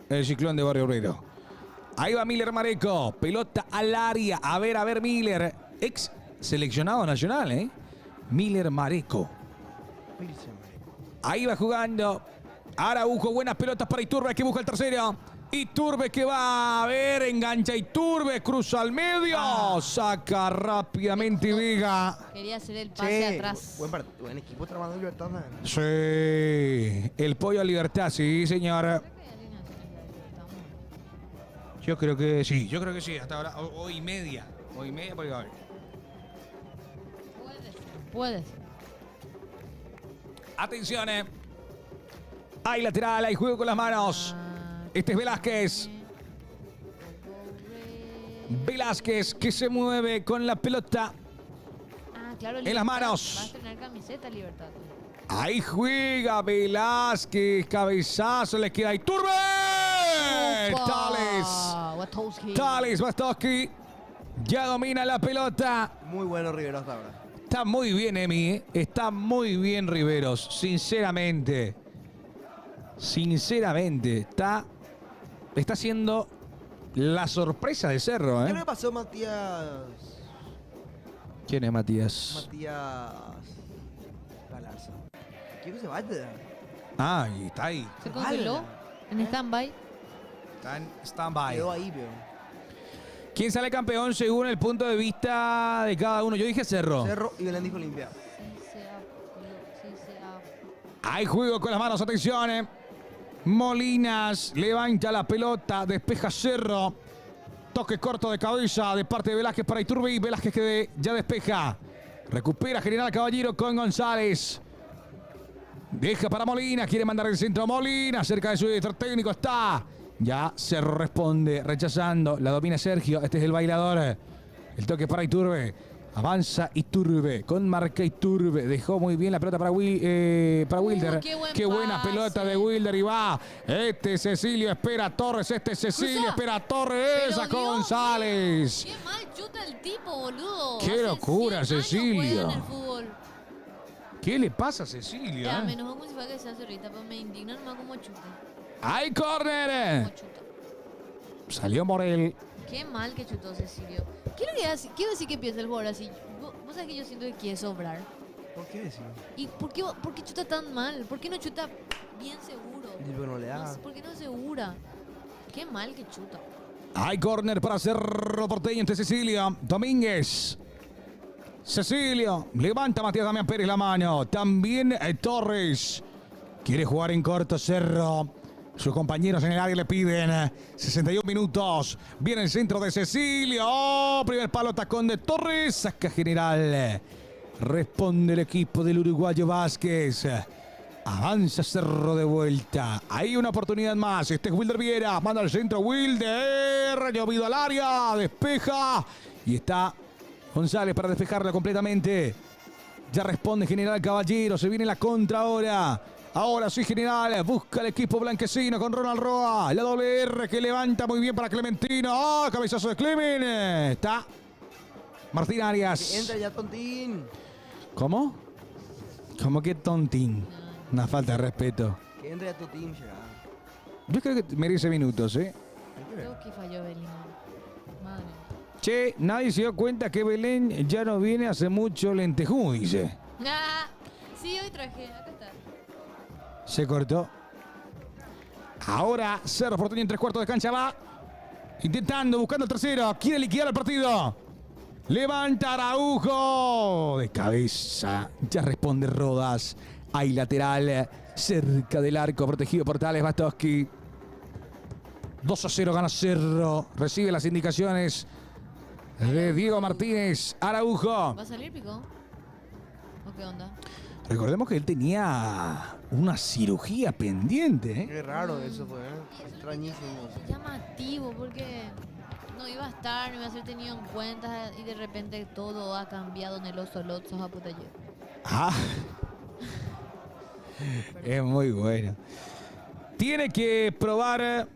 El Ciclón de Barrio Obrero. Ahí va Miller Mareco. Pelota al área. A ver, Miller. Ex seleccionado nacional, ¿eh? Miller Mareco. Ahí va jugando. Araujo, buenas pelotas para Iturbe, que busca el tercero. Iturbe que va a ver, engancha Iturbe, cruza al medio. Saca rápidamente Vega. Quería hacer el pase Che, atrás. buen equipo trabajando en libertad. Man. Sí, el pollo a libertad, sí, señor. Yo creo que sí, hasta ahora. Hoy y media por ahí. Puede ser. Atención, hay lateral, hay juego con las manos. Este es Velázquez. Velázquez que se mueve con la pelota. Claro, En las manos. Va a estrenar camiseta Libertad. Ahí juega Velázquez. Cabezazo le queda a Iturbe. Tales Bastowski. Ya domina la pelota. Muy bueno Rivero hasta ahora. Está muy bien, Emi. Está muy bien, Riveros. Sinceramente. Sinceramente. Está siendo la sorpresa de Cerro, ¿Qué le pasó a Matías? ¿Quién es Matías? Matías Galarza. ¿Quién se vaya? Ah, y está ahí. Se congeló en stand-by. Está en stand-by. Quedó ahí, veo. ¿Quién sale campeón según el punto de vista de cada uno? Yo dije Cerro. Cerro y Belén dijo Olimpia. Hay juego con las manos, atención. Molinas levanta la pelota, despeja Cerro. Toque corto de cabeza de parte de Velázquez para Iturbe y Velázquez que ya despeja. Recupera General Caballero con González. Deja para Molina, quiere mandar el centro a Molina. Cerca de su director técnico está. Ya Cerro responde rechazando. La domina Sergio, este es el bailador. El toque para Iturbe. Avanza Iturbe, con marca Iturbe. Dejó muy bien la pelota para Wilder. Qué buena pase. pelota de Wilder y va. Este Cecilio espera a Torres. Este Cecilio Cruza. espera a Torres. Pero Sacó Dios González. mío, qué mal chuta el tipo, boludo. Qué Hace locura, 100 años Cecilio. juega en el fútbol. ¿Qué le pasa a Cecilio? Ya, menos como si fuera que sea cerrita, pero me indigna nomás como chuta. ¡Hay córner! Como chuta. Salió Morel. Qué mal que chutó Cecilio. Quiero decir que piensa el jugador así. Vos sabés que yo siento que quiere sobrar. ¿Por qué decir? ¿Y por qué chuta tan mal? ¿Por qué no chuta bien seguro? Pero no le da. No sé, ¿por qué no asegura? Qué mal que chuta. Hay córner para Cerro Porteño entre Cecilio. Domínguez. Cecilio. Levanta Matías Damián Pérez la mano. También Torres. Quiere jugar en corto Cerro. Sus compañeros en el área le piden 61 minutos. Viene el centro de Cecilio. Oh, primer palo, tacón de Torres. Saca General. Responde el equipo del uruguayo Vázquez. Avanza Cerro de vuelta. Hay una oportunidad más. Este es Wilder Viera. Manda al centro Wilder. Llovido al área. Despeja. Y está González para despejarla completamente. Ya responde General Caballero. Se viene la contra ahora. Ahora sí, General. Busca el equipo blanquecino con Ronald Roa. La doble R que levanta muy bien para Clementino. ¡Oh, cabezazo de Clemen! Está Martín Arias. Que entra ya Tontín. ¿Cómo? ¿Cómo que tontín? Una falta de respeto. Que entra ya Tontín, ya. Yo creo que merece minutos, ¿eh? Creo que falló Belén. Madre. Che, nadie se dio cuenta que Belén ya no viene hace mucho lentejú, dice. Ah, sí, hoy traje. Acá está. Se cortó. Ahora Cerro Porteño en 3/4 de cancha va. Intentando, buscando el tercero. Quiere liquidar el partido. Levanta Araujo. De cabeza. Ya responde Rodas. Hay lateral. Cerca del arco. Protegido por Tales Bastowski. 2-0 gana Cerro. Recibe las indicaciones de Diego Martínez. Araujo. ¿Va a salir, Pico? ¿O qué onda? Recordemos que él tenía una cirugía pendiente, ¿eh? Qué raro eso fue, extrañísimo. Llamativo, porque no iba a estar, no iba a ser tenido en cuenta y de repente todo ha cambiado en el oso Lotsos a puta ayer. Ah. Es muy bueno. Tiene que probar.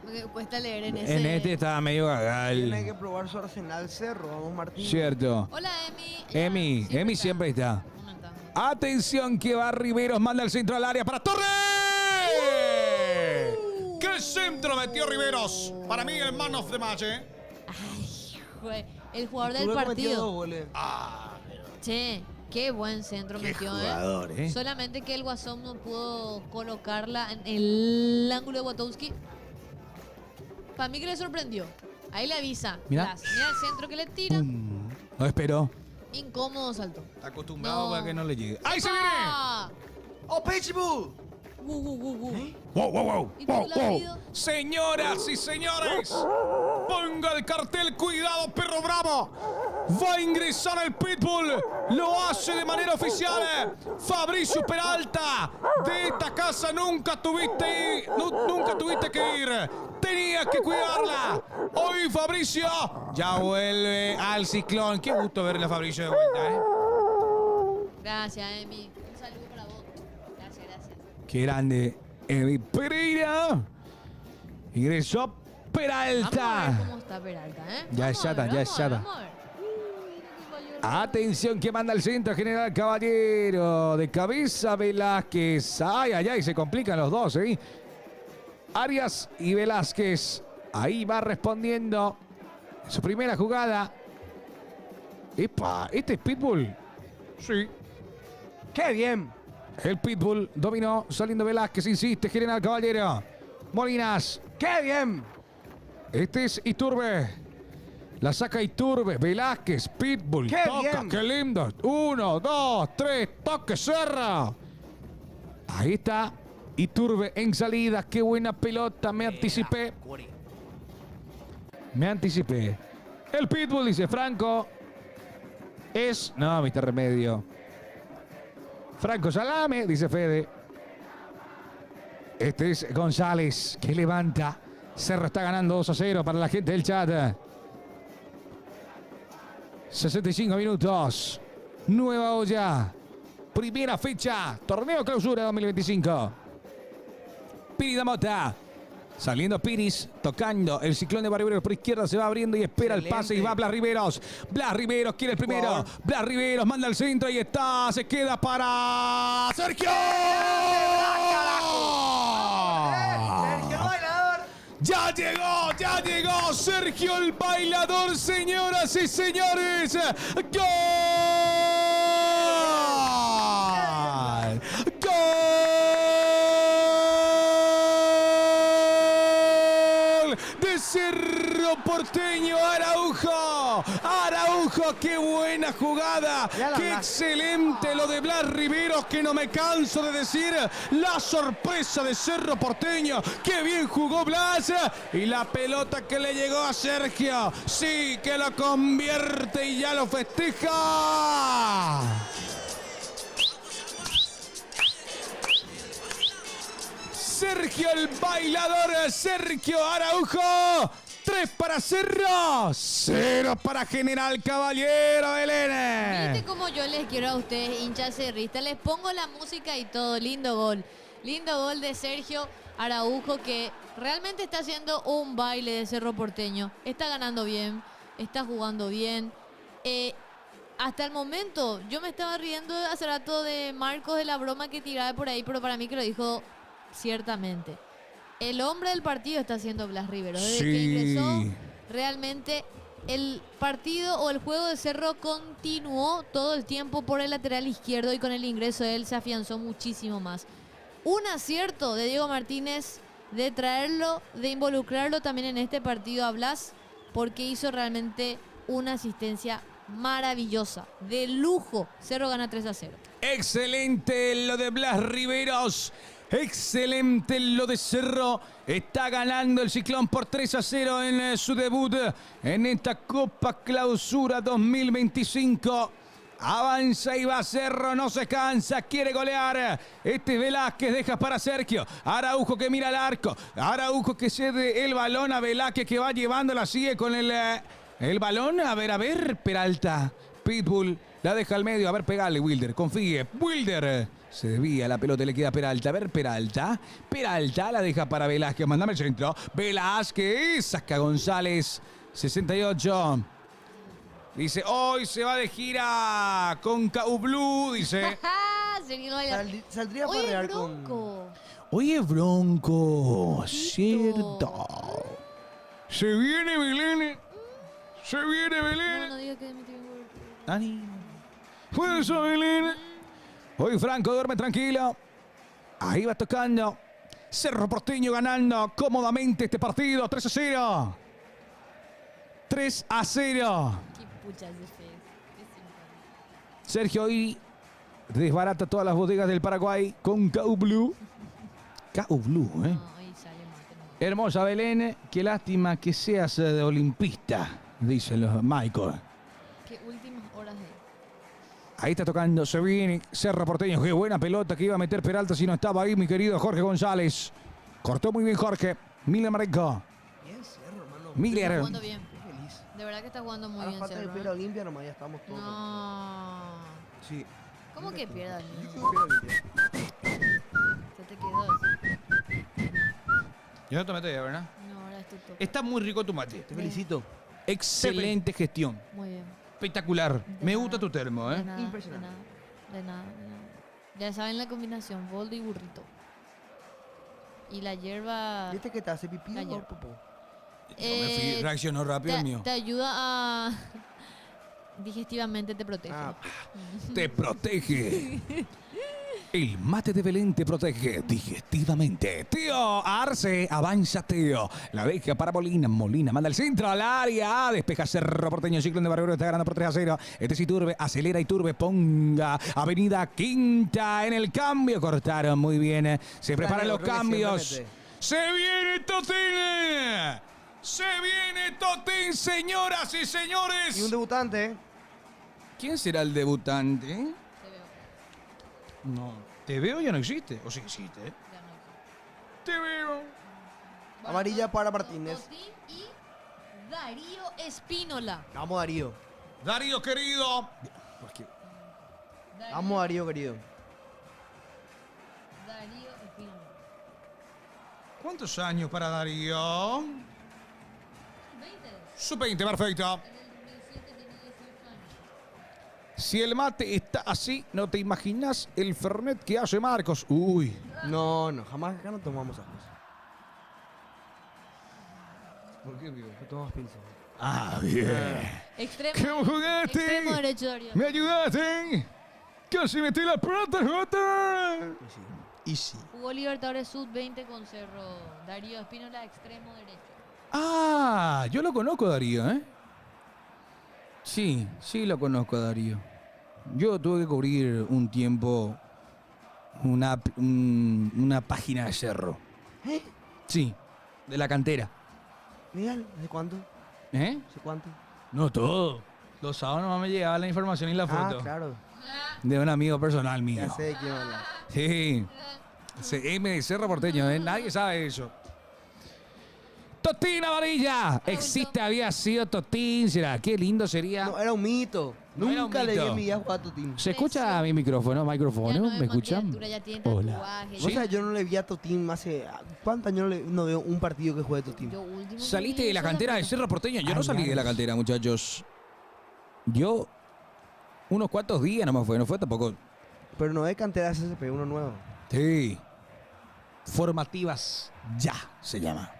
Porque cuesta leer en ese. En este estaba medio Tiene gagal. que probar su Arsenal Cerro, vamos Martín. Cierto. Hola, Emi. Emi siempre está. ¿Dónde está? Atención que va Riveros, manda el centro al área para Torres. ¡Qué centro metió Riveros! Para mí el man of the match, ¿eh? Ay, jue- el jugador del Tuve que meter 2 partido. goles. Che, qué buen centro Qué metió, jugador, ¿eh? Solamente que el Guasón no pudo colocarla en el ángulo de Watowski. Para mí que le sorprendió. Ahí le avisa. Mirá. Mira el centro que le tira. No esperó. Incómodo salto. Está acostumbrado No. para que no le llegue. ¡Ahí se viene! ¡Ah! ¡Oh, Pitbull! ¡Wow, wow, wow! ¿Y tú wow, la wow. has oído? Señoras y señores, ponga el cartel, cuidado, perro bravo. Va a ingresar el Pitbull. Lo hace de manera oficial. Fabricio Peralta. De esta casa nunca tuviste que ir. Tenías que cuidarla. Hoy Fabricio ya vuelve al ciclón. Qué gusto verle a Fabricio de vuelta, ¿eh? Gracias, Emi. Un saludo para vos. Gracias, gracias. Qué grande. Emi Pereira. Ingresó Vamos a ver Peralta. cómo está Peralta, ¿eh? Ya Vamos es a chata, ver, ya es vamos a ver, chata. vamos a ver. Uy, qué Atención que manda el centro General Caballero. De cabeza Velázquez. Ay, ay, ay, se complican los dos, ¿eh? Arias y Velázquez. Ahí va respondiendo. Su primera jugada. ¡Epa! ¿Este es Pitbull? Sí. ¡Qué bien! El Pitbull dominó. Saliendo Velázquez. Insiste General Caballero. Molinas. ¡Qué bien! Este es Iturbe. La saca Iturbe. Velázquez. Pitbull. ¡Qué Toca. bien! ¡Qué lindo! 1, 2, 3. Toque. Cerra. Ahí está. Iturbe en salida. ¡Qué buena pelota! Me anticipé. Me anticipé. El Pitbull, dice Franco. Es... No, Mr. Remedio. Franco Salame, dice Fede. Este es González, que levanta. Cerro está ganando 2-0 para la gente del chat. 65 minutos. Nueva olla. Primera fecha. Torneo Clausura 2025. Piri Damota. Saliendo Piris, tocando el ciclón de Barriberos por izquierda, se va abriendo y espera el pase y va Blas Riveros. Blas Riveros quiere el primero. Blas Riveros manda al centro y está, se queda para Sergio. ¡Sergio Bailador! Ya llegó Sergio el Bailador, señoras y señores. ¡Gol! De Cerro Porteño, Araujo. Araujo, qué buena jugada. Qué excelente lo de Blas Riveros, que no me canso de decir. La sorpresa de Cerro Porteño. Qué bien jugó Blas. Y la pelota que le llegó a Sergio. Sí, que lo convierte y ya lo festeja. Sergio el Bailador, Sergio Araujo. 3 para Cerro, 0 para General Caballero, Belén. ¿Viste cómo yo les quiero a ustedes, hinchas cerristas? Les pongo la música y todo. Lindo gol. Lindo gol de Sergio Araujo, que realmente está haciendo un baile de Cerro Porteño. Está ganando bien, está jugando bien. Hasta el momento, yo me estaba riendo hace rato de Marcos, de la broma que tiraba por ahí, pero para mí que lo dijo ciertamente. El hombre del partido está siendo Blas Riveros. Desde que ingresó, realmente el partido o el juego de Cerro continuó todo el tiempo por el lateral izquierdo y con el ingreso de él se afianzó muchísimo más. Un acierto de Diego Martínez de traerlo, de involucrarlo también en este partido a Blas, porque hizo realmente una asistencia maravillosa, de lujo. Cerro gana 3-0. Excelente lo de Blas Riveros. Excelente lo de Cerro. Está ganando el Ciclón por 3-0 en su debut en esta Copa Clausura 2025. Avanza y va Cerro, no se cansa, quiere golear. Este es Velázquez, deja para Sergio. Araujo que mira al arco. Araujo que cede el balón a Velázquez, que va llevándola, sigue con el balón. A ver, Peralta. Pitbull la deja al medio. A ver, pegale, Wilder, confíe. Wilder. Se desvía la pelota y le queda Peralta. A ver, Peralta. Peralta la deja para Velázquez. Mandame el centro. Velázquez. Saca González. 68. Dice, hoy se va de gira con KU Blue. Dice. Saldría a Oye, farrear Bronco. Oye, Bronco. Cierto. Se viene Belén. Se viene Belén. No diga que me tiene gol. Dani. Fuerza, Belén. Hoy Franco duerme tranquilo. Ahí va tocando. Cerro Porteño ganando cómodamente este partido. 3-0. 3-0. Qué puchas de fe. Sergio hoy desbarata todas las bodegas del Paraguay con KU Blue. KU Blue, ¿eh? No, ahí sale mate, no. Hermosa Belén. Qué lástima que seas de olimpista, dicen los Michael. Qué últimas horas de... Ahí está tocando, se viene Cerro Porteño. Qué buena pelota que iba a meter Peralta si no estaba ahí mi querido Jorge González. Cortó muy bien Jorge. Miller Marenco. Bien, Cerro, hermano. Está Miller. jugando bien. Estoy feliz. De verdad que está jugando muy Ahora bien falta que Cerro. pierda Olimpia nomás, ya estamos todos. No. Sí. ¿Cómo que pierda? Yo quiero que pierda Olimpia. Se te quedó eso. Yo no te meto ya, ¿verdad? No, ahora es tu toque. Está muy rico tu mate. Te felicito. Excelente gestión. Muy bien. Espectacular. Me gusta tu termo, De ¿eh? nada, Impresionante. De nada. Ya saben la combinación, boldo y burrito. Y la hierba ¿Viste que te hace pipí La o hierba. popó? Reaccionó rápido el mío. te ayuda a... Digestivamente te protege. Ah, Te protege. El mate de Belén te protege digestivamente. Tío, Arce, avanza, tío. La deja para Molina. Molina manda el centro al área. Despeja Cerro Porteño. Ciclón de Barrio está ganando por 3-0. Este es Iturbe. Acelera Iturbe. Ponga Avenida Quinta en el cambio. Cortaron muy bien. Se preparan los creo que cambios. siempre ¡Se viene Totín! ¡Se viene Totín, señoras y y un señores! debutante, ¿eh? ¿Quién será el debutante? Te veo. No. ¿Te veo ya no existe? ¿O sí existe? Ya no hay. Te veo. Bueno, Amarilla para Martínez. Totín y Darío Espínola. Vamos, Darío. Darío, querido. Vamos, Darío, querido. Darío Espínola. ¿Cuántos años para Darío? 20. Sub-20, perfecto. En el 2007 tiene 18 años. Si el mate está así, no te imaginas el fernet que hace Marcos. Uy. No, jamás acá no tomamos esas cosas. ¿Por qué, amigo? No tomamos pilsen. Ah, bien. Extremo, ¿Cómo jugaste? extremo derecho, Darío. ¿Me ayudaste? Casi metí la plata, Jota. Pues sí. Y sí. Jugó Libertadores Sub-20 con Cerro. Darío Espínola, extremo derecho. Ah, yo lo conozco, Darío, ¿eh? Sí, sí lo conozco, Darío. Yo tuve que cubrir un tiempo una página de Cerro. ¿Eh? Sí, de la cantera. Miguel, ¿hace cuánto? ¿Eh? ¿Hace cuánto? No todo. Los sábados nomás me llegaba la información y la Ah, foto. claro. De un amigo personal mío. Ya sé de quién hablas. Sí. CM de Cerro Porteño, ¿eh? Nadie sabe eso. Totín Amarilla. Existe, había sido Totín. ¿Será? Qué lindo sería. No, era un mito. No era un Nunca le di mito. en mi vida jugar a Totín. ¿Se escucha mi micrófono? Ya ¿Micrófono? no es ¿Me escuchan? criatura, ya tiene Hola. tatuajes. Vos sabés, yo no le vi a Totín hace... ¿Cuántos años no veo un partido que juegue Totín? Yo último ¿Saliste que de la vi eso cantera de fue- Cerro Porteño? Yo no Ay, salí de la largos. cantera, muchachos. Yo unos cuantos días nomás fue, no fue tampoco. Pero no de cantera SSP, uno nuevo. Sí. Formativas ya se llama.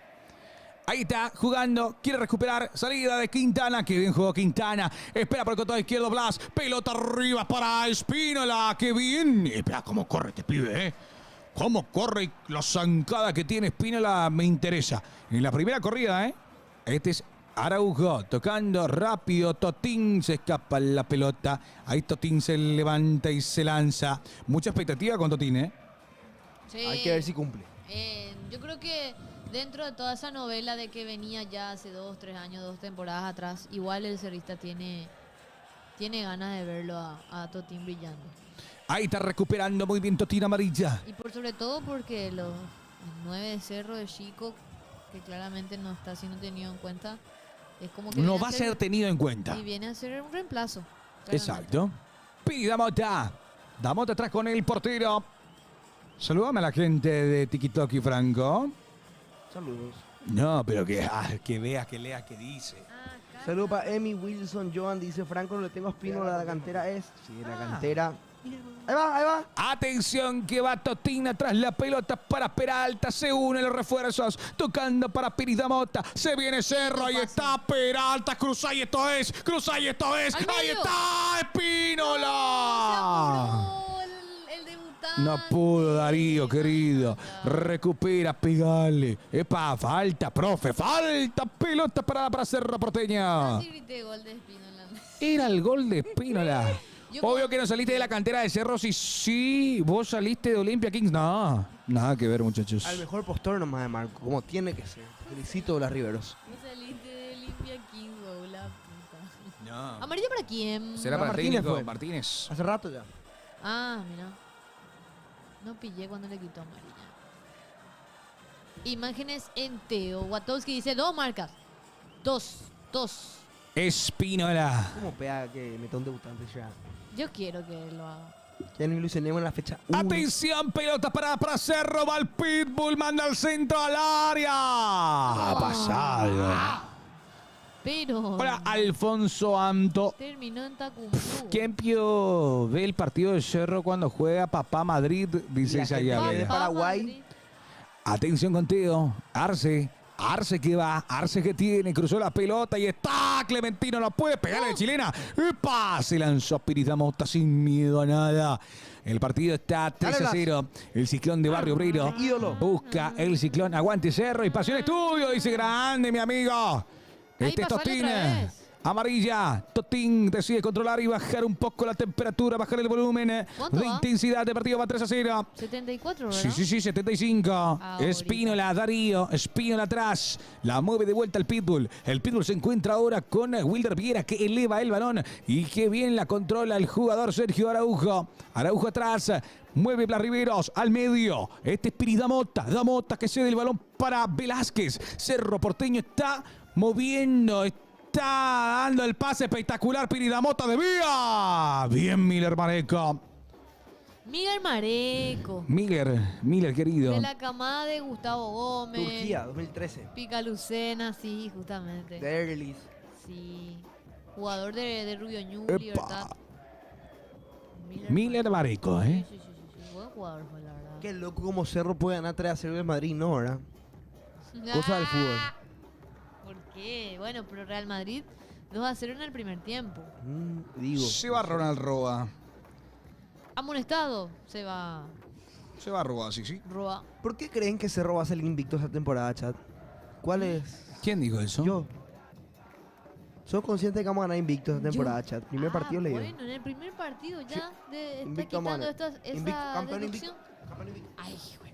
Ahí está, jugando, quiere recuperar, salida de Quintana, que bien jugó Quintana, espera por el costado izquierdo Blas, pelota arriba para Espínola, que bien, espera cómo corre este pibe, cómo corre y la zancada que tiene Espínola me interesa. En la primera corrida, este es Araujo, tocando rápido, Totín se escapa la pelota, ahí Totín se levanta y se lanza, mucha expectativa con Totín, Sí. Hay que ver si cumple. Yo creo que dentro de toda esa novela de que venía ya hace 2, 3 años, 2 temporadas atrás, igual el cerrista tiene ganas de verlo a Totín brillando. Ahí está recuperando muy bien Totín Amarilla. Y por sobre todo porque los 9 de Cerro de Chico, que claramente no está siendo tenido en cuenta, es como que No viene va a ser tenido en cuenta. y viene a ser un reemplazo. claramente. Exacto. Pida Mota. Da Mota atrás con el portero. Saludame a la gente de TikTok, Franco. Saludos. No, pero que veas, que leas, que dice. Ah, acá. Saludos para Emi Wilson Joan. Dice Franco, no le tengo Espínola a la cantera. Sí, la cantera. Ahí va, ahí va. Atención que va Totín atrás la pelota para Peralta. Se unen los refuerzos. Tocando para Pirida Mota. Se viene Cerro. Ahí está Peralta. Cruza y esto es. Cruza y esto es. ¡Al Ahí medio! está Espínola. No, el debutante. No pudo, Darío, querido. Recupera, pegale. Epa, falta, profe, falta. Pelota para Cerro Porteño. Casi grité gol de Espínola. Era el gol de Espínola. Yo Obvio como- que no saliste de la cantera de Cerro. Sí, vos saliste de Olimpia Kings. No, nada que ver, muchachos. Al mejor postor nomás de Marco, como tiene que ser. Felicito a las Riveros. No saliste de Olimpia King, wow, la puta. No. ¿Amarillo para quién? Será Ah, para el Martínez técnico fue. Martínez. Hace rato ya. Ah, mira. No pillé cuando le quitó amarilla. Imágenes en Teo. Watowski dice 2 marcas. 2. Espínola. ¿Cómo pega que meta un debutante ya? Yo quiero que lo haga. Ya no ilusionemos en la fecha 1. Atención, pelota para Cerro. Va el Pitbull, manda al centro al área. Ha pasado. pero Hola, Alfonso Anto. terminó en Tacumbú. ¿Quién ve el partido de Cerro cuando juega Papá Madrid? Dice La gente Isayave. de Papá Paraguay. Madrid. Atención contigo, Arce. Arce que va, Arce que tiene, cruzó la pelota y está Clementino, no puede pegarle de chilena. ¡Epa! Se lanzó Piridamota sin miedo a nada. El partido está 3-0. El Ciclón de Barrio Obrero Ídolo. busca el Ciclón. Aguante Cerro y Pasión Estudio, dice grande mi amigo. Ahí Este es pasale Totín. otra vez. Amarilla, Totín decide controlar y bajar un poco la temperatura, bajar el volumen ¿Cuánto de va? intensidad de partido, va 3-0. 74, ¿verdad? Sí, 75. Ahorita. Espínola, Darío, Espínola atrás. La mueve de vuelta el Pitbull. El Pitbull se encuentra ahora con Wilder Viera que eleva el balón y que bien la controla el jugador Sergio Araujo. Araujo atrás. Mueve Blas Riveros al medio. Este es Piridamota. Damota que cede el balón para Velázquez. Cerro Porteño está moviendo. Está dando el pase espectacular. Piridamota de vía. Bien Miller Mareco. Miguel Mareco. Miller querido. De la camada de Gustavo Gómez. Turquía, 2013. Pica Lucena, sí, justamente. De Erlis. Sí. Jugador de Rubio Ñu, Epa. Libertad. Miller Mareco, Sí, sí, sí, sí. Buen jugador fue, la verdad. Qué loco como Cerro puede ganar 3-0 en Madrid, ¿no? ¿Verdad? Cosa del fútbol. ¿Por qué? Bueno, pero Real Madrid 2-0 en el primer tiempo. Digo. Se va Ronald Roa. Amonestado se va Se va Roa, sí. Roa. ¿Por qué creen que Cerro va a salir invicto esta temporada, chat? ¿Cuál es? ¿Quién dijo eso? Yo. Soy consciente de que vamos a ganar invicto esta temporada, chat. Primer partido le digo. Bueno, en el primer partido ya está Invicto vamos a quitando ganar. esa Campeón deducción. invicto. Campeón invicto. Ay, güey.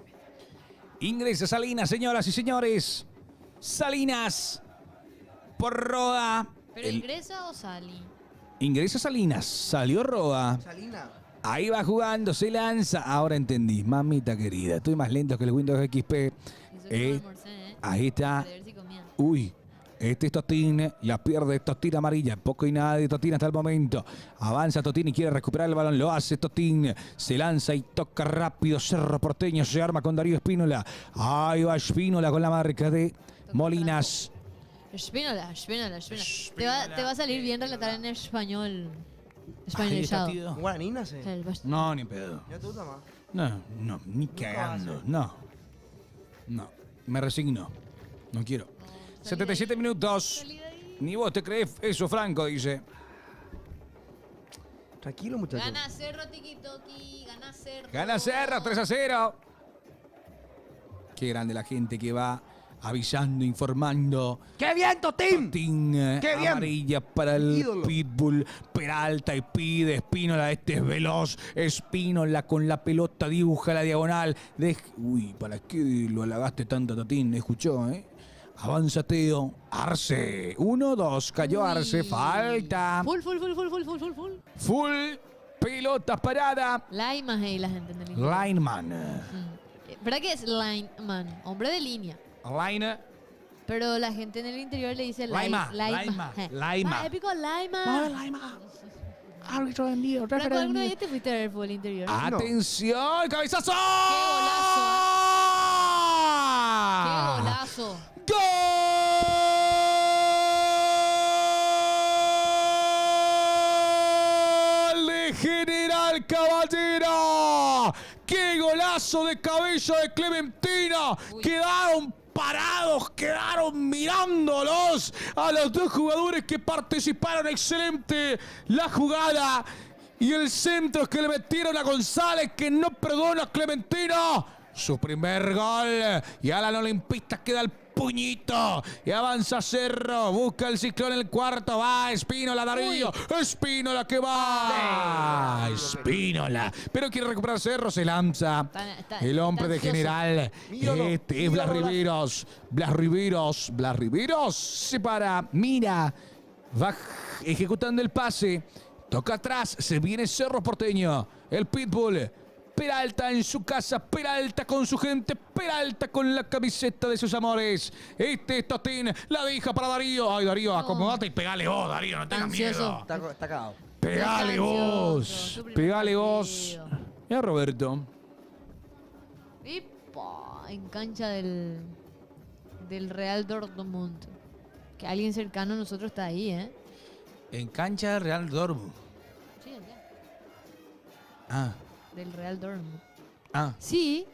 Ingresa Salinas, señoras y señores. Salinas. Por Roa. ¿Pero ingresa o sale? Ingresa Salinas. Salió Roa. Salina. Ahí va jugando, se lanza. Ahora entendí. Mamita querida. Estoy más lento que el Windows XP. Eso que no almorcé, ¿eh? Ahí está. Para ver si comía. Uy, este es Totín, la pierde Totín amarilla, poco y nada de Totín hasta el momento. Avanza Totín y quiere recuperar el balón, lo hace Totín, se lanza y toca rápido, Cerro Porteño se arma con Darío Espínola. Ahí va Espínola con la marca de Molinas. Espínola. Te va a salir bien relatar en español. Españolizado. ¿Un guaraní nace? No, ni pedo. ¿Ya te gusta más? No, ni cagando, no. Me resigno, no quiero. 77 minutos. Ni vos te crees eso, Franco, dice. Tranquilo, muchachos. Gana Cerro, Tiki-Toki. Gana Cerro. Gana Cerro, 3-0. Qué grande la gente que va avisando, informando. ¡Qué bien, Totín! Totín, ¡Qué bien! amarilla para el Ídolo. Pitbull. Peralta y pide. Espínola, este es veloz. Espínola con la pelota, dibuja la diagonal. Uy, ¿para qué lo halagaste tanto, Totín? Escuchó, ¿eh? Avanza Teo. Arce. 1-2. Cayó Uy. Arce. Falta. Full. Full. Pelota parada. Laimas ahí la gente en el interior. Lineman. ¿Verdad que es lineman? Hombre de línea. Line. Pero la gente en el interior le dice Laima. Ah, épico Laima. Árbitro envío. Franco, ¿alguna vez te fuiste a ver el fútbol interior? Atención. Cabezazo. ¡Qué golazo! ¡Gol de General Caballero! ¡Qué golazo de cabeza de Clementina! Quedaron parados, quedaron mirándolos a los dos jugadores que participaron. Excelente la jugada y el centro que le metieron a González, que no perdona a Clementina. Su primer gol y a la olimpista queda el puñito y avanza Cerro, busca el Ciclón en el cuarto, va Espínola, Darío, Espínola que va, Espínola, pero quiere recuperar Cerro, se lanza el hombre de ansioso. General, este es Blas Riveros, se para, mira, va ejecutando el pase, toca atrás, se viene Cerro Porteño, el Pitbull. Peralta en su casa, Peralta con su gente, Peralta con la camiseta de sus amores. Este es Totín, la deja para Darío. Ay, Darío, acomodate y pegale vos, Darío, no tengas Ansioso. miedo. Está cagado. Pegale vos, pegale vos. Y a Roberto. ¡Ipa! En cancha del Real Dortmund. Que alguien cercano a nosotros está ahí, ¿eh? En cancha del Real Dortmund. Sí, allá. Ah, Del Real Dortmund. ah. Sí.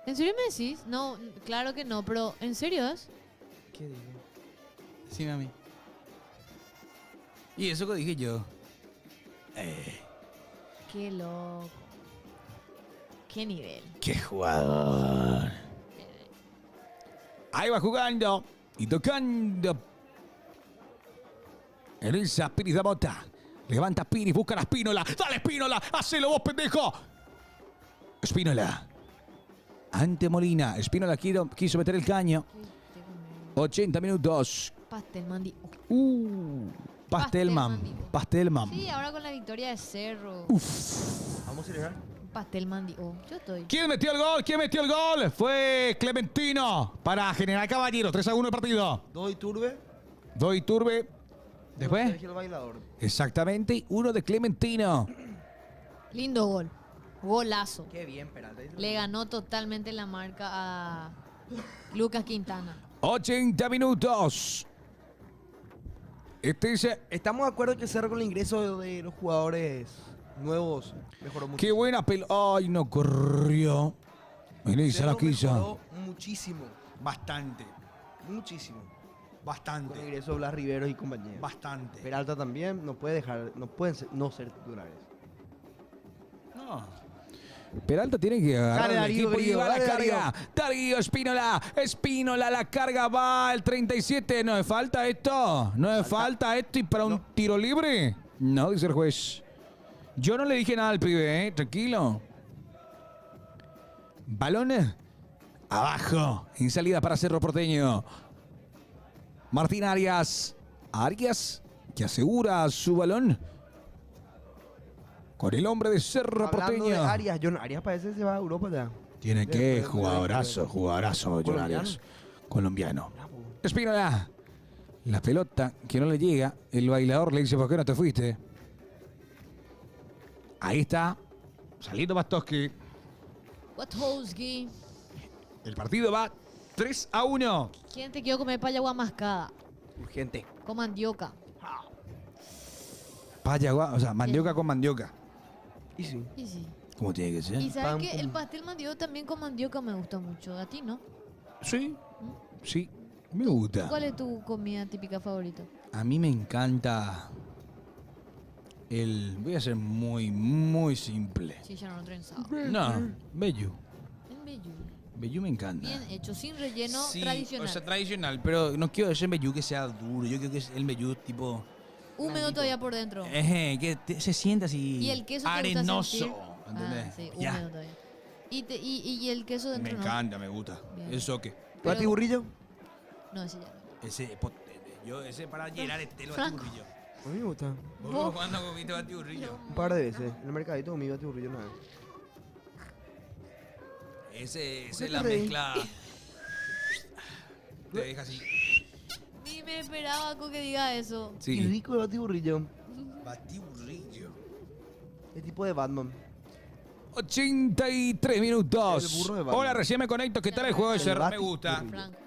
¿En serio me decís? No, claro que no, pero ¿en serio es? ¿Qué digo? Sí, mami. Y eso que dije yo. Qué loco. Qué nivel. ¡Qué jugador! Ahí va jugando y tocando. Elisa Piris da bota. Levanta Piris, busca a Espínola. ¡Dale, Espínola! ¡Hacelo vos, pendejo! Espínola. Ante Molina. Espínola quiso meter el caño. 80 minutos. Pastelman. Pastelman. Pastelman. Sí, ahora con la victoria de Cerro. Vamos a celebrar. Pastelman. Yo estoy. ¿Quién metió el gol? ¿Quién metió el gol? Fue Clementino para General Caballero. 3-1 el partido. Dos Iturbe. Doy Turbe. Después. Sergio el bailador. Exactamente. Uno de Clementino. Lindo gol. Golazo. Qué bien, Peralta. Le ganó totalmente la marca a Lucas Quintana. 80 minutos. Este dice. Estamos de acuerdo que Cerro con el ingreso de los jugadores nuevos mejoró mucho. Qué buena pelota. Ay, no corrió. Elisa la quiso. Mejoró muchísimo. Bastante. Muchísimo. Con el Bastante. ingreso de Blas Riveros y compañía. Bastante. Peralta también no puede dejar, no pueden no ser titulares. No. Peralta tiene que agarrar Dale, el Darío, equipo y Darío, va la dale, carga. Darío, Espínola. Espínola, la carga va el 37. ¿No me falta esto? ¿No me falta esto y para un tiro libre? No, dice el juez. Yo no le dije nada al pibe, tranquilo. Balón abajo. En salida para Cerro Porteño. Martín Arias. Arias que asegura su balón. Con el hombre de Cerro Hablando de Porteño. Arias, Arias parece que se va a Europa ya. Tiene que, Después, jugadorazo, John Colombiano. Arias. Colombiano. Espínola. La pelota que no le llega. El bailador le dice, ¿por qué no te fuiste? Ahí está. Saliendo Bastowski. Watowski. El partido va 3-1. ¿Quién te quiero comer payagua mascada? Urgente. Con mandioca. Payagua, o sea, mandioca con mandioca. Y sí. Y sí. ¿Cómo tiene que ser? Y sabes Pam, que pum. el pastel mandioca también con mandioca me gusta mucho. A ti, ¿no? Sí. Sí. Me gusta. ¿Cuál es tu comida típica favorita? A mí me encanta voy a ser muy, muy simple. Sí, ya no trenzado. No, Bellu. En bello. Bellu me encanta. Bien hecho, sin relleno, Sí, tradicional. o sea, tradicional, pero no quiero ese Bellu que sea duro. Yo quiero que es el Bellu tipo... Húmedo todavía por dentro. Se sienta así ¿Y el queso te gusta arenoso. sentir? ¿Entendés? Ah, sí, Ya. húmedo todavía. ¿Y el queso Me dentro no? encanta, me gusta. Bien. Eso que... Pero- ¿Bati burrillo? No, ese ya no. Ese para llenar el Franco. batiburrillo. A mí me gusta. ¿Vos? ¿Cuándo comiste batiburrillo? Un par de veces. En el mercadito comí bati burrillo una vez. Ese ¿Por qué es la te reís? mezcla... Te deja así. Ni me esperaba con que diga eso. Y Sí. rico el bati burrillo. Batiburrillo. El tipo de Batman. 83 minutos. El burro de Batman. Hola, recién me conecto. ¿Qué tal el juego de El Cerro? Me Bati gusta. burrillo. Franco.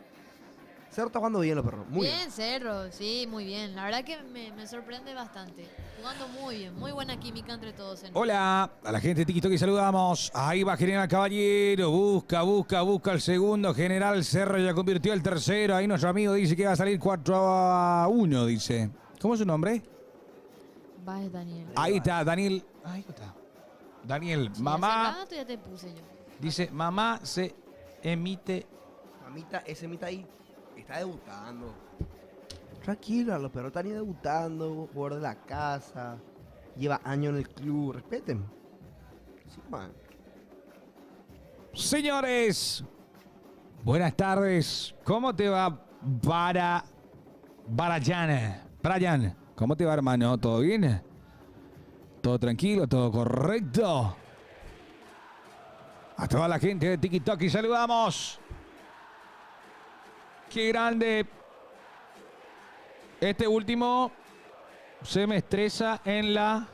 Cerro está jugando bien los perros. Muy bien. Bien, Cerro, sí, muy bien. La verdad que me sorprende bastante. Jugando muy bien, muy buena química entre todos. Hola, a la gente de TikTok saludamos. Ahí va General Caballero. Busca el segundo. General Cerro ya convirtió el tercero. Ahí nuestro amigo dice que va a salir 4-1, dice. ¿Cómo es su nombre? Va, Daniel. Ahí está, Daniel. Ahí está. Daniel, Sí, mamá. hace rato ya te puse yo. Dice, mamá se emite. Mamita, ese mitad ahí está debutando. Tranquilo, los perros están debutando, jugador de la casa, lleva años en el club, respeten. Sí, man. Señores, buenas tardes. ¿Cómo te va Brian? ¿Cómo te va, hermano? ¿Todo bien? ¿Todo tranquilo? ¿Todo correcto? A toda la gente de TikTok y saludamos. ¡Qué grande! Este último se me estresa en la...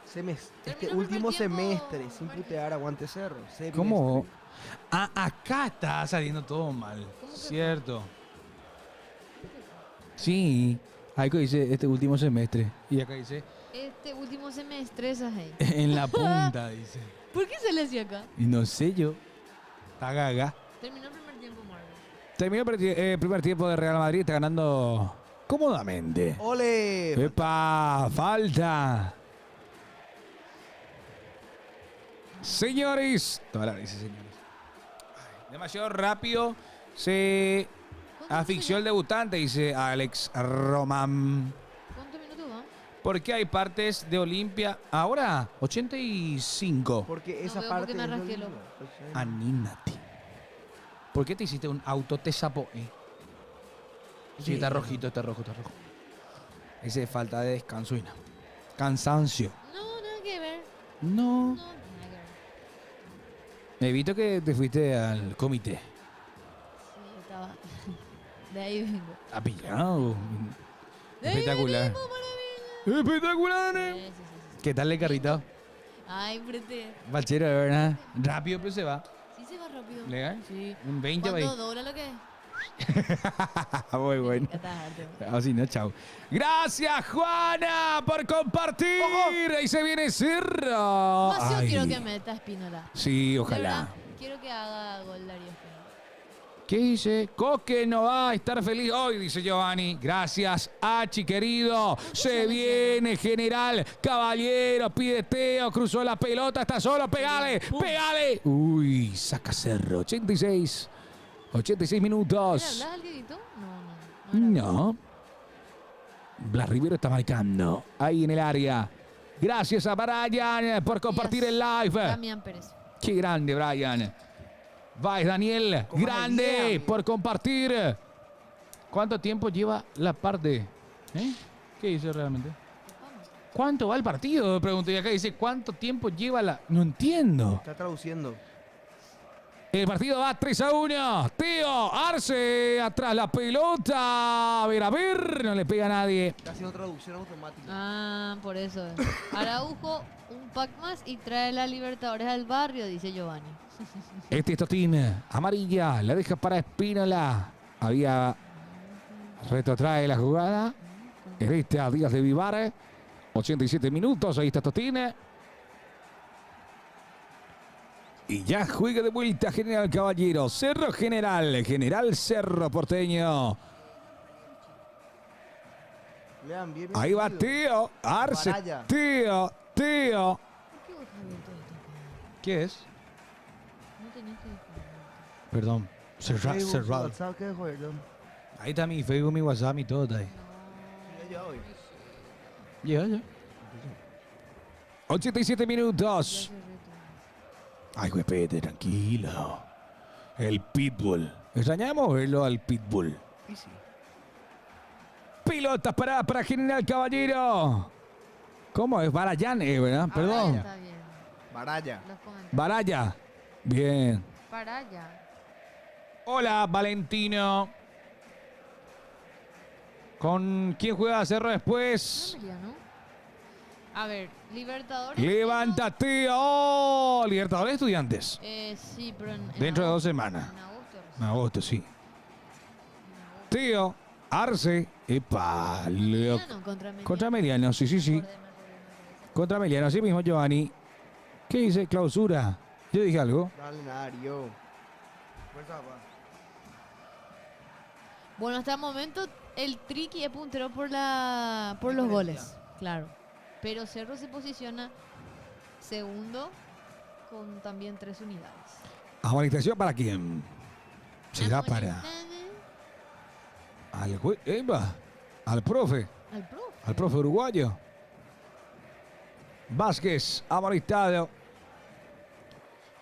Este Terminó el último primer tiempo, semestre, sin Martín. putear, aguante Cerro. ¿Cómo? Ah, acá está saliendo todo mal. ¿Cómo que Cierto. Sí. Ahí dice este último semestre. Y acá dice Este último semestre es ahí. en la punta, dice. ¿Por qué se le hacía acá? Y no sé yo. Está gaga. Terminó el primer tiempo, Marvel. Terminó el primer tiempo de Real Madrid. Está ganando cómodamente. ¡Ole! ¡Epa! ¡Falta! Señores. Toda la dice señores. Ay, demasiado rápido. Se asfixió el debutante, dice Alex Román. ¿Cuántos minutos va? Porque hay partes de Olimpia. Ahora, 85. Porque No esa veo parte. porque me es rasqué el Olimpia. ojo. Entonces, Anímate. ¿Por qué te hiciste un autotesapo? Sí, está rojito, está rojo, está rojo. Ese es falta de descanso y no. Cansancio. No, nada que ver. No. No, nada que ver. He visto que te fuiste al comité. Sí, estaba. De ahí vengo. ¿Ha pillado? De ahí Espectacular. venimos, maravilla. Espectacular. Sí, sí, sí, sí. ¿Qué tal el carrito? Ay, prete. Bachero, de verdad. Rápido, pero se va. Sí se va rápido. ¿Legal? Sí. Un 20 va ahí. ¿Cuánto dobla lo que es? Muy bueno. Así no, chao. Gracias, Juana, por compartir. Ahí se viene Cerro. Demasiado Ay. quiero que meta Espínola. Sí, De ojalá. verdad, quiero que haga gol Darío Espínola. ¿Qué dice? Coque no va a estar feliz hoy, dice Giovanni. Gracias, Achi, querido. Se viene, general. Caballero, pide Teo, cruzó la pelota, está solo. Pegale, pegale. Uy, saca Cerro. 86 ¿Le minutos. hablas al Dieguito? No. No. Blas Rivero está marcando. Ahí en el área. Gracias a Brian por compartir el live. Damián Pérez. Qué grande, Brian. Va, es Daniel. Como Grande ayer, amigo. por compartir. ¿Cuánto tiempo lleva la parte? ¿Qué dice realmente? ¿Cuánto va el partido? Pregunté. Y acá dice, ¿cuánto tiempo lleva la...? No entiendo. Está traduciendo. El partido va 3-1. Teo Arce. Atrás la pelota. A ver. No le pega a nadie. Está haciendo traducción automática. Ah, por eso. Araujo, un pack más y trae la Libertadores al barrio, dice Giovanni. Este es Totín. Amarilla. La deja para Espínola. Había... Retrotrae la jugada. Este a Díaz de Vivar. 87 minutos. Ahí está Totín. Y ya juega de vuelta General Caballero. Cerro General. General Cerro Porteño. Lean, bien, Ahí va metido. Teo. Arce. Baraya. Teo. Teo. ¿Por qué vos has abierto esto acá? ¿Qué es? No tenías que dejar. Perdón. Facebook, su Cerrado. WhatsApp, ¿qué dejó, perdón? Ahí está mi Facebook, mi WhatsApp y todo. Está ahí. Ya hoy. Ya, ya. 87 minutos. Ya cerré todo. Ay, huepete, tranquilo. El Pitbull. Extrañamos verlo al Pitbull. Y sí. Pilotas para General Caballero. ¿Cómo es? Barayan, ¿verdad? Ah, Perdón. está bien. Baraya. Los comentarios. Baraya. Bien. Para allá. Hola, Valentino. ¿Con quién juega Cerro después? ¿No? A ver, Libertadores. Levántate. ¡Oh! Libertadores Estudiantes. Sí, pero en Dentro de agosto. 2 semanas. En agosto. En agosto, sí. Tío, Arce. Epa. Mediano, contra Mediano. Contra Meliano, sí, sí, sí. Me acordé. Contra Meliano, así mismo, Giovanni. ¿Qué dice? Clausura. Yo dije algo. Dale, Darío. Fuerza, papá. Bueno, hasta el momento el Triqui es puntero por los goles, claro. Pero Cerro se posiciona segundo con también 3 unidades. ¿Amonestación para quién? Será para al al profe Al profe. uruguayo. Vázquez, amonestado.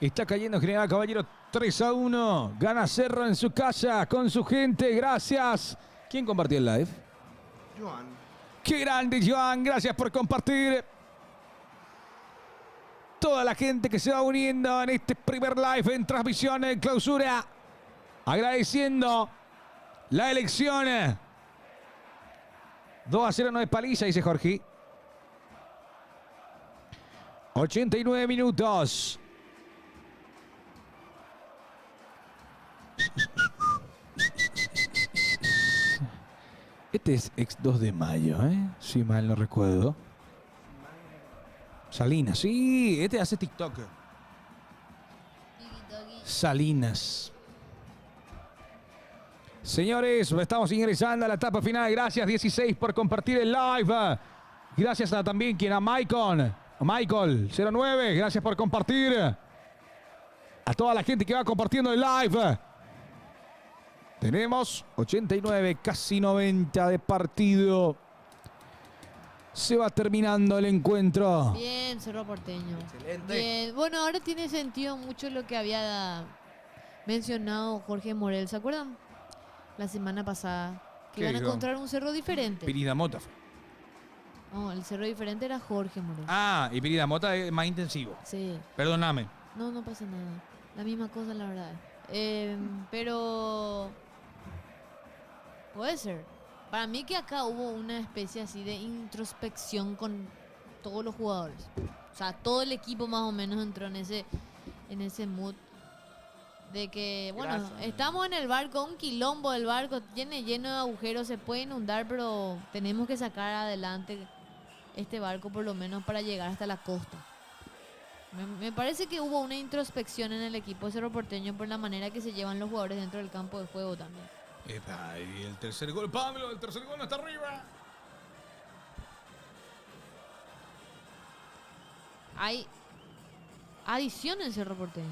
Está cayendo General Caballero 3-1. Gana Cerro en su casa con su gente. Gracias. ¿Quién compartió el live? Joan. Qué grande, Joan. Gracias por compartir. Toda la gente que se va uniendo en este primer live en transmisión en clausura. Agradeciendo la elección. 2-0 no es paliza, dice Jorge. 89 minutos. Este es ex 2 de mayo, si mal no recuerdo. Salinas, sí, este hace TikTok. Salinas. Señores, estamos ingresando a la etapa final. Gracias 16 por compartir el live. Gracias a también quien a Michael 09, gracias por compartir. A toda la gente que va compartiendo el live. Tenemos 89, casi 90 de partido. Se va terminando el encuentro. Bien, Cerro Porteño. Excelente. Bien. Bueno, ahora tiene sentido mucho lo que había mencionado Jorge Morel. ¿Se acuerdan? La semana pasada. Que ¿Qué iban a dijo? encontrar un cerro diferente. Pirida Mota. No, el cerro diferente era Jorge Morel. Ah, y Pirida Mota es más intensivo. Sí. Perdóname. No, no pasa nada. La misma cosa, la verdad. Pero... puede ser. Para mí que acá hubo una especie así de introspección con todos los jugadores. O sea, todo el equipo más o menos entró en ese mood de que, bueno, Gracias. estamos en el barco, un quilombo del barco, tiene lleno de agujeros, se puede inundar, pero tenemos que sacar adelante este barco por lo menos para llegar hasta la costa. Me parece que hubo una introspección en el equipo de Cerro Porteño por la manera que se llevan los jugadores dentro del campo de juego también. Epa, y el tercer gol, Pablo, el tercer gol no está arriba. Hay adición en Cerro Porteño.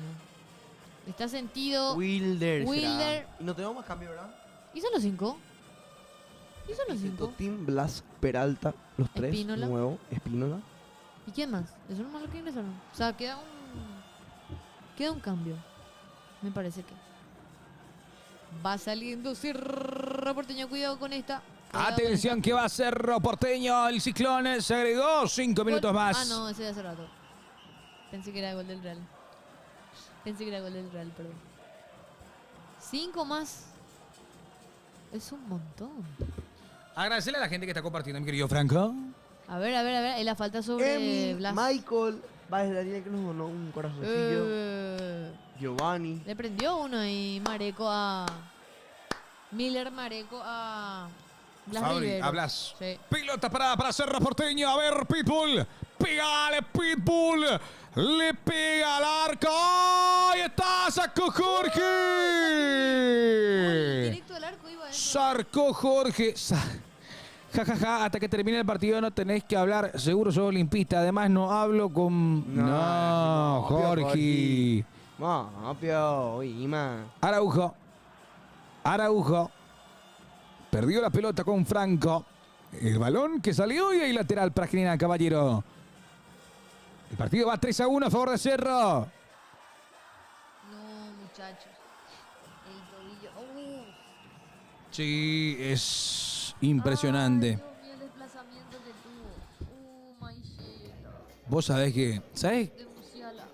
Está sentido. Wilder. será. Wilder. Y no tenemos más cambio, ¿verdad? ¿Hizo los 5? ¿Hizo los Siento 5? Tim, Blas, Peralta, los tres. Espínola. Nuevo, Espínola. ¿Y quién más? Eso no es lo que ingresaron. O sea, queda un cambio. Me parece que. Va saliendo Cerro Porteño. Cuidado con esta. Cuidado con Atención que va a ser Porteño, el ciclón se agregó 5 esta. minutos Gol- más. Ah, no, ese de hace rato. Pensé que era gol del Real. Perdón. 5 más. Es un montón. Agradecerle a la gente que está compartiendo, mi querido Franco. A ver. Y la falta sobre Emi, Blas. Michael, Baez Daniel que nos donó un corazoncillo. Giovanni. Le prendió uno y Mareco a... Miller Mareco a... Blas Fabri, Rivero. hablas. Sí. Pilota para Cerro Porteño. A ver, Pitbull. Pégale, Pitbull. Le pega al arco. ¡Ahí está! ¡Sacó Jorge! Directo al arco iba eso. Sacó Jorge. Ja, hasta que termine el partido no tenés que hablar. Seguro sos olimpista. Además no hablo con... No, Jorge. Mapio, Ima. Araujo. Perdió la pelota con Franco. El balón que salió y hay lateral para General Caballero. El partido va 3-1 a favor de Cerro. No, muchachos. El tobillo. Sí, es impresionante. Ay, Dios mío, el desplazamiento que tuvo. My shit. Vos sabés que... ¿Sabés? De Musiala.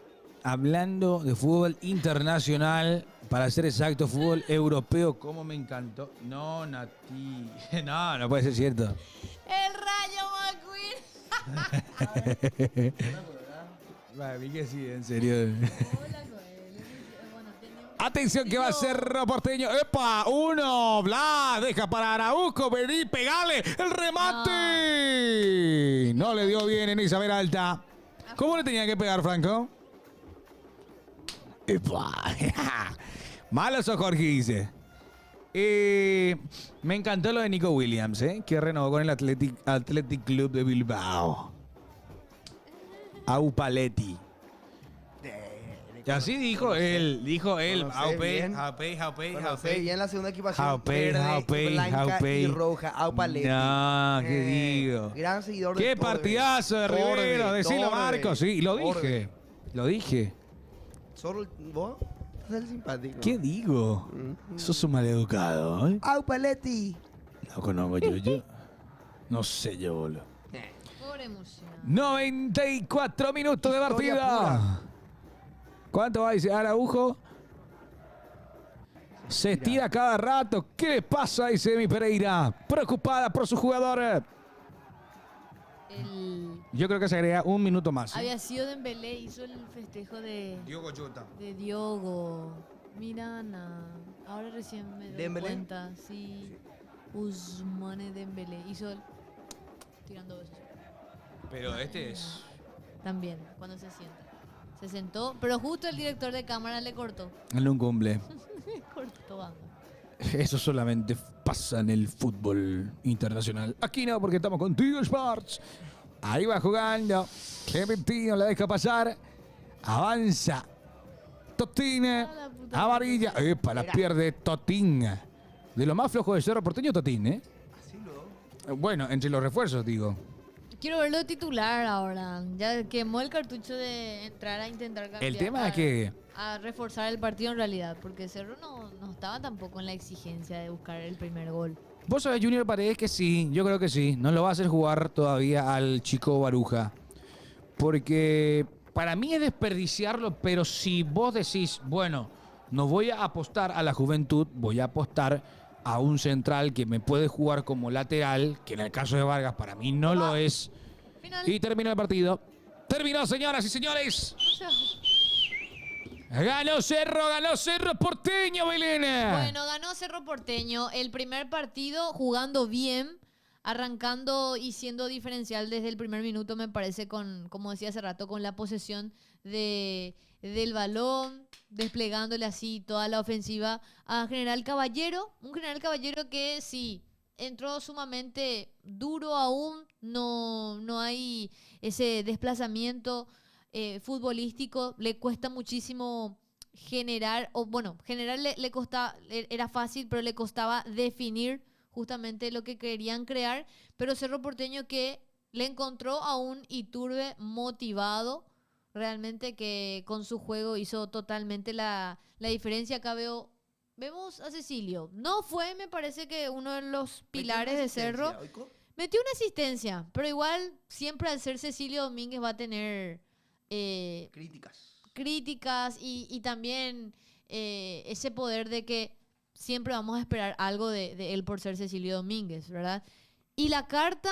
Hablando de fútbol internacional, para ser exacto, fútbol europeo, ¿cómo me encantó? No, Nati. No puede ser cierto. El Rayo McQueen. Para mí que sí, en serio. Hola, Joel. Bueno, tenemos... Atención que va a ser Porteño. ¡Epa! Uno. Bla. Deja para Araujo. Vení, pegale. El remate. No le dio bien en Isabel Alta. ¿Cómo le tenía que pegar, Franco? ¡Epa! Malos o Jorge dice. Me encantó lo de Nico Williams, que renovó con el Athletic Club de Bilbao. Aupaletti. Y así dijo él, Conocé bien la segunda equipación. Jaupey, verde, Jaupey, blanca Jaupey. y roja. Aupaletti. No, ¿qué digo? Gran seguidor de ¡Qué Torbe. partidazo de Rivero! Torbe, Decilo, Torbe, Marcos. Sí, lo Torbe. dije. Solo vos sos el simpático. ¿Qué digo? Sos un maleducado, ¿eh? Aupaletti. No conozco yo. No sé yo, boludo. Pobre Musiala. 94 minutos de Historia partida. pura. ¿Cuánto va a decir Araujo? Se estira cada rato. ¿Qué le pasa? Dice mi Pereira. Preocupada por su jugador. Yo creo que se agrega un minuto más. ¿Sí? Había sido Dembélé, hizo el festejo de Diogo Jota. Diogo. Mirana. Ahora recién me doy ¿Dembélé? cuenta, sí. Ousmane Dembélé. Hizo el... tirando besos. Pero este es... También, cuando se sienta. Se sentó, pero justo el director de cámara le cortó. En un cumple. Le cortó, anda. Eso solamente pasa en el fútbol internacional. Aquí no, porque estamos contigo, Sports. Ahí va jugando. Clementino la deja pasar. Avanza. Totine. Ah, la puta Amarilla. Epa, la pierde Totín. De lo más flojo de Cerro Porteño, Totín, ¿eh? Así lo. Bueno, entre los refuerzos, digo. Quiero verlo de titular ahora. Ya quemó el cartucho de entrar a intentar cambiar. El tema es que... A reforzar el partido en realidad, porque Cerro no estaba tampoco en la exigencia de buscar el primer gol. Vos sabés, Junior Paredes, que sí, yo creo que sí. No lo va a hacer jugar todavía al chico Baruja. Porque para mí es desperdiciarlo, pero si vos decís, bueno, no voy a apostar a la juventud, voy a apostar a un central que me puede jugar como lateral, que en el caso de Vargas para mí no lo es. Final. Y terminó el partido. Terminó, señoras y señores. Ganó Cerro Porteño, Belén. Bueno, ganó Cerro Porteño el primer partido jugando bien, arrancando y siendo diferencial desde el primer minuto, me parece, con, como decía hace rato, con la posesión del balón, desplegándole así toda la ofensiva a General Caballero. Un General Caballero que sí, entró sumamente duro aún, no hay ese desplazamiento futbolístico, le cuesta muchísimo generar, o bueno, generar le costaba, era fácil, pero le costaba definir justamente lo que querían crear, pero Cerro Porteño que le encontró a un Iturbe motivado, realmente que con su juego hizo totalmente la diferencia. Acá vemos a Cecilio, no fue, me parece que uno de los pilares de Cerro, metió una asistencia, pero igual siempre al ser Cecilio Domínguez va a tener críticas y también ese poder de que siempre vamos a esperar algo de él por ser Cecilio Domínguez, ¿verdad? Y la carta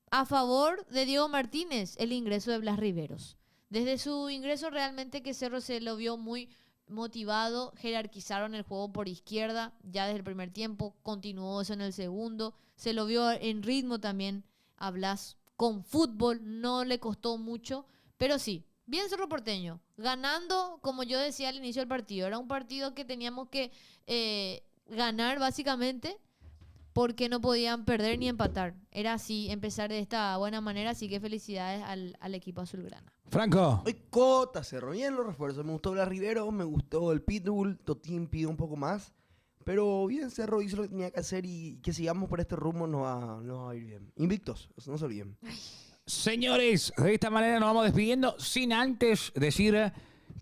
a favor de Diego Martínez, el ingreso de Blas Riveros. Desde su ingreso realmente que Cerro se lo vio muy motivado, jerarquizaron el juego por izquierda ya desde el primer tiempo, continuó eso en el segundo, se lo vio en ritmo también a Blas con fútbol, no le costó mucho. Pero sí, bien Cerro Porteño, ganando, como yo decía al inicio del partido. Era un partido que teníamos que ganar básicamente porque no podían perder ni empatar. Era así, empezar de esta buena manera, así que felicidades al equipo azulgrana. Franco. Hoy Cota Cerro, bien los refuerzos. Me gustó Blas Rivero, me gustó el Pitbull, Totín pidió un poco más. Pero bien Cerro hizo lo que tenía que hacer y que sigamos por este rumbo nos va a ir bien. Invictos, no se olviden. Señores, de esta manera nos vamos despidiendo sin antes decir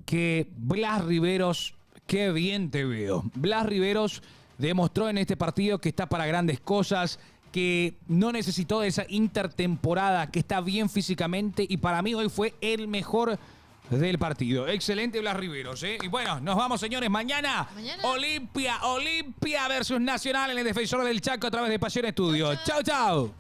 que Blas Riveros, qué bien te veo. Blas Riveros demostró en este partido que está para grandes cosas, que no necesitó de esa intertemporada, que está bien físicamente y para mí hoy fue el mejor del partido. Excelente Blas Riveros, ¿eh? Y bueno, nos vamos, señores. Mañana. Olimpia versus Nacional en el Defensor del Chaco a través de Pasión Estudio. Chau, chau.